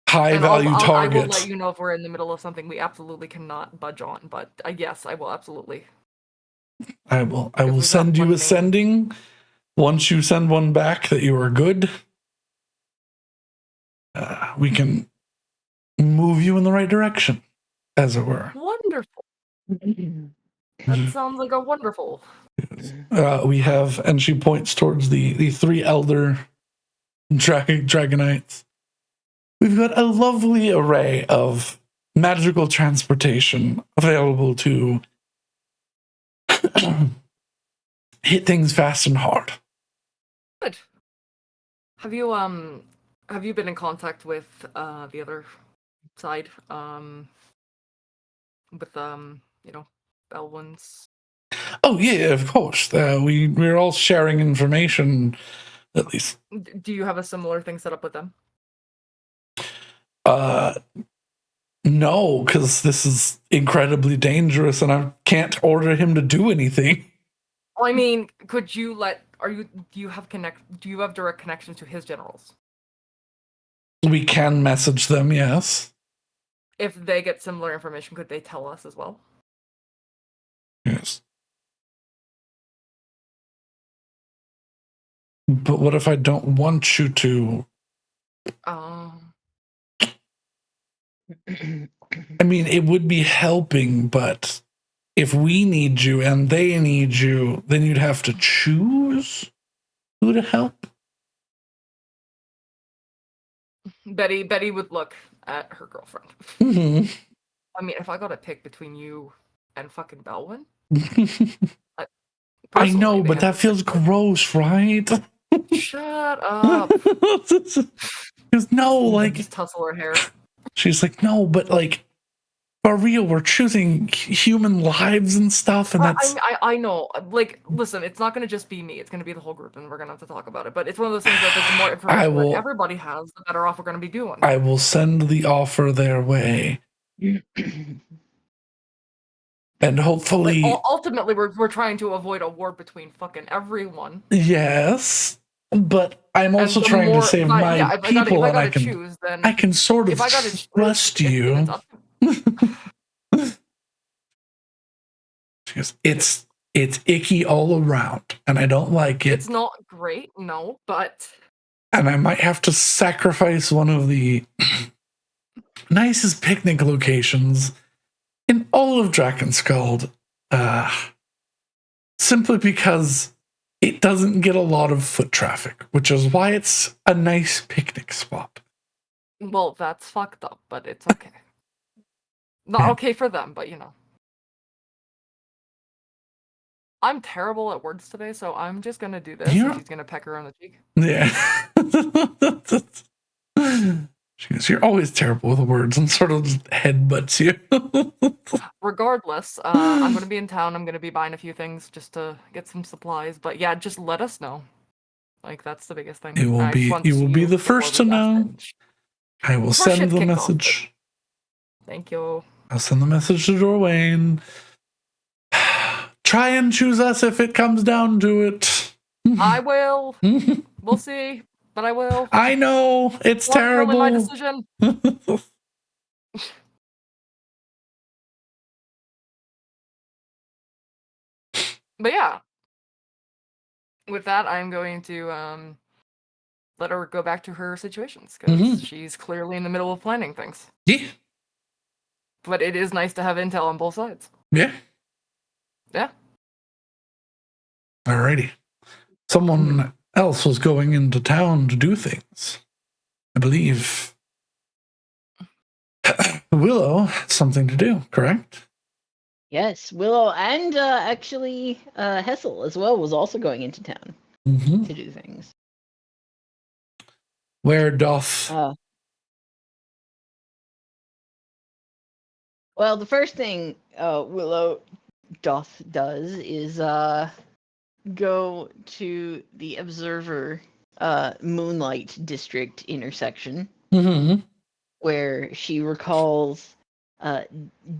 high value target, I will let you know if we're in the middle of something we absolutely cannot budge on. But yes, I will absolutely. I will send you a sending. Once you send one back that you are good, we can move you in the right direction, as it were. Wonderful. That sounds like a wonderful. We have, and she points towards the three elder dragonites. We've got a lovely array of magical transportation available to hit things fast and hard. Good. Have you been in contact with the other side? With Elwyn's? Oh yeah, of course. We're all sharing information, at least. Do you have a similar thing set up with them? No, because this is incredibly dangerous, and I can't order him to do anything. I mean, could you do you have direct connections to his generals? We can message them, yes. If they get similar information, could they tell us as well? Yes. But what if I don't want you to? I mean, it would be helping, but if we need you and they need you, then you'd have to choose who to help. Betty would look at her girlfriend. Mm-hmm. I mean, if I got to pick between you and fucking Belwyn, I know, but that feels gross, right? Shut up. Because no, like, just tussle her hair. She's like, no, but like, for real, we're choosing human lives and stuff, and that's. I know. Like, listen, it's not going to just be me. It's going to be the whole group, and we're going to have to talk about it. But it's one of those things that the more information everybody has, the better off we're going to be doing. I will send the offer their way. And hopefully, ultimately, we're trying to avoid a war between fucking everyone. Yes, but I'm also trying to save my people, and I can sort of trust you. She goes, it's icky all around, and I don't like it. It's not great, no, but. And I might have to sacrifice one of the nicest picnic locations in all of Drakenskull, simply because it doesn't get a lot of foot traffic, which is why it's a nice picnic spot. Well, that's fucked up, but it's okay. Not okay for them, but you know. I'm terrible at words today, so I'm just gonna do this, and she's gonna peck her on the cheek. Yeah. She goes, you're always terrible with words, and sort of just headbutts you. Regardless, I'm going to be in town. I'm going to be buying a few things just to get some supplies. But yeah, just let us know. Like, that's the biggest thing. You will be the first to know. I will send the message. Thank you. I'll send the message to Dorwayne. Try and choose us if it comes down to it. I will. We'll see, but I will. I know it's Not really my terrible. decision. But yeah. With that, I'm going to let her go back to her situations because she's clearly in the middle of planning things. Yeah. But it is nice to have intel on both sides. Yeah. Yeah. Alrighty. Someone else was going into town to do things. I believe Willow had something to do, correct? Yes, Willow and actually Hessel as well was also going into town to do things. Where doth well, the first thing Willow does is go to the Observer Moonlight District intersection, where she recalls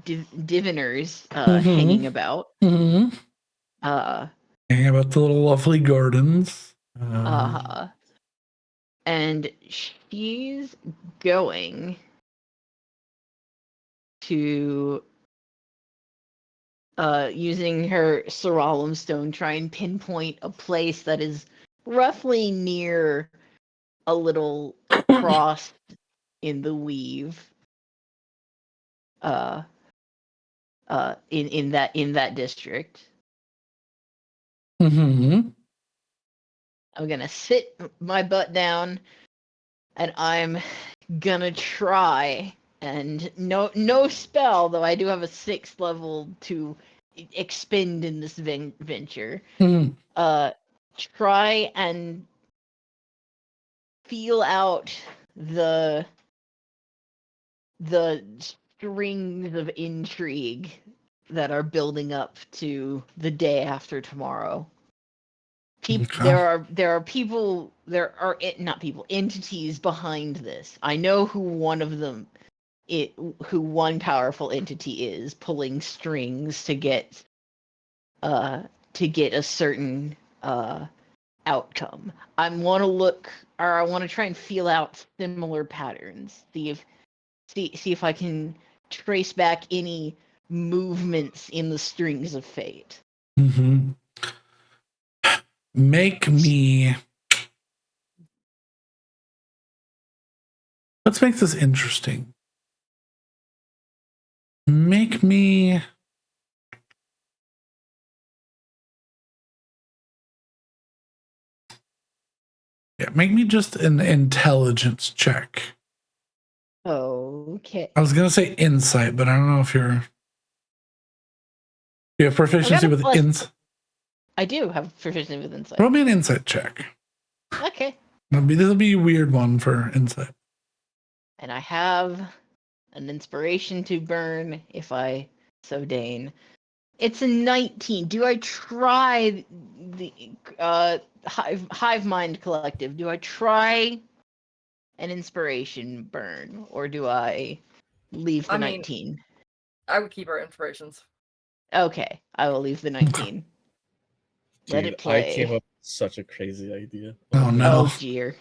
diviners hanging about. Hanging about the little lovely gardens. And she's going to using her Seralim Stone try and pinpoint a place that is roughly near a little cross in the weave in that district. I'm gonna sit my butt down and I'm gonna try, and no spell, though I do have a 6th level to expend in this venture. Try and feel out the strings of intrigue that are building up to the day after tomorrow. There are people, not people, entities behind this. I know who one of them, who one powerful entity is pulling strings to get a certain outcome. I want to try and feel out similar patterns. See if I can trace back any movements in the strings of fate. Make me. Let's make this interesting. Make me. Yeah, make me just an intelligence check. Okay. I was gonna say insight, but I don't know if you have proficiency with insight. I do have proficiency with insight. Roll me an insight check. Okay. This will be a weird one for insight. And I have an inspiration to burn if I so deign. It's a 19. Do I try the Hive Mind Collective? Do I try an inspiration burn, or do I leave the 19? I would keep our inspirations. Okay, I will leave the 19. Let it play. I came up with such a crazy idea. Oh no! Oh dear.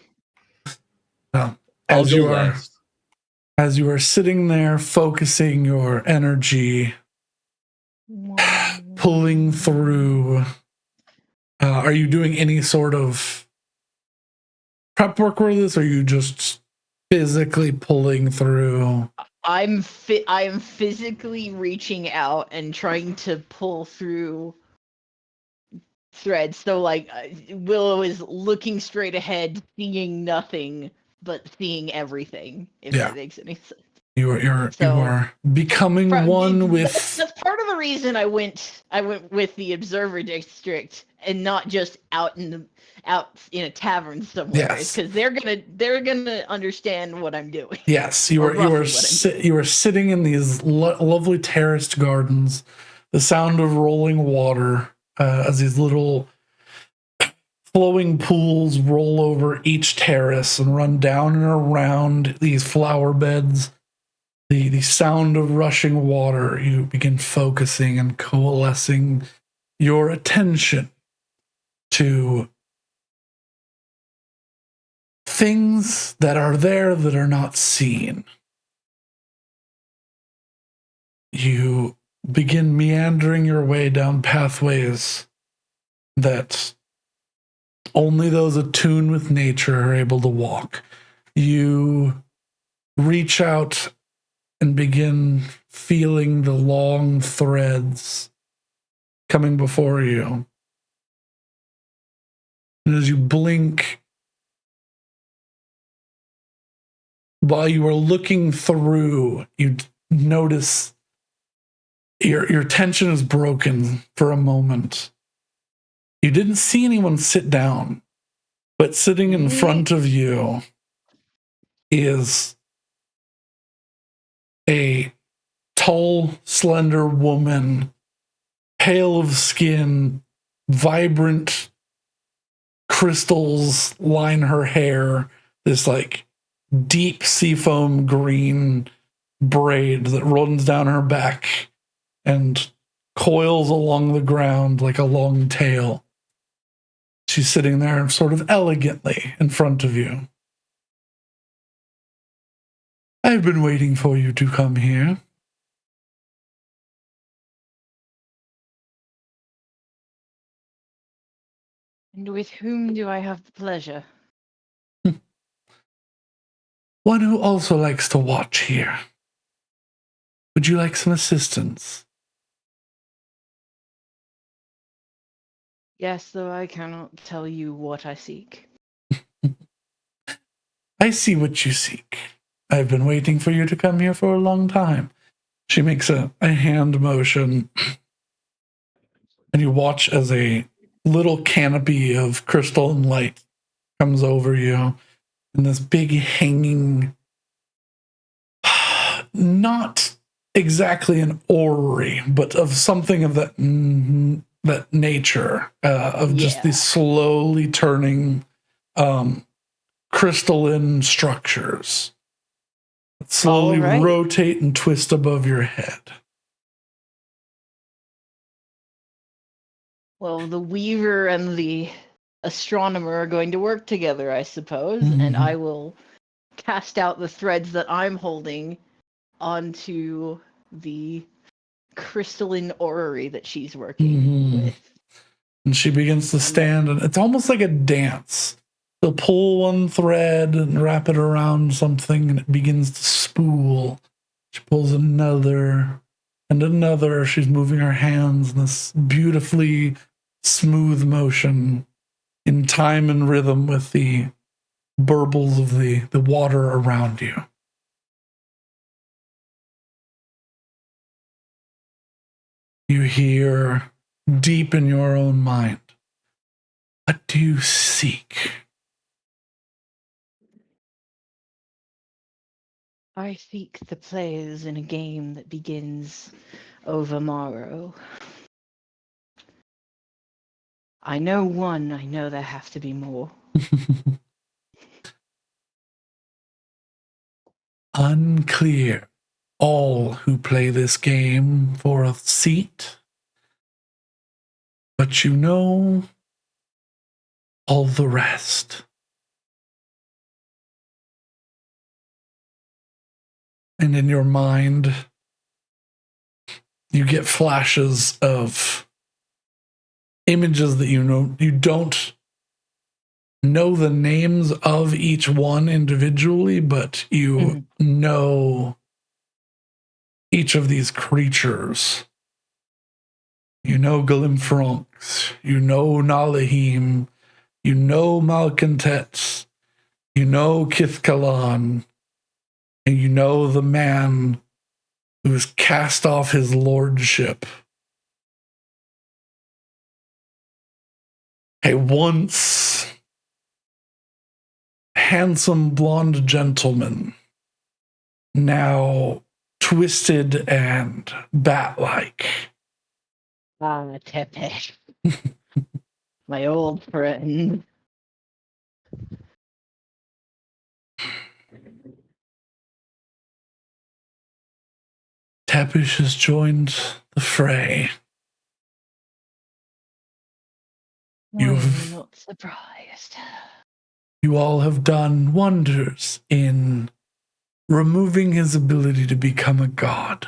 Well, I'll go last. As you are sitting there, focusing your energy, pulling through. Are you doing any sort of prep work with this, or are you just physically pulling through? I am physically reaching out and trying to pull through threads. So like Willow is looking straight ahead, seeing nothing, but seeing everything. If that makes any sense. You are becoming one with. That's part of the reason I went with the Observer District and not just out in a tavern somewhere. Yes, because they're gonna understand what I'm doing. Yes, you are sitting in these lovely terraced gardens. The sound of rolling water as these little flowing pools roll over each terrace and run down and around these flower beds. the sound of rushing water, you begin focusing and coalescing your attention to things that are there that are not seen. You begin meandering your way down pathways that only those attuned with nature are able to walk. You reach out and begin feeling the long threads coming before you. And as you blink, while you are looking through, you notice your tension is broken for a moment. You didn't see anyone sit down, but sitting in front of you is a tall, slender woman, pale of skin, vibrant crystals line her hair, this like deep seafoam green braid that runs down her back and coils along the ground like a long tail. She's sitting there sort of elegantly in front of you. I've been waiting for you to come here. And with whom do I have the pleasure? One who also likes to watch here. Would you like some assistance? Yes, though I cannot tell you what I seek. I see what you seek. I've been waiting for you to come here for a long time. She makes a hand motion, and you watch as a little canopy of crystal and light comes over you, and this big hanging, not exactly an orrery, but of something of that nature, of just these slowly turning crystalline structures that slowly rotate and twist above your head. Well, the weaver and the astronomer are going to work together, I suppose, and I will cast out the threads that I'm holding onto the crystalline orrery that she's working with. And she begins to stand, and it's almost like a dance. She'll pull one thread and wrap it around something, and it begins to spool. She pulls another and another. She's moving her hands in this beautifully smooth motion in time and rhythm with the burbles of the water around you. You hear deep in your own mind, what do you seek? I seek the players in a game that begins over morrow. I know one, I know there have to be more. Unclear. All who play this game for a seat, but you know all the rest. And in your mind, you get flashes of images that you don't know the names of each one individually, but you know each of these creatures. You know Glimfronks, you know Nalahim, you know Malcontets, you know Kithkalan, and you know the man who's cast off his lordship. A once handsome blonde gentleman, now twisted and bat-like. Ah, Tepe. My old friend. Tepish has joined the fray. I'm not surprised. You all have done wonders in removing his ability to become a god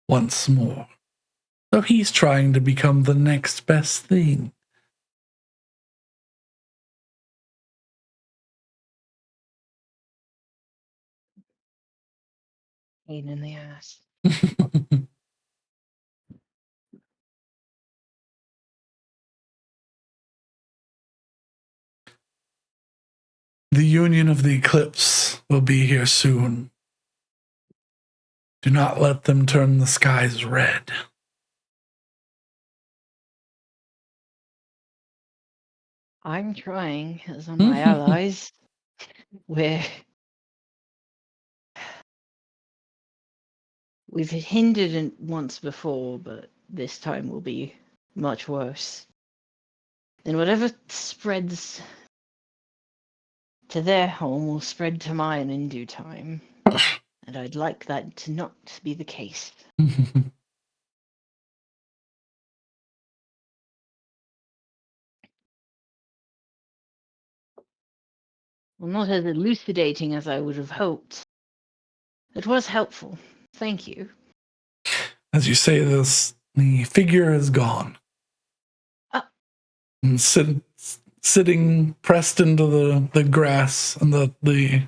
once more. So he's trying to become the next best thing. Pain in the ass. The Union of the Eclipse will be here soon. Do not let them turn the skies red. I'm trying, as are my allies. We've hindered it once before, but this time will be much worse. And whatever spreads to their home will spread to mine in due time. And I'd like that to not be the case. Well, not as elucidating as I would have hoped. It was helpful. Thank you. As you say this, the figure is gone. And sitting pressed into the grass and the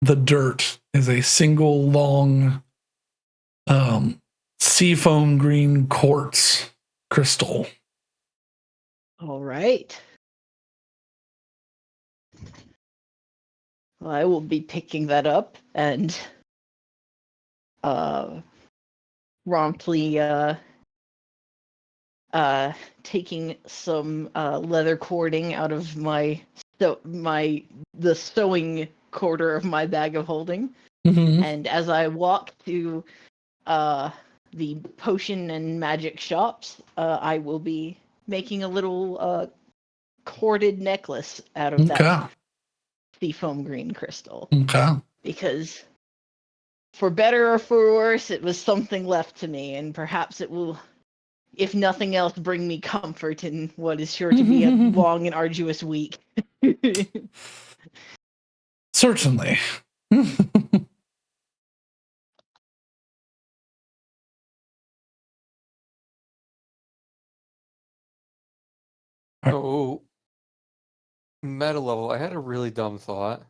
dirt is a single long seafoam green quartz crystal. All right. Well, I will be picking that up and promptly taking some leather cording out of the sewing quarter of my bag of holding. Mm-hmm. And as I walk to the potion and magic shops, I will be making a little corded necklace out of that seafoam green crystal. Okay. Because for better or for worse, it was something left to me, and perhaps it will, if nothing else, bring me comfort in what is sure to be a long and arduous week. Certainly. Oh, meta level. I had a really dumb thought.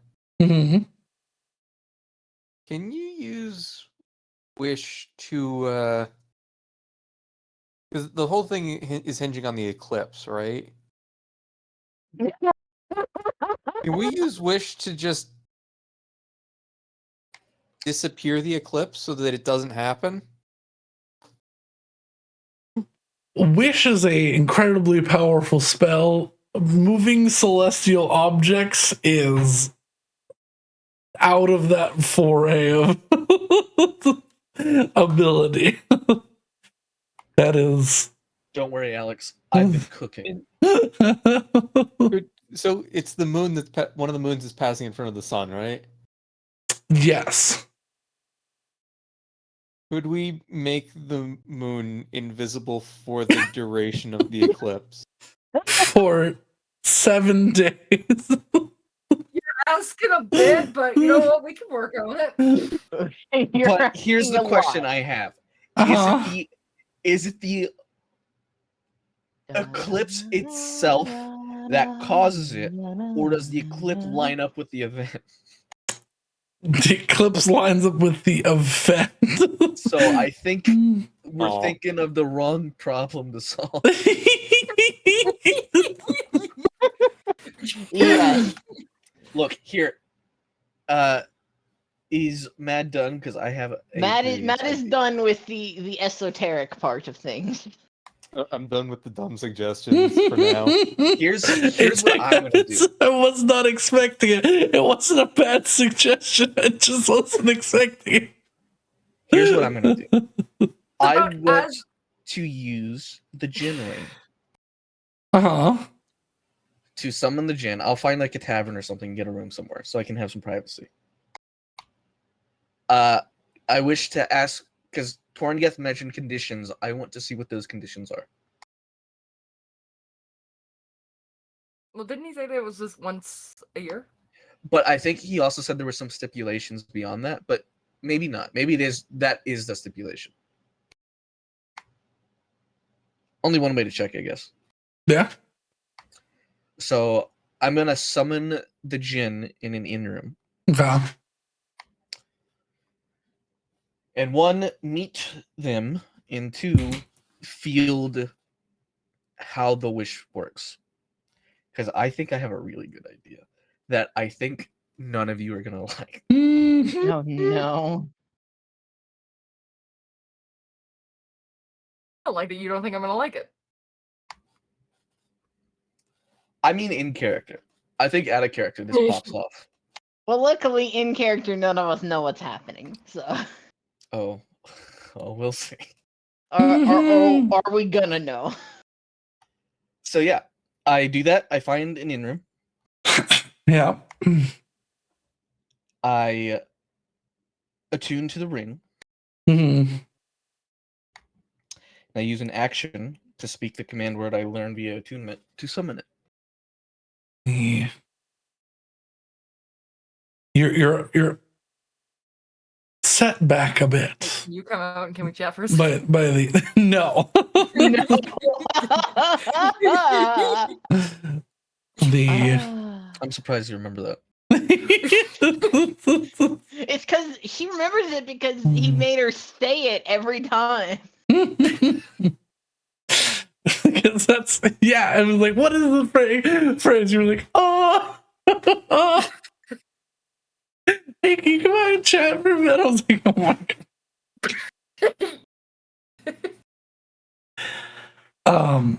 Mm-hmm. Can you use wish to? Because the whole thing is hinging on the eclipse, right? Can we use wish to just disappear the eclipse so that it doesn't happen? Wish is a incredibly powerful spell. Moving celestial objects is out of that foray of ability. That is. Don't worry, Alex. I've been cooking. So it's the moon that's one of the moons is passing in front of the sun, right? Yes. Could we make the moon invisible for the duration of the eclipse? For 7 days. Asking a bit, but you know what? We can work on it. But here's the question I have: Is it the eclipse itself that causes it, or does the eclipse line up with the event? The eclipse lines up with the event. So I think we're thinking of the wrong problem to solve. Yes. Look here. Is Matt done? Because I have Matt is done with the esoteric part of things. I'm done with the dumb suggestions for now. Here's what I'm gonna do. I was not expecting it. It wasn't a bad suggestion. I just wasn't expecting it. Here's what I'm gonna do. I want to use the Jinn ring. To summon the Jinn. I'll find like a tavern or something and get a room somewhere so I can have some privacy. I wish to ask, because Torngeth mentioned conditions. I want to see what those conditions are. Well, didn't he say that it was just once a year? But I think he also said there were some stipulations beyond that, but maybe not. Maybe that is the stipulation. Only one way to check, I guess. Yeah. So I'm gonna summon the djinn in an inn room. Okay. And 1, meet them, and 2, field how the wish works. Because I think I have a really good idea that I think none of you are gonna like. Oh no. I don't like that you don't think I'm gonna like it. I mean, in character. I think out of character, this pops off. Well, luckily in character, none of us know what's happening. So, Oh, we'll see. are we gonna know? So yeah, I do that. I find an inn room. Yeah. I attune to the ring. Mhm. And I use an action to speak the command word I learned via attunement to summon it. Yeah. You're set back a Hey, bit can you come out and can we chat first? by the no. The I'm surprised you remember that. It's because he remembers it because he made her say it every time. Because that's I was like, what is the phrase? You were like, oh, hey, can you come out and chat for a minute? I was like, oh my god.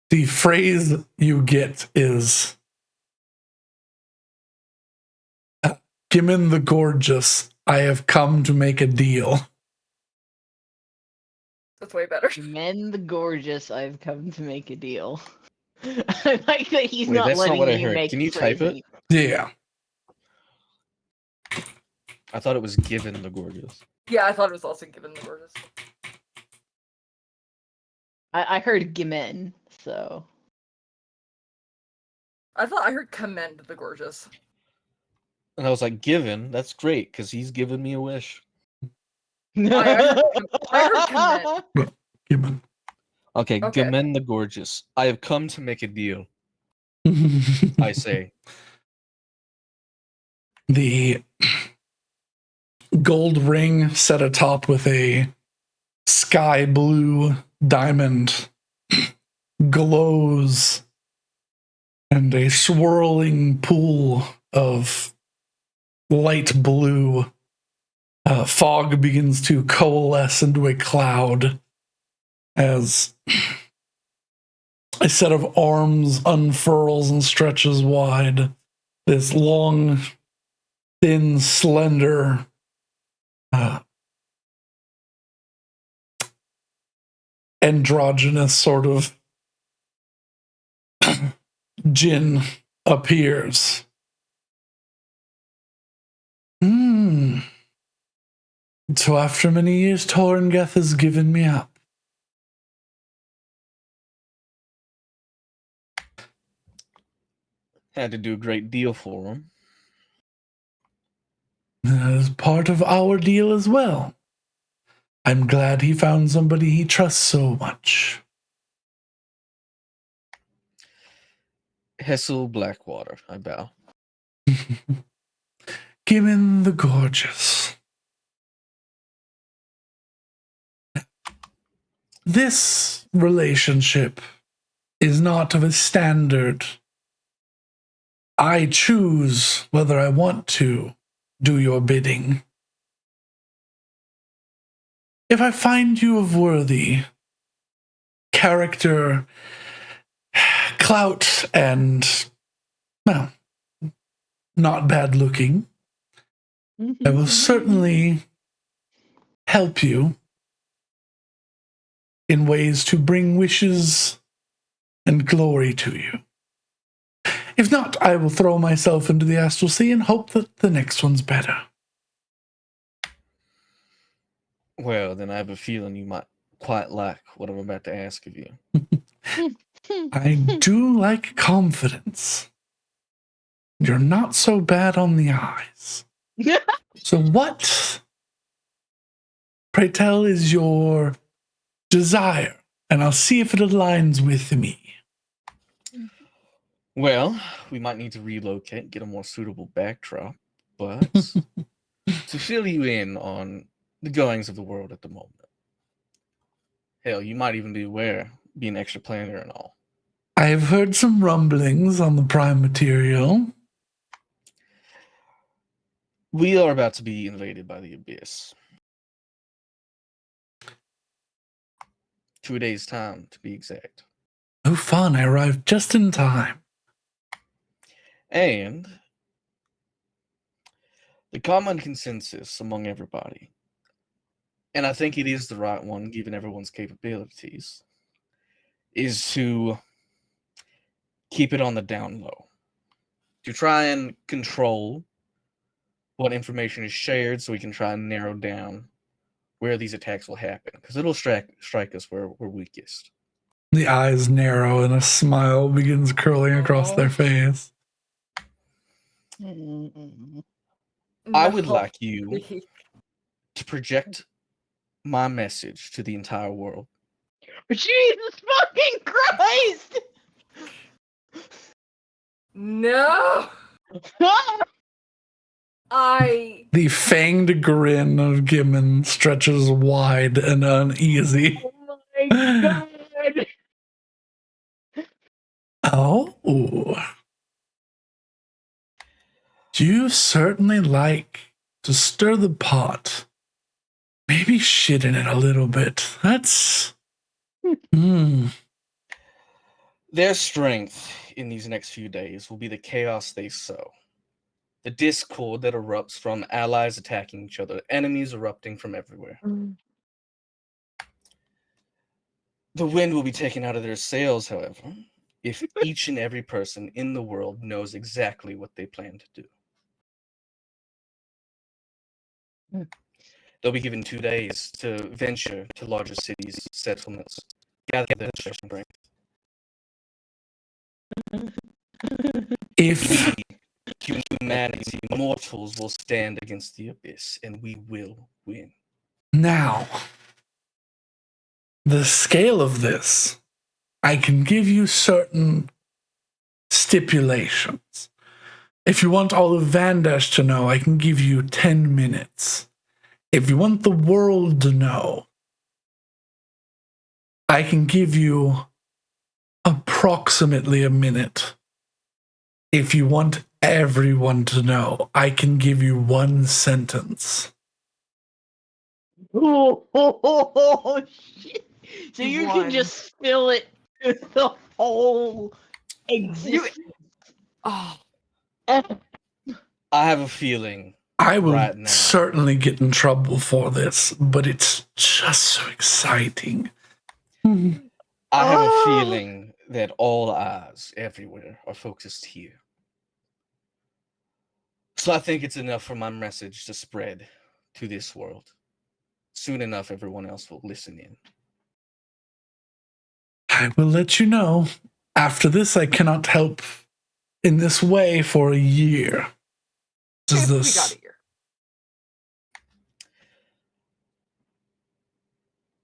The phrase you get is Gimmon the Gorgeous, I have come to make a deal. That's way better. Men the gorgeous, I've come to make a deal. I like that he's Wait, not that's not letting what I you heard. make Can you type it? Yeah. I thought it was given the gorgeous. Yeah, I thought it was also given the gorgeous. I heard Gimen, so. I thought I heard commend the gorgeous. And I was like, given? That's great, because he's given me a wish. I heard commend. Gimmon. Okay, Okay. Gamen the Gorgeous. I have come to make a deal, I say. The gold ring set atop with a sky blue diamond glows, and a swirling pool of light blue fog begins to coalesce into a cloud as a set of arms unfurls and stretches wide. This long, thin, slender androgynous sort of djinn appears. So after many years, Torngeth has given me up. Had to do a great deal for him. As part of our deal as well. I'm glad he found somebody he trusts so much. Hessel Blackwater, I bow. Gimmon the Gorgeous. This relationship is not of a standard. I choose whether I want to do your bidding. If I find you of worthy character, clout, and, well, not bad looking, I will certainly help you in ways to bring wishes and glory to you. If not, I will throw myself into the astral sea and hope that the next one's better. Well, then I have a feeling you might quite like what I'm about to ask of you. I do like confidence. You're not so bad on the eyes. So what, pray tell, is your desire? And I'll see if it aligns with me. Well, we might need to relocate, get a more suitable backdrop, but to fill you in on the goings of the world at the moment. Hell, you might even be aware, be an extra planner and all. I have heard some rumblings on the prime material. We are about to be invaded by the Abyss. 2 days' time, to be exact. Oh, fun. I arrived just in time. And the common consensus among everybody, and I think it is the right one given everyone's capabilities, is to keep it on the down low. To try and control what information is shared so we can try and narrow down where these attacks will happen. Because it'll strike us where we're weakest. The eyes narrow and a smile begins curling across their face. I would like you to project my message to the entire world. Jesus fucking Christ! No. The fanged grin of Gimmon stretches wide and uneasy. Oh my god! Oh. You certainly like to stir the pot. Maybe shit in it a little bit. That's... Their strength in these next few days will be the chaos they sow. The discord that erupts from allies attacking each other, enemies erupting from everywhere. The wind will be taken out of their sails, however, if each and every person in the world knows exactly what they plan to do. They'll be given 2 days to venture to larger cities, settlements, gather their strength. If Humanity, mortals, will stand against the abyss, and we will win. now, the scale of this, I can give you certain stipulations. If you want all of Vandash to know, I can give you 10 minutes. If you want the world to know, I can give you approximately a minute. If you want everyone to know, I can give you 1 sentence. Oh, shit. So you One. can just spill it to the whole existence. Oh, I have a feeling I will right now. certainly get in trouble for this, but it's just so exciting. I have a feeling that all eyes everywhere are focused here. So I think it's enough for my message to spread to this world. Soon enough, everyone else will listen in. I will let you know. After this, I cannot help in this way for a year. Does we this... got a year.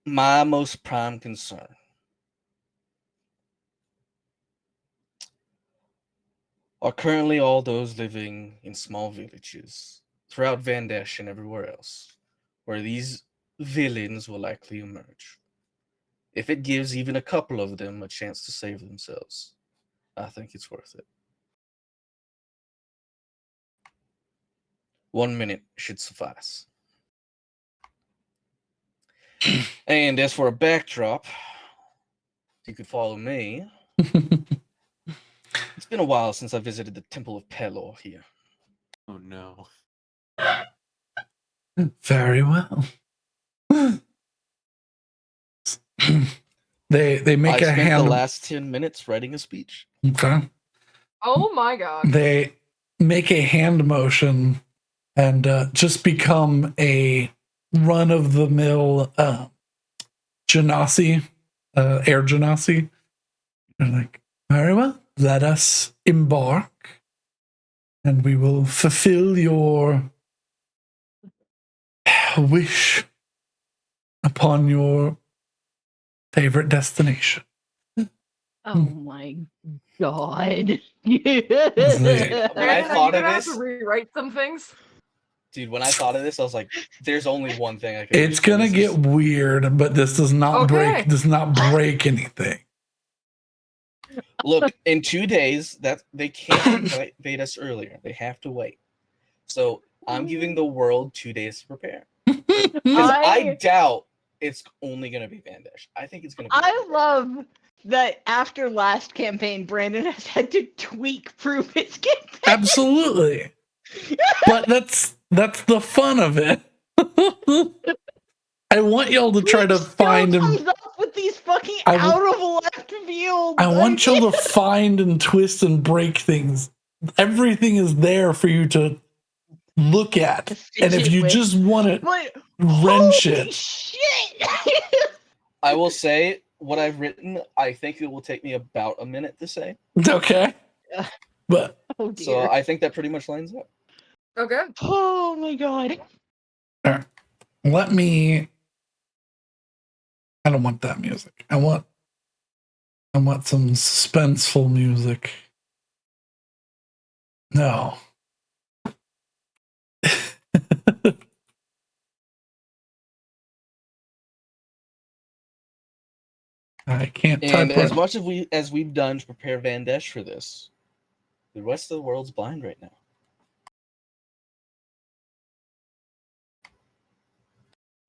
My most prime concern are currently all those living in small villages throughout Vandash and everywhere else, where these villains will likely emerge. If it gives even a couple of them a chance to save themselves, I think it's worth it. 1 minute should suffice. And as for a backdrop, if you could follow me. It's been a while since I visited the Temple of Pelor here. Oh no. Very well. They make I a spent hand. the last 10 minutes writing a speech. Okay. Oh my god. They make a hand motion and just become a run-of-the-mill genasi, air genasi. They're like, very well, let us embark, and we will fulfill your wish upon your favorite destination. Oh my god. When Brandon, I are thought you of gonna have this, to rewrite some things? dude, when I thought of this, I was like, "There's only one thing I can." It's gonna get weird, but this does not Okay. break anything. Look, in 2 days, that they can't invade us earlier. They have to wait. So I'm giving the world 2 days to prepare. Because I doubt it's only going to be Vandesh. I think it's going to be. I love that after last campaign, Brandon has had to tweak proof his campaign. Absolutely. But that's the fun of it. I want y'all to try to Twitch find still and comes up with these fucking I out of left field. I want y'all to find and twist and break things. Everything is there for you to look at. And if you just want to wrench it. Shit! I will say what I've written. I think it will take me about a minute to say. Okay. But Oh dear. So I think that pretty much lines up. Okay. Oh my god. let me I don't want that music. I want some suspenseful music. No. I can't And type as right. much as we've done to prepare Vandesh for this, the rest of the world's blind right now.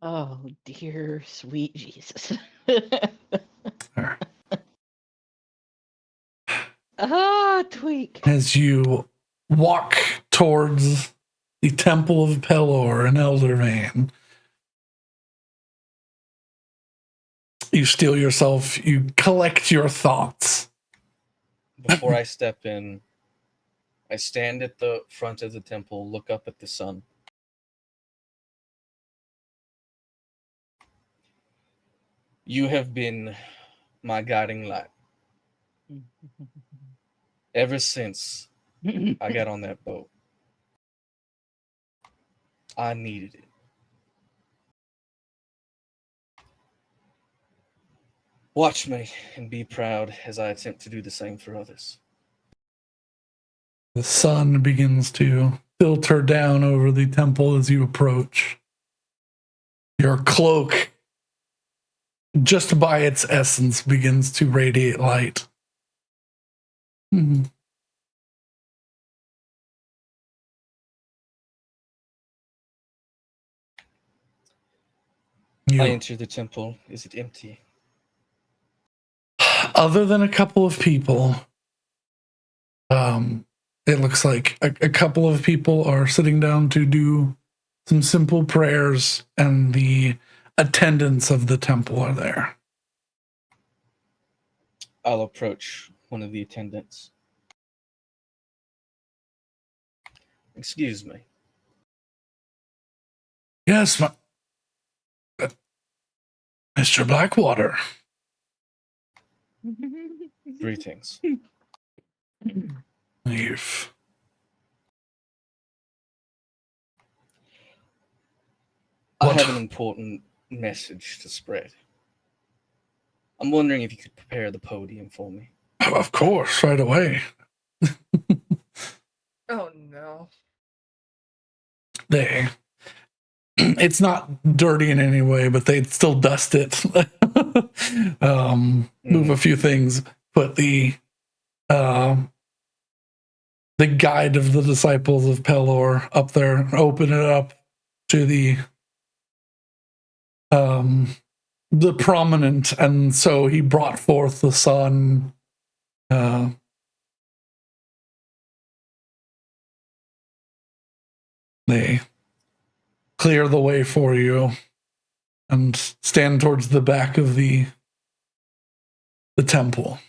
Oh dear sweet Jesus. Tweak. As you walk towards the Temple of Pelor in Eldervan, you steel yourself, you collect your thoughts. Before I step in, I stand at the front of the temple, look up at the sun. You have been my guiding light ever since I got on that boat. I needed it. Watch me and be proud as I attempt to do the same for others. The sun begins to filter down over the temple as you approach. Your cloak, just by its essence, begins to radiate light. Mhm. I You, enter the temple. Is it empty? other than a couple of people, it looks like a couple of people are sitting down to do some simple prayers, and the attendants of the temple are there. I'll approach one of the attendants. Excuse me. Yes, Mr. Blackwater. Greetings. You've I What? have an important message to spread. I'm wondering if you could prepare the podium for me. Of course, right away. Oh no. It's not dirty in any way, but they'd still dust it. Move a few things, put the guide of the disciples of Pelor up there, open it up to the prominent, and so he brought forth the sun. They clear the way for you and stand towards the back of the temple.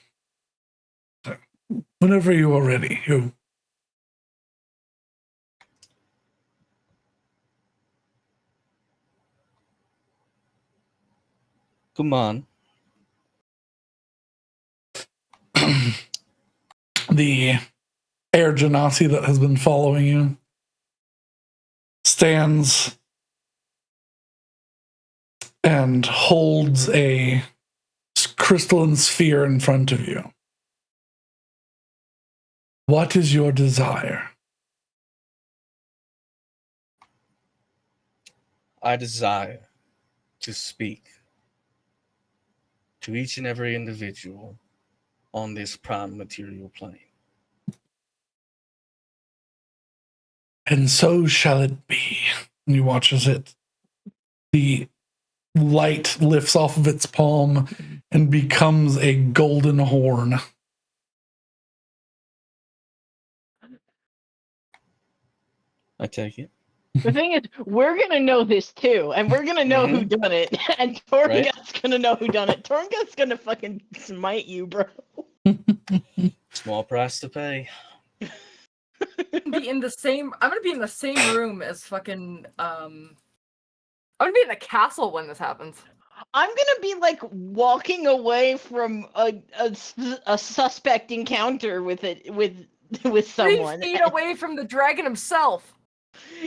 Whenever you are ready, you. Come on. The air genasi that has been following you stands and holds a crystalline sphere in front of you. What is your desire? I desire to speak to each and every individual on this prime material plane. And so shall it be. And you watch as the light lifts off of its palm and becomes a golden horn. I take it. The thing is, we're gonna know this too, and we're gonna know who done it, and Torngat's gonna know who done it. Torngat's gonna fucking smite you, bro. Small price to pay. Be in the same. I'm gonna be in the same room as fucking. I'm gonna be in the castle when this happens. I'm gonna be like walking away from a suspect encounter with someone. 3 feet away from the dragon himself.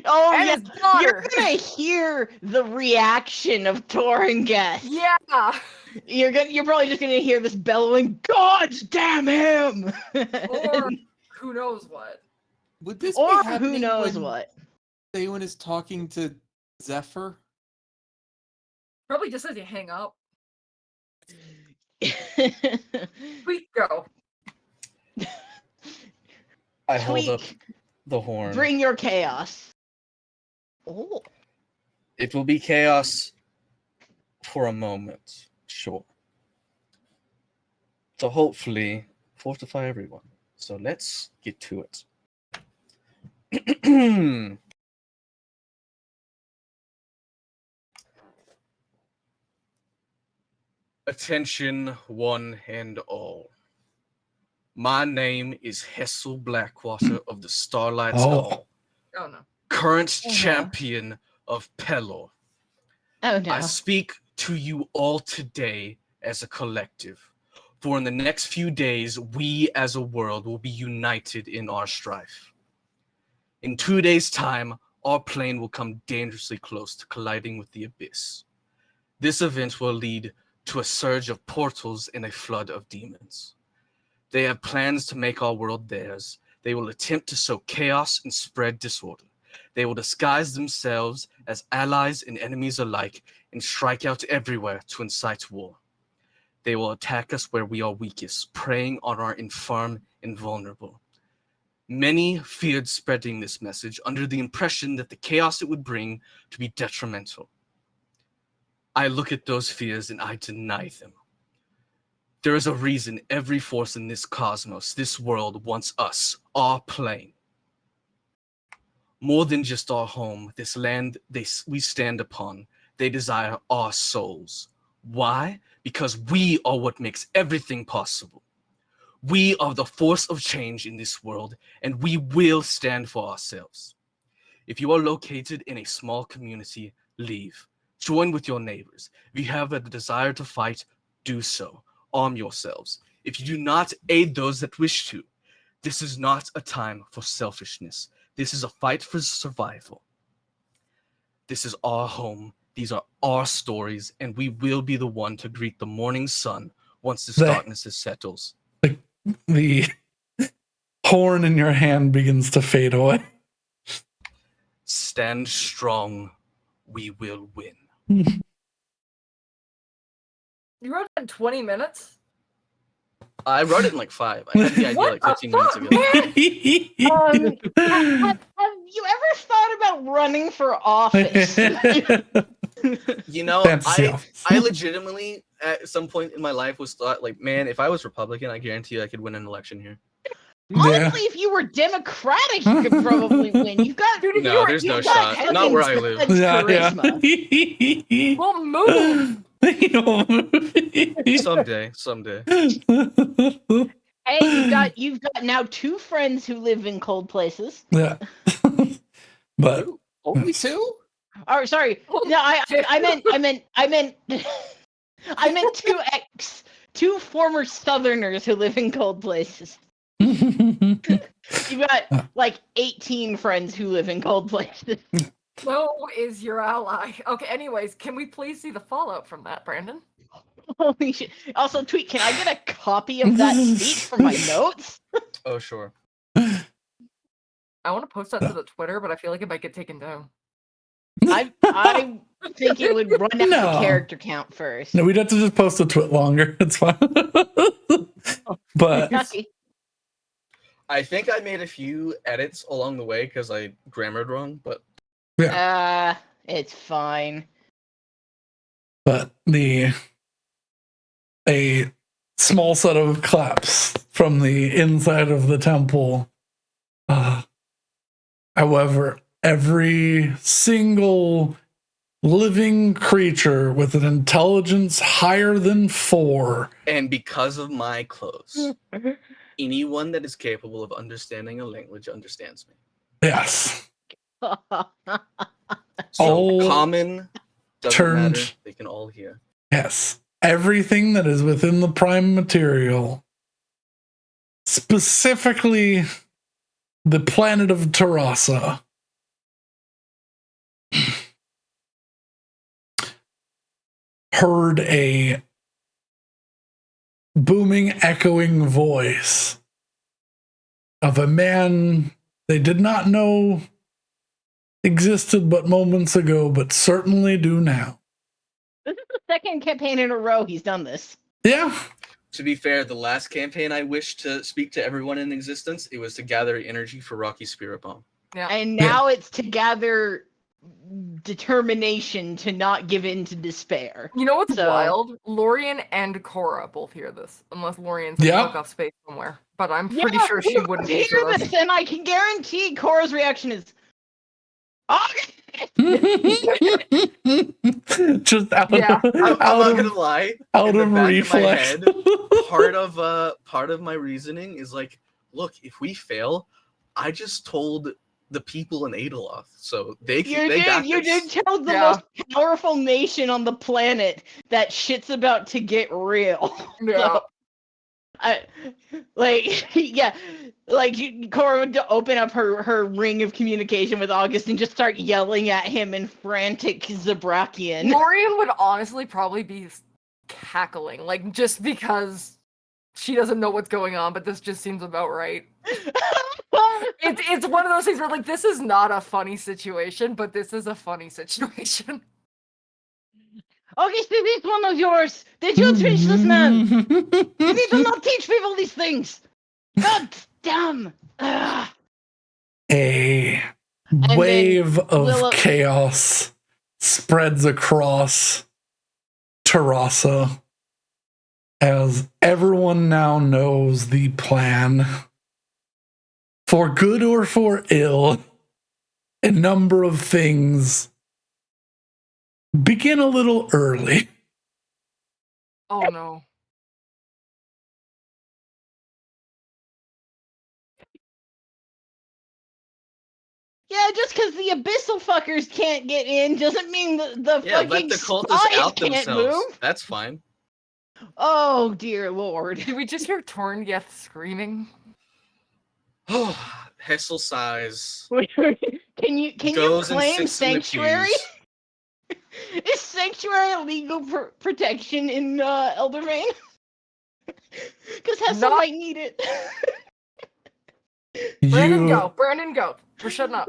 Oh and yeah, his daughter. you're gonna hear the reaction of Torngat. Yeah. You're probably just gonna hear this bellowing, "God damn him!" Or who knows what. Would this or be happening who knows when what? Théoden is talking to Zephyr? Probably just as you hang up. We go. I hold up Tweak, the horn. bring your chaos. Oh. It will be chaos for a moment, sure. To hopefully fortify everyone. So let's get to it. Attention, one and all. My name is Hessel Blackwater of the Starlight Hall, Oh no. current Oh, no. champion of Pelor. Oh no. I speak to you all today as a collective, for in the next few days, we as a world will be united in our strife. In 2 days' time, our plane will come dangerously close to colliding with the abyss. This event will lead to a surge of portals and a flood of demons. They have plans to make our world theirs. They will attempt to sow chaos and spread disorder. They will disguise themselves as allies and enemies alike and strike out everywhere to incite war. They will attack us where we are weakest, preying on our infirm and vulnerable. Many feared spreading this message under the impression that the chaos it would bring to be detrimental. I look at those fears and I deny them. There is a reason every force in this cosmos, this world, wants us, our plane. More than just our home, this land we stand upon, they desire our souls. Why? Because we are what makes everything possible. We are the force of change in this world, and we will stand for ourselves. If you are located in a small community, leave. Join with your neighbors. If you have a desire to fight, do so. Arm yourselves. If you do not, aid those that wish to. This is not a time for selfishness. This is a fight for survival. This is our home. These are our stories, and we will be the one to greet the morning sun once this darkness settles. The horn in your hand begins to fade away. Stand strong. We will win. You wrote it in 20 minutes? I wrote it in like 5. I had the idea like 15 minutes ago. Have you ever thought about running for office? You know, I legitimately at some point in my life was thought like, man, if I was Republican, I guarantee you I could win an election here. Honestly, if you were Democratic, you could probably win. You've got No, there's no shot. Not where I live. Charisma. We'll move. Someday. Hey, you've got now 2 friends who live in cold places. Yeah. But Only 2? Or sorry, no, I meant I meant 2 former Southerners who live in cold places. You've got like 18 friends who live in cold places. Snow is your ally. Okay, anyways, can we please see the fallout from that, Brandon? Holy shit! Also, tweet. Can I get a copy of that speech for my notes? Oh, sure. I want to post that to the Twitter, but I feel like it might get taken down. I think it would run out No. the character count first. No, we'd have to just post a twit longer. It's fine. But Okay. I think I made a few edits along the way because I grammared wrong, but It's fine. but a small set of claps from the inside of the temple. However, every single living creature with an intelligence higher than 4. and because of my clothes, anyone that is capable of understanding a language understands me. Yes. So All common doesn't turned- matter; they can all hear. Yes. Everything that is within the prime material, specifically the planet of Terrasa, heard a booming, echoing voice of a man they did not know existed but moments ago, but certainly do now. This is the second campaign in a row he's done this. Yeah. To be fair, the last campaign I wished to speak to everyone in existence, it was to gather energy for Rocky Spirit Bomb. Yeah. And now it's to gather determination to not give in to despair. You know what's So- wild? Lorian and Cora both hear this, unless Lorian's in Yeah. fuck off space somewhere. But I'm pretty sure she wouldn't hear answer us. this, and I can guarantee Cora's reaction is, "Oh, Just out Yeah. of, I'm out not of, gonna lie. out in the of back reflex. of my head, part of my reasoning is like, look, if we fail, I just told the people in Adaloth, so they got you this. did tell the Yeah. most powerful nation on the planet that shit's about to get real." Yeah. Cora would open up her ring of communication with August and just start yelling at him in frantic Zabrakian. Lorian would honestly probably be cackling, like just because she doesn't know what's going on, but this just seems about right. It's one of those things where like this is not a funny situation, but this is a funny situation. August, it is one of yours. Did you teach this man? You need to not teach people these things. God damn. Ugh. A then wave of Willow- chaos spreads across Terrasa as everyone now knows the plan. For good or for ill, a number of things begin a little early. Oh no. Yeah, just because the abyssal fuckers can't get in doesn't mean the Yeah, let fucking the cultists spies out can't themselves. move. That's fine. Oh dear lord. Did we just hear Torngeth screaming? Hessel sighs. Can you Goes and claim sits in the sanctuary? pews. Is sanctuary legal protection in Eldervane? Because Hessel Not- might need it. Brandon, go. Brandon, go. We're shutting up.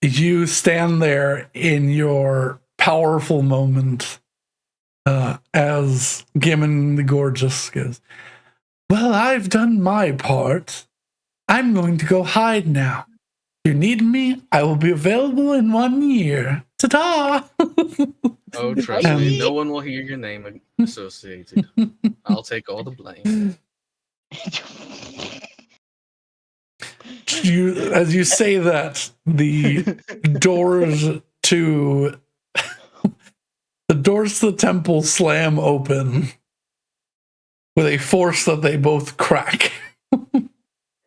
You stand there in your powerful moment as Gimmon the Gorgeous goes, "Well, I've done my part. I'm going to go hide now. If you need me, I will be available in 1 year. Ta-ta!" Oh, trust me, no one will hear your name associated. I'll take all the blame. As you say that, the doors to the temple slam open, with a force that they both crack.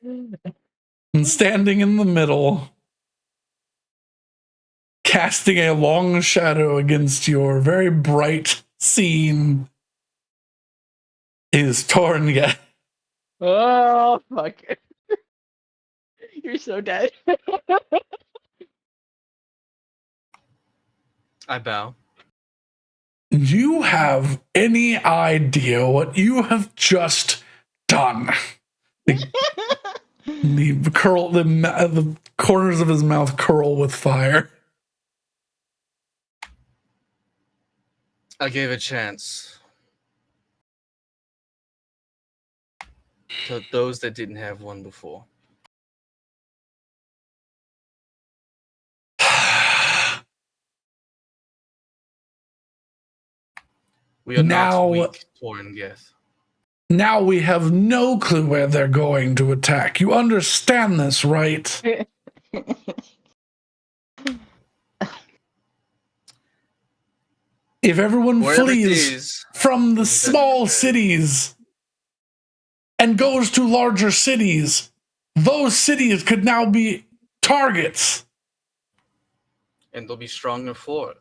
And standing in the middle, casting a long shadow against your very bright scene, is Tornget. Oh, fuck. You're so dead. I bow. You have any idea what you have just done? The corners of his mouth curl with fire. I gave a chance to those that didn't have one before. We are Now- not weak, Torngeth. Now we have no clue where they're going to attack. You understand this, right? If everyone Wherever it flees is, from the we'll be better small prepared. cities and goes to larger cities, those cities could now be targets. and they'll be stronger for it.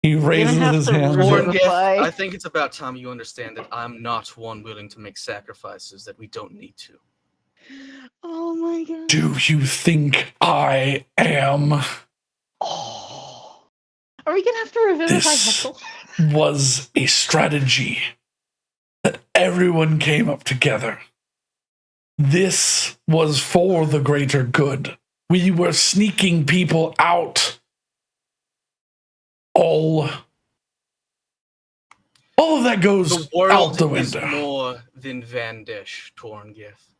He raises have his to hand. roar. Torngeth, Revivify. I think it's about time you understand that I'm not one willing to make sacrifices that we don't need to. Oh my god. Do you think I am? Oh. Are we gonna have to revivify This Hessel? was a strategy that everyone came up together. This was for the greater good. We were sneaking people out. All of that goes The world out the is window. more than Vandish, Torngeth.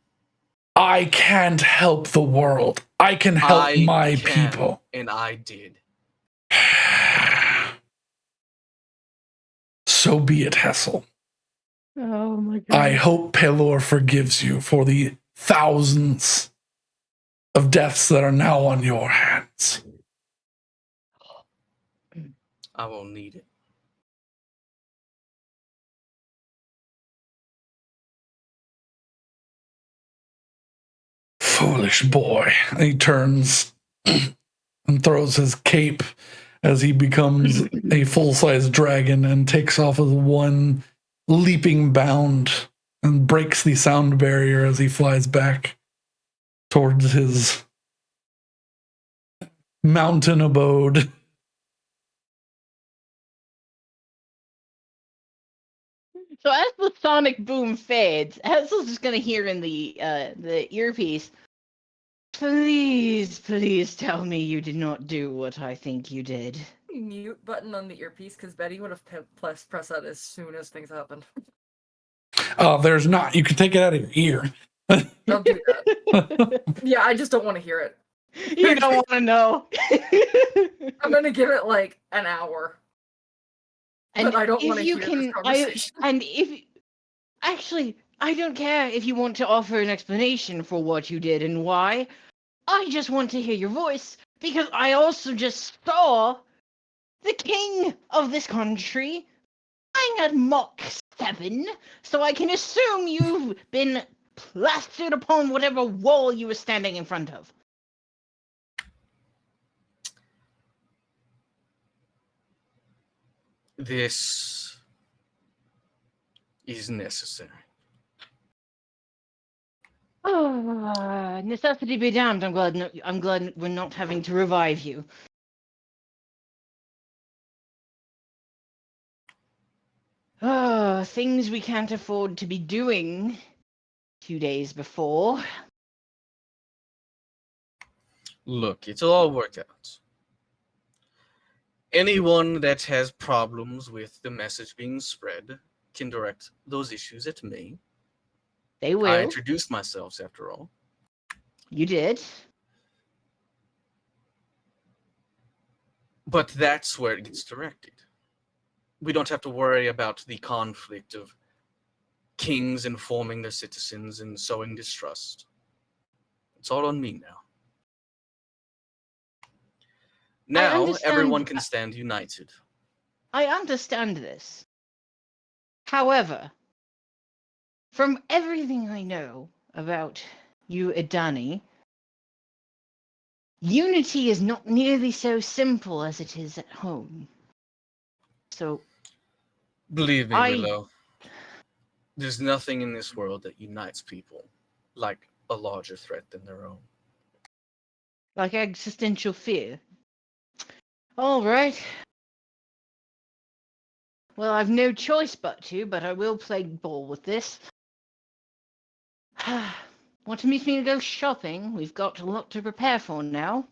I can't help the world. I can help I my can, people. and I did. So be it, Hessel. Oh my god. I hope Pelor forgives you for the thousands of deaths that are now on your hands. I won't need it. Foolish boy. And he turns and throws his cape as he becomes a full-size dragon and takes off with one leaping bound and breaks the sound barrier as he flies back towards his mountain abode. So as the sonic boom fades, Hassel's just gonna hear in the earpiece, please, please tell me you did not do what I think you did. Mute button on the earpiece because Betty would have pressed that as soon as things happened. There's not. You can take it out of your ear. I'll do that. Yeah, I just don't want to hear it. You don't want to know. I'm gonna give it like an hour. And But I don't if want to you hear can, this conversation. and if actually, I don't care if you want to offer an explanation for what you did and why. I just want to hear your voice because I also just saw the king of this country flying at Mach 7, so I can assume you've been plastered upon whatever wall you were standing in front of. This is necessary. Oh, necessity be damned. I'm glad we're not having to revive you. Oh, things we can't afford to be doing 2 days before. Look, it'll all work out. Anyone that has problems with the message being spread can direct those issues at me. They I will. introduced myself, after all. You did. But that's where it gets directed. We don't have to worry about the conflict of kings informing their citizens and sowing distrust. It's all on me now. Now understand- everyone can stand united. I understand this. However, from everything I know about you, Idani, unity is not nearly so simple as it is at home. So, Believe me, I- Willow, there's nothing in this world that unites people like a larger threat than their own. like existential fear. All right. Well, I've no choice but to, but I will play ball with this. Want to meet me to go shopping? We've got a lot to prepare for now.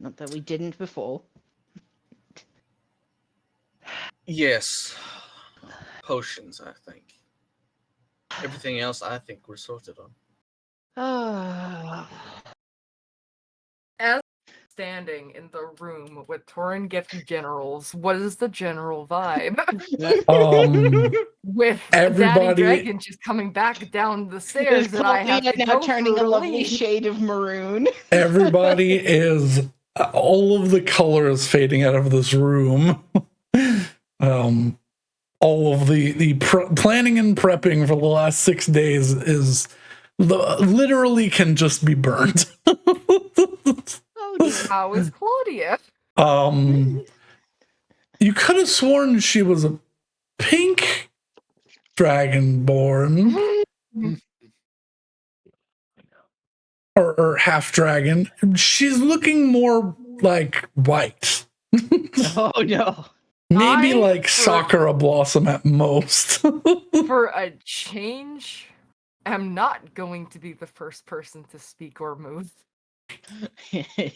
Not that we didn't before. Yes, potions, I think. Everything else, I think we're sorted on. Oh. As standing in the room with Torin getting generals, what is the general vibe? Um, With Daddy Everybody- Dragon just coming back down the stairs, and I have to now go turning through a to lovely leave. shade of maroon. everybody is all of the color is fading out of this room. All of the planning and prepping for the last 6 days is literally can just be burnt. Oh dear. How is Claudia? You could have sworn she was a pink dragonborn or half dragon. She's looking more like white. Oh no. Maybe I- like Sakura Blossom at most. For a change, am not going to be the first person to speak or move.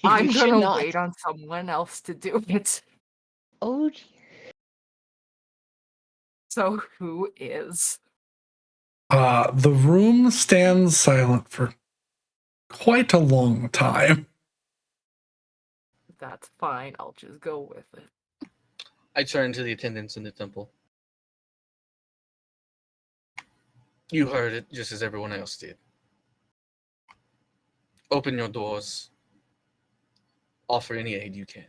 I'm You should gonna not. wait on someone else to do it. Oh dear. So who is? The room stands silent for quite a long time. That's fine, I'll just go with it. I turn to the attendants in the temple. You heard it just as everyone else did. Open your doors. Offer any aid you can.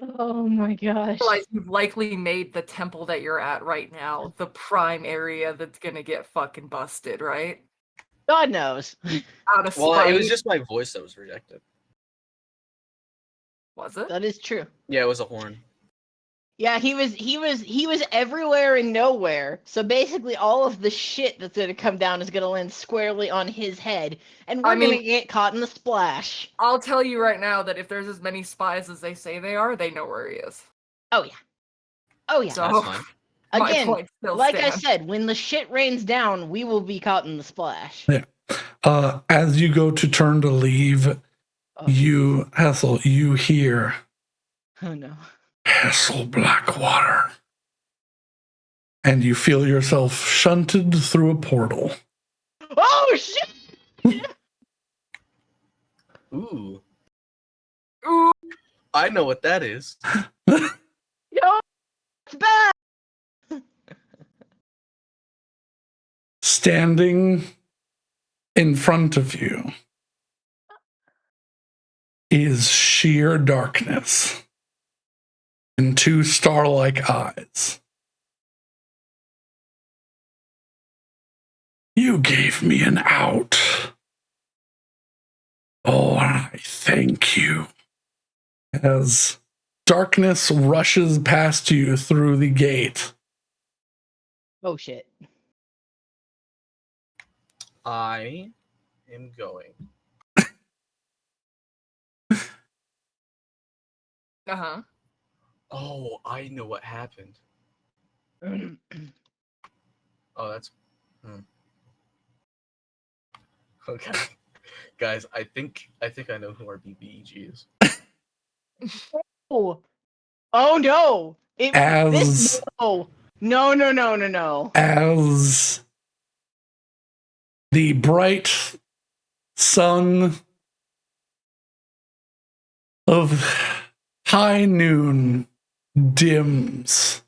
Oh my gosh. Realize you've likely made the temple that you're at right now the prime area that's gonna get fucking busted, right? God knows. Out of Well, spite. it was just my voice that was rejected. Was it? That is true. Yeah, it was a horn. Yeah, he was everywhere and nowhere. So basically all of the shit that's gonna come down is gonna land squarely on his head. And we're I mean- gonna get caught in the splash. I'll tell you right now that if there's as many spies as they say they are, they know where he is. Oh yeah. Oh yeah. So That's fine. my Again, point still like I stands. said, when the shit rains down, we will be caught in the splash. As you go to turn to leave, you hear Oh no. Hessel Blackwater. And you feel yourself shunted through a portal. Oh shit! Ooh. Ooh, I know what that is. Yo, it's bad. Standing in front of you is sheer darkness and two star-like eyes. You gave me an out. Oh, I thank you. As darkness rushes past you through the gate, Oh shit. I am going. uh-huh. Oh, I know what happened. Oh, that's. Okay, guys, I think I know who our BBEG is. Oh. Oh no. as No. as the bright sun of high noon dims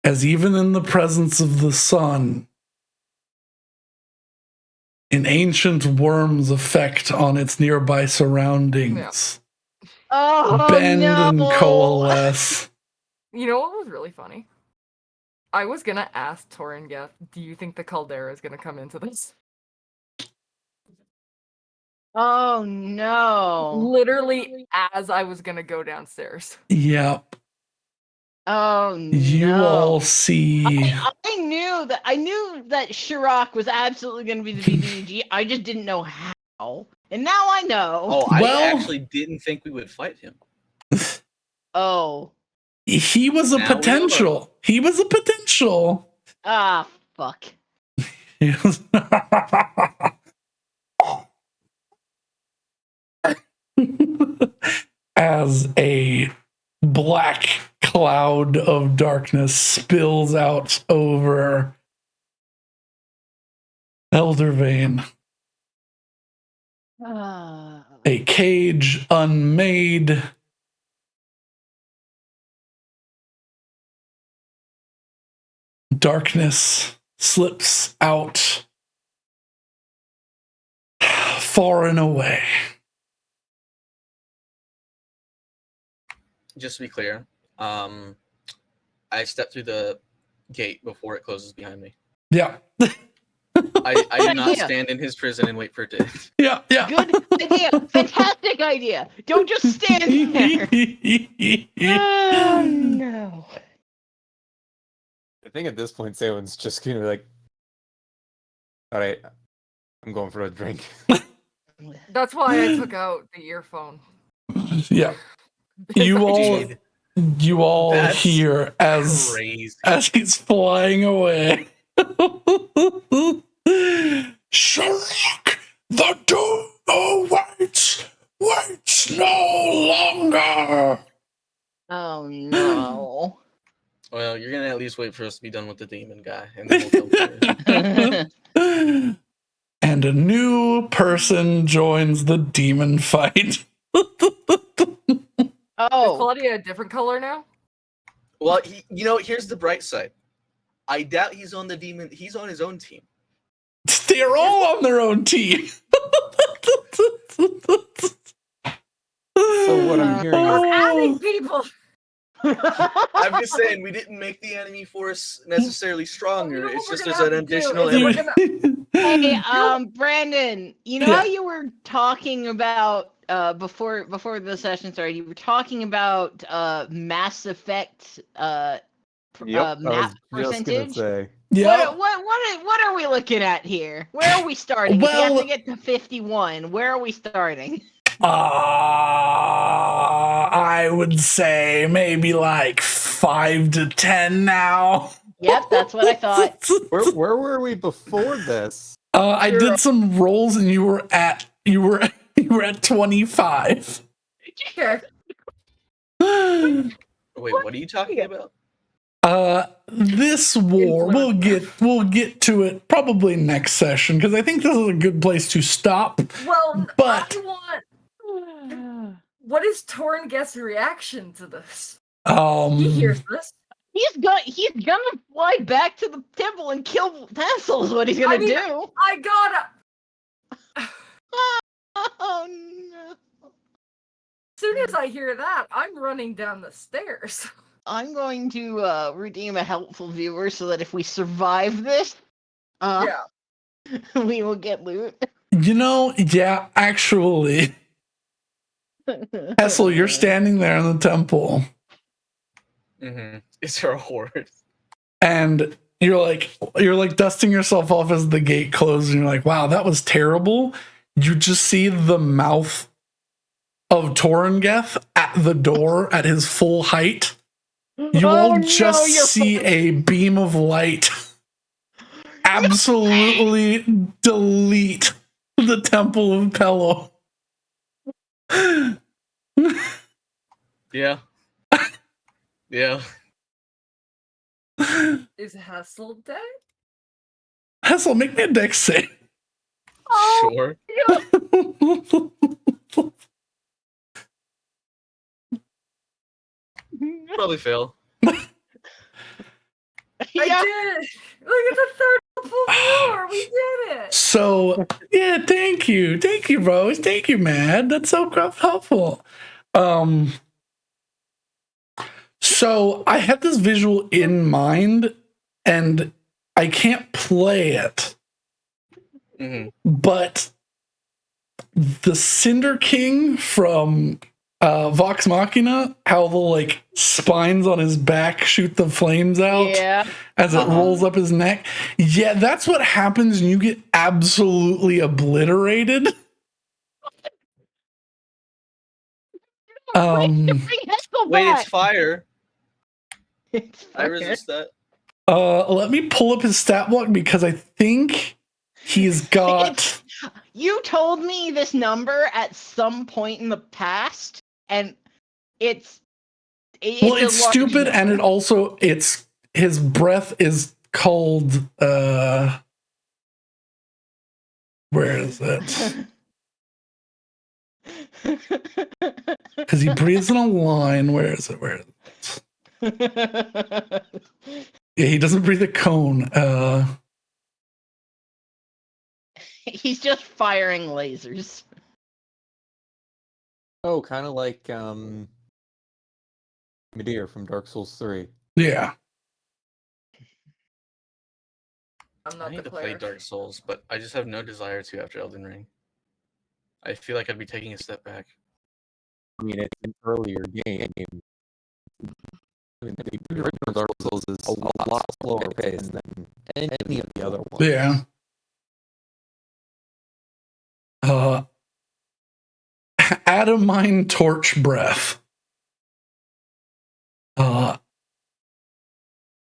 as even in the presence of the sun, an ancient worm's effect on its nearby surroundings bend and coalesce. You know what was really funny? I was gonna ask Torringeth, do you think the caldera is gonna come into this? Oh no. Literally as I was gonna go downstairs. Yep. Oh no. You all see. I knew that Shirok was absolutely going to be the BDG. I just didn't know how. And now I know. Oh, I Well- actually didn't think we would fight him. Oh. He was a Now we potential. He was a potential. Ah, fuck. He was- As a black cloud of darkness spills out over Eldervane, Ah. a cage unmade. Darkness slips out far and away. Just to be clear, I stepped through the gate before it closes behind me. Yeah. I do not idea. stand in his prison and wait for it to. Yeah. Yeah. Good idea. Fantastic idea. Don't just stand there. Oh no. I think at this point, Sawen's just gonna be like, all right, I'm going for a drink. That's why I took out the earphone. Yeah. You all That's hear as Crazy. he's flying away. Shark, the doom waits no longer. Oh no. Well, you're gonna at least wait for us to be done with the demon guy, and then we'll go for it. And a new person joins the demon fight. Is Oh. Claudia a different color now? Well, here's the bright side. I doubt he's on the demon. He's on his own team. They're all on their own team. So what I'm hearing We're is adding people! I'm just saying we didn't make the enemy force necessarily stronger. You know it's what just we're there's gonna an have to do additional is we're enemy. gonna- Hey, Brandon, you know Yeah. how you were talking about before the session started, you were talking about Mass Effect I map was just gonna percentage? say. Yeah. What are we looking at here? Where are we starting? If we Well- have to get to 51, where are we starting? I would say maybe like 5 to 10 now. Yep, that's what I thought. Where were we before this? I did some rolls and you were at 25. Okay. Wait, what are you talking about? This war we'll get to it probably next session because I think this is a good place to stop. Well, But- I want. What is Torringeth's reaction to this? He hears this. He's gonna fly back to the temple and kill Tassel is what he's gonna I mean, do. I gotta. Oh no. As soon as I hear that, I'm running down the stairs. I'm going to redeem a helpful viewer so that if we survive this, Yeah. we will get loot. Yeah, actually, Hessel, you're standing there in the temple. Mm-hmm. Is there a horde? And you're like dusting yourself off as the gate closes, and you're like, wow, that was terrible. You just see the mouth of Torringeth at the door at his full height. You all just see a beam of light absolutely delete the Temple of Pello. Yeah. Yeah. Is Hessel dead? Hessel, make me a dex save. Oh, Sure. Probably fail. I did. Look at the third floor. We did it. So yeah, thank you, Rose, thank you, Mad. That's so helpful. So I had this visual in mind, and I can't play it, but the Cinder King from Vox Machina, how the like spines on his back shoot the flames out as it rolls up his neck. Yeah, that's what happens when you get absolutely obliterated. Wait, it's fire. It's I resist that. Let me pull up his stat block because I think he's got. You told me this number at some point in the past, and it's Well, it's a large stupid, number. and it also it's his breath is called. Where is it? Because he breathes in a line. Where is it? Where is it? Yeah, he doesn't breathe a cone. He's just firing lasers. Oh, kind of like Midir from Dark Souls 3. Yeah. I'm I not need the to play player. Dark Souls, but I just have no desire to after Elden Ring. I feel like I'd be taking a step back. I mean, it's an earlier game. I mean, the original Dark Souls is a lot slower paced than any of the other ones. Yeah. Adamine torch breath.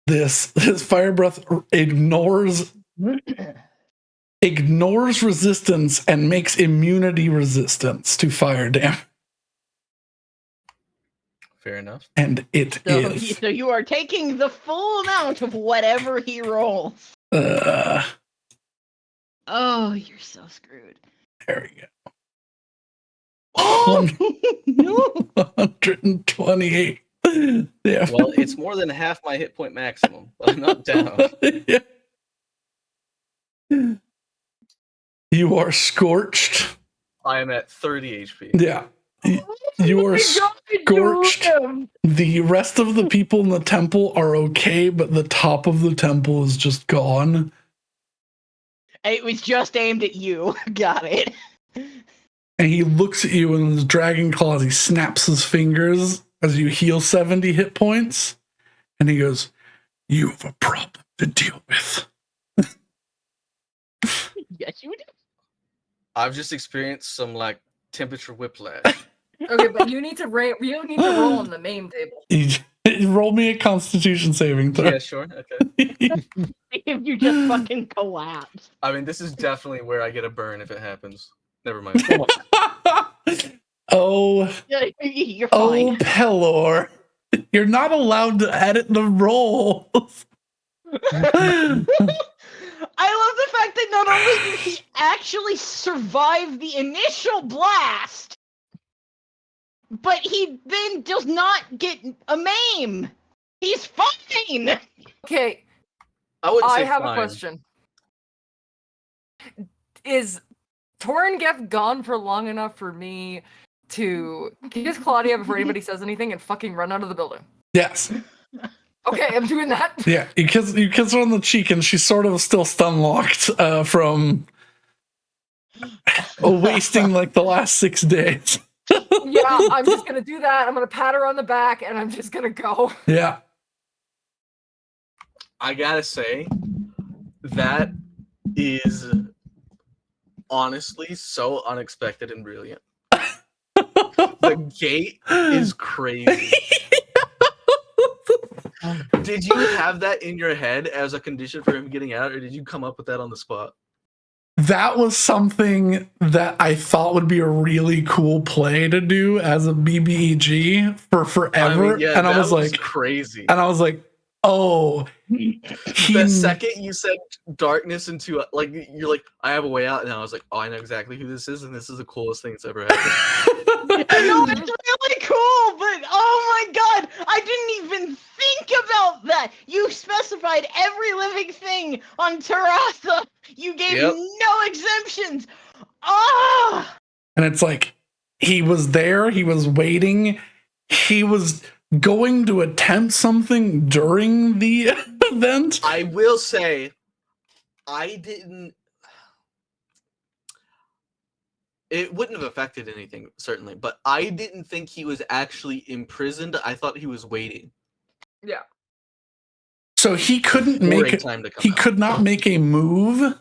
This fire breath ignores resistance and makes immunity resistance to fire damage. Fair enough. And it is. So you are taking the full amount of whatever he rolls. Oh, you're so screwed. there we go. Oh no! 128. Yeah. Well, it's more than half my hit point maximum, but I'm not down. Yeah. You are scorched. I am at 30 HP. Yeah. You are scorched. The rest of the people in the temple are okay, but the top of the temple is just gone. It was just aimed at you. Got it. And he looks at you and his dragon claws, he snaps his fingers as you heal 70 hit points. And he goes, "You have a problem to deal with." Yes, you do. I've just experienced some like temperature whiplash. Okay, but you need to roll on the main table. Roll me a Constitution saving throw. Yeah, sure. Okay. If you just fucking collapse. I mean, this is definitely where I get a burn if it happens. Never mind. Oh, You're fine. Pelor. You're not allowed to edit the rolls. I love the fact that not only did he actually survive the initial blast, but he then does not get a maim. He's fine. Okay, I have a question. Is Torengeth gone for long enough for me to kiss Claudia before anybody says anything and fucking run out of the building? Yes. Okay, I'm doing that. Yeah, you kiss her on the cheek and she's sort of still stun locked from wasting like the last 6 days. Yeah, I'm just gonna do that. I'm gonna pat her on the back and I'm just gonna go. Yeah. I gotta say, that is honestly so unexpected and brilliant. The gate is crazy. Did you have that in your head as a condition for him getting out, or did you come up with that on the spot? That was something that I thought would be a really cool play to do as a BBEG for forever. I mean, yeah, and I was like, crazy. And I was like, oh. The second you said darkness into like, you're like, I have a way out, and I was like, oh, I know exactly who this is, and this is the coolest thing that's ever happened. I know it's really cool, but oh my god, I didn't even think about that. You specified every living thing on Terrasa. You gave Yep. no exemptions. Ah! And it's like, he was there, he was waiting, he was going to attempt something during the event. I will say, I didn't. It wouldn't have affected anything, certainly, but I didn't think he was actually imprisoned. I thought he was waiting Yeah. So he couldn't for a make time to come he out. could not make a move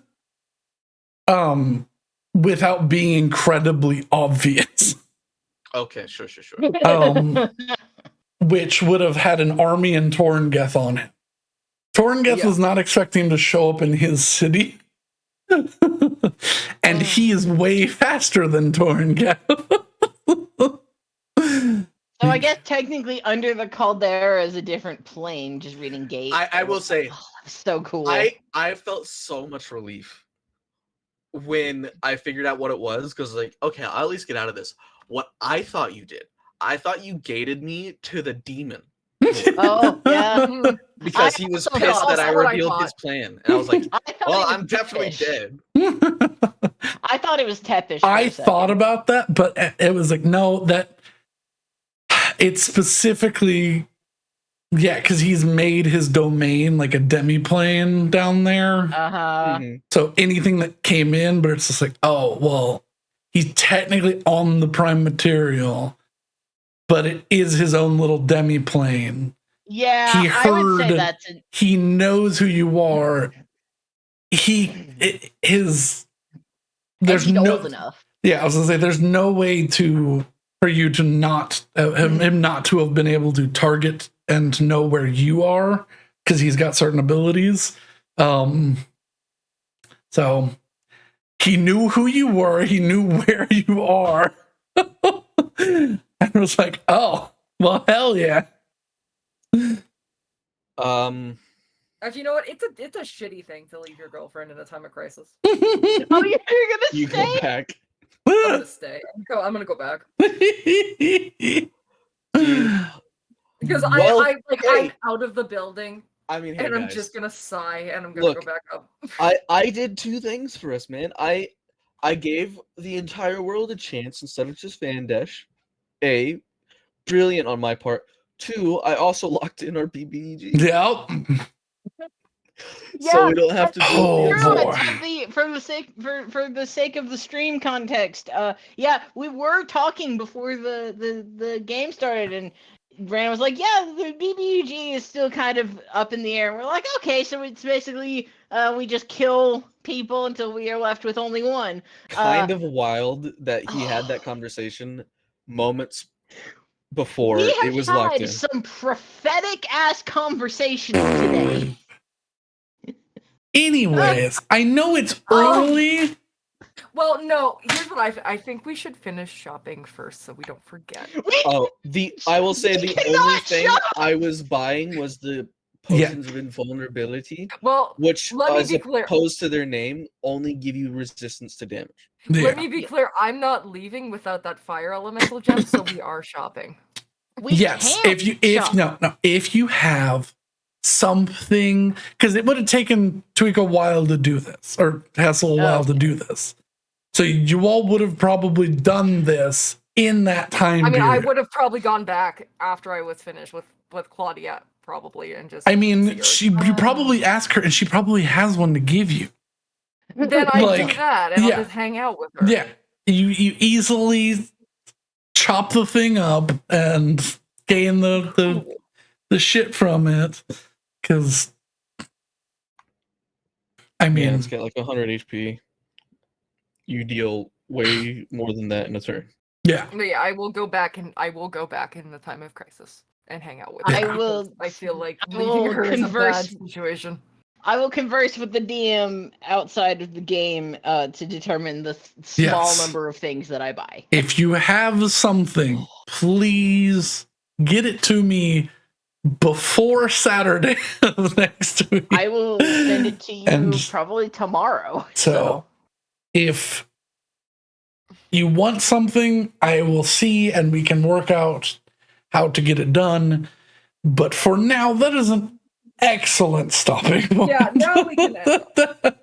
without being incredibly obvious. Okay, sure. Which would have had an army and Torngeth on it. Torngeth Yeah. was not expecting to show up in his city. And he is way faster than Torngeth. So I guess technically under the caldera is a different plane, just reading gate. I will say, Oh, that's so cool. I felt so much relief when I figured out what it was, because like, okay, I'll at least get out of this. What I thought you did, I thought you gated me to the demon. Oh, yeah. Mhm. Because I he was also pissed thought that I that's what I revealed his thought. plan. And I was like, I thought well, it was I'm definitely Tepish. dead. I thought it was Tepish. For I a second. thought about that, but it was like, no, that it's specifically, yeah, because he's made his domain like a demi-plane down there. Uh-huh. Mhm. So anything that came in, but it's just like, oh, well, he's technically on the prime material, but it is his own little demi-plane. Yeah, He I would say heard- that's an He knows who you are. There's he's no old enough. Yeah, I was gonna say there's no way for you to not him not to have been able to target and to know where you are, because he's got certain abilities. So he knew who you were, he knew where you are. And it was like, oh, well, hell yeah. Actually, you know what? It's a shitty thing to leave your girlfriend in a time of crisis. Oh, you're gonna You stay? go back. I'm gonna stay. I'm gonna go back because Well, I'm hey. out of the building I mean, hey, and I'm guys, just gonna sigh and I'm gonna Look, go back up. I did two things for us, man. I gave the entire world a chance instead of just Vandesh. A, brilliant on my part. Two, I also locked in our BBEG. Yep. So we don't have to Oh, deal True, boy. for the sake of the stream context, yeah, we were talking before the game started, and Brandon was like, "Yeah, the BBUG is still kind of up in the air." And we're like, "Okay, so it's basically we just kill people until we are left with only one." kind of wild that he had that conversation moments before We it have was locked had in. some prophetic ass conversations today. Anyways, I know it's Oh. early. Well, no. Here's what I think we should finish shopping first so we don't forget. Oh, I will say We the cannot only thing shop! I was buying was the Yeah. potions of invulnerability, Well, which, let me as be clear. opposed to their name, only give you resistance to damage. Yeah. Let me be clear. I'm not leaving without that fire elemental gem, so we are shopping. We Yes, can't shop. if you have something, because it would have taken Tweak a while to do this, or Hessel a while to do this. So you all would have probably done this in that time I mean, I period. would have probably gone back after I was finished with Claudia, probably, and just. I see mean, her. you probably ask her, and she probably has one to give you. Then I like, do that, and yeah. I'll just hang out with her. Yeah, you easily chop the thing up and gain the shit from it, because I mean, Yeah, it's got like 100 HP. You deal way more than that in a turn. yeah. But yeah, I will go back in the time of crisis and hang out with I her. will- because I feel like I leaving will her is a bad converse- situation. I will converse with the DM outside of the game to determine the small Yes. number of things that I buy. If you have something, please get it to me before Saturday of next week. I will send it to you And- probably tomorrow. So if you want something, I will see, and we can work out how to get it done. But for now, that is an excellent stopping point. Yeah, now we can end.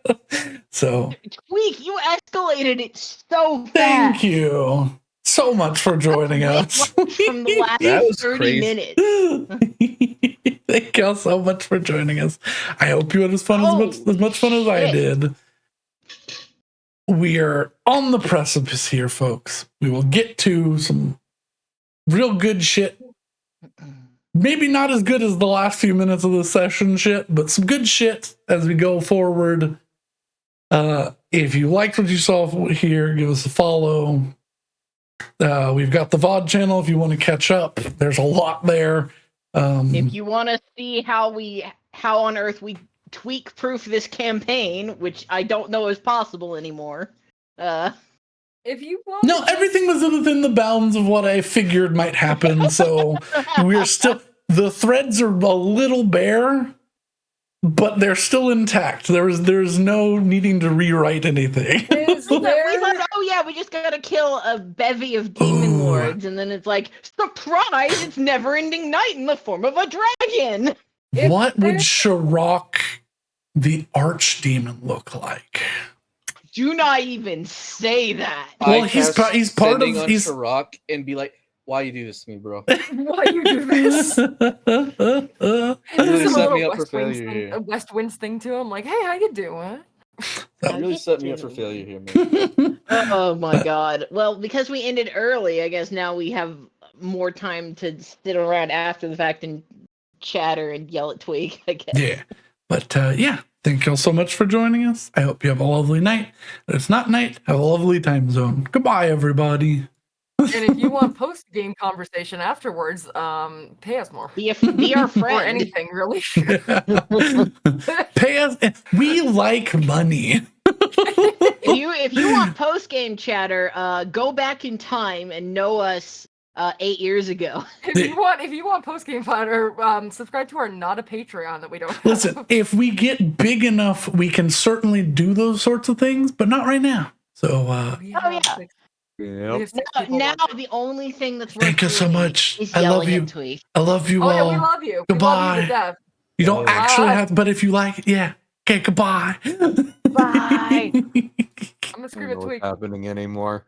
So, Tweak, you escalated it so fast. thank you so much for joining us. From the last That was 30 crazy. minutes. Thank y'all so much for joining us. I hope you had as much fun as I shit. did. We are on the precipice here, folks. We will get to some real good shit. Maybe not as good as the last few minutes of the session shit, but some good shit as we go forward. If you liked what you saw here, give us a follow. We've got the VOD channel if you want to catch up. There's a lot there. If you want to see how on earth we tweak proof this campaign, which I don't know is possible anymore. If you want, No, everything was within the bounds of what I figured might happen. So we're still, the threads are a little bare, but they're still intact. There's no needing to rewrite anything. is We there? thought, oh yeah, we just gotta kill a bevy of demon Ooh. lords, and then it's like, surprise! It's never-ending night in the form of a dragon. What would Sharok the archdemon look like? Do not even say that. Well, I he's cast he's part Sending of on he's Sharok and be like, "Why you do this to me, bro? Why you do this? You really Some set little me up for West Winds failure thing, here. a West Winds thing to him, like, hey, how you doing? You really set me up for failure here, man." Oh my god. Well, because we ended early, I guess now we have more time to sit around after the fact and chatter and yell at Twig, I guess. Yeah. But yeah, thank y'all so much for joining us. I hope you have a lovely night. If it's not night, have a lovely time zone. Goodbye, everybody. And if you want post-game conversation afterwards, pay us more. Be our friend. Or anything, really. Pay us. We like money. If you want post game chatter, go back in time and know us 8 years ago. If you want post-game fun, or subscribe to our not a Patreon that we don't have. Listen, if we get big enough, we can certainly do those sorts of things, but not right now. So, We Oh, have yeah. six- Yep. we have six people Now watching. the only thing that's worth Thank you so doing much. is I love yelling you. at Twig. I love you Oh all. yeah, we love you. Goodbye. We love you to death. You don't Bye. actually have to, but if you like it, yeah. Okay, goodbye. Bye. I'm gonna I scream don't at know Twig. what's happening anymore.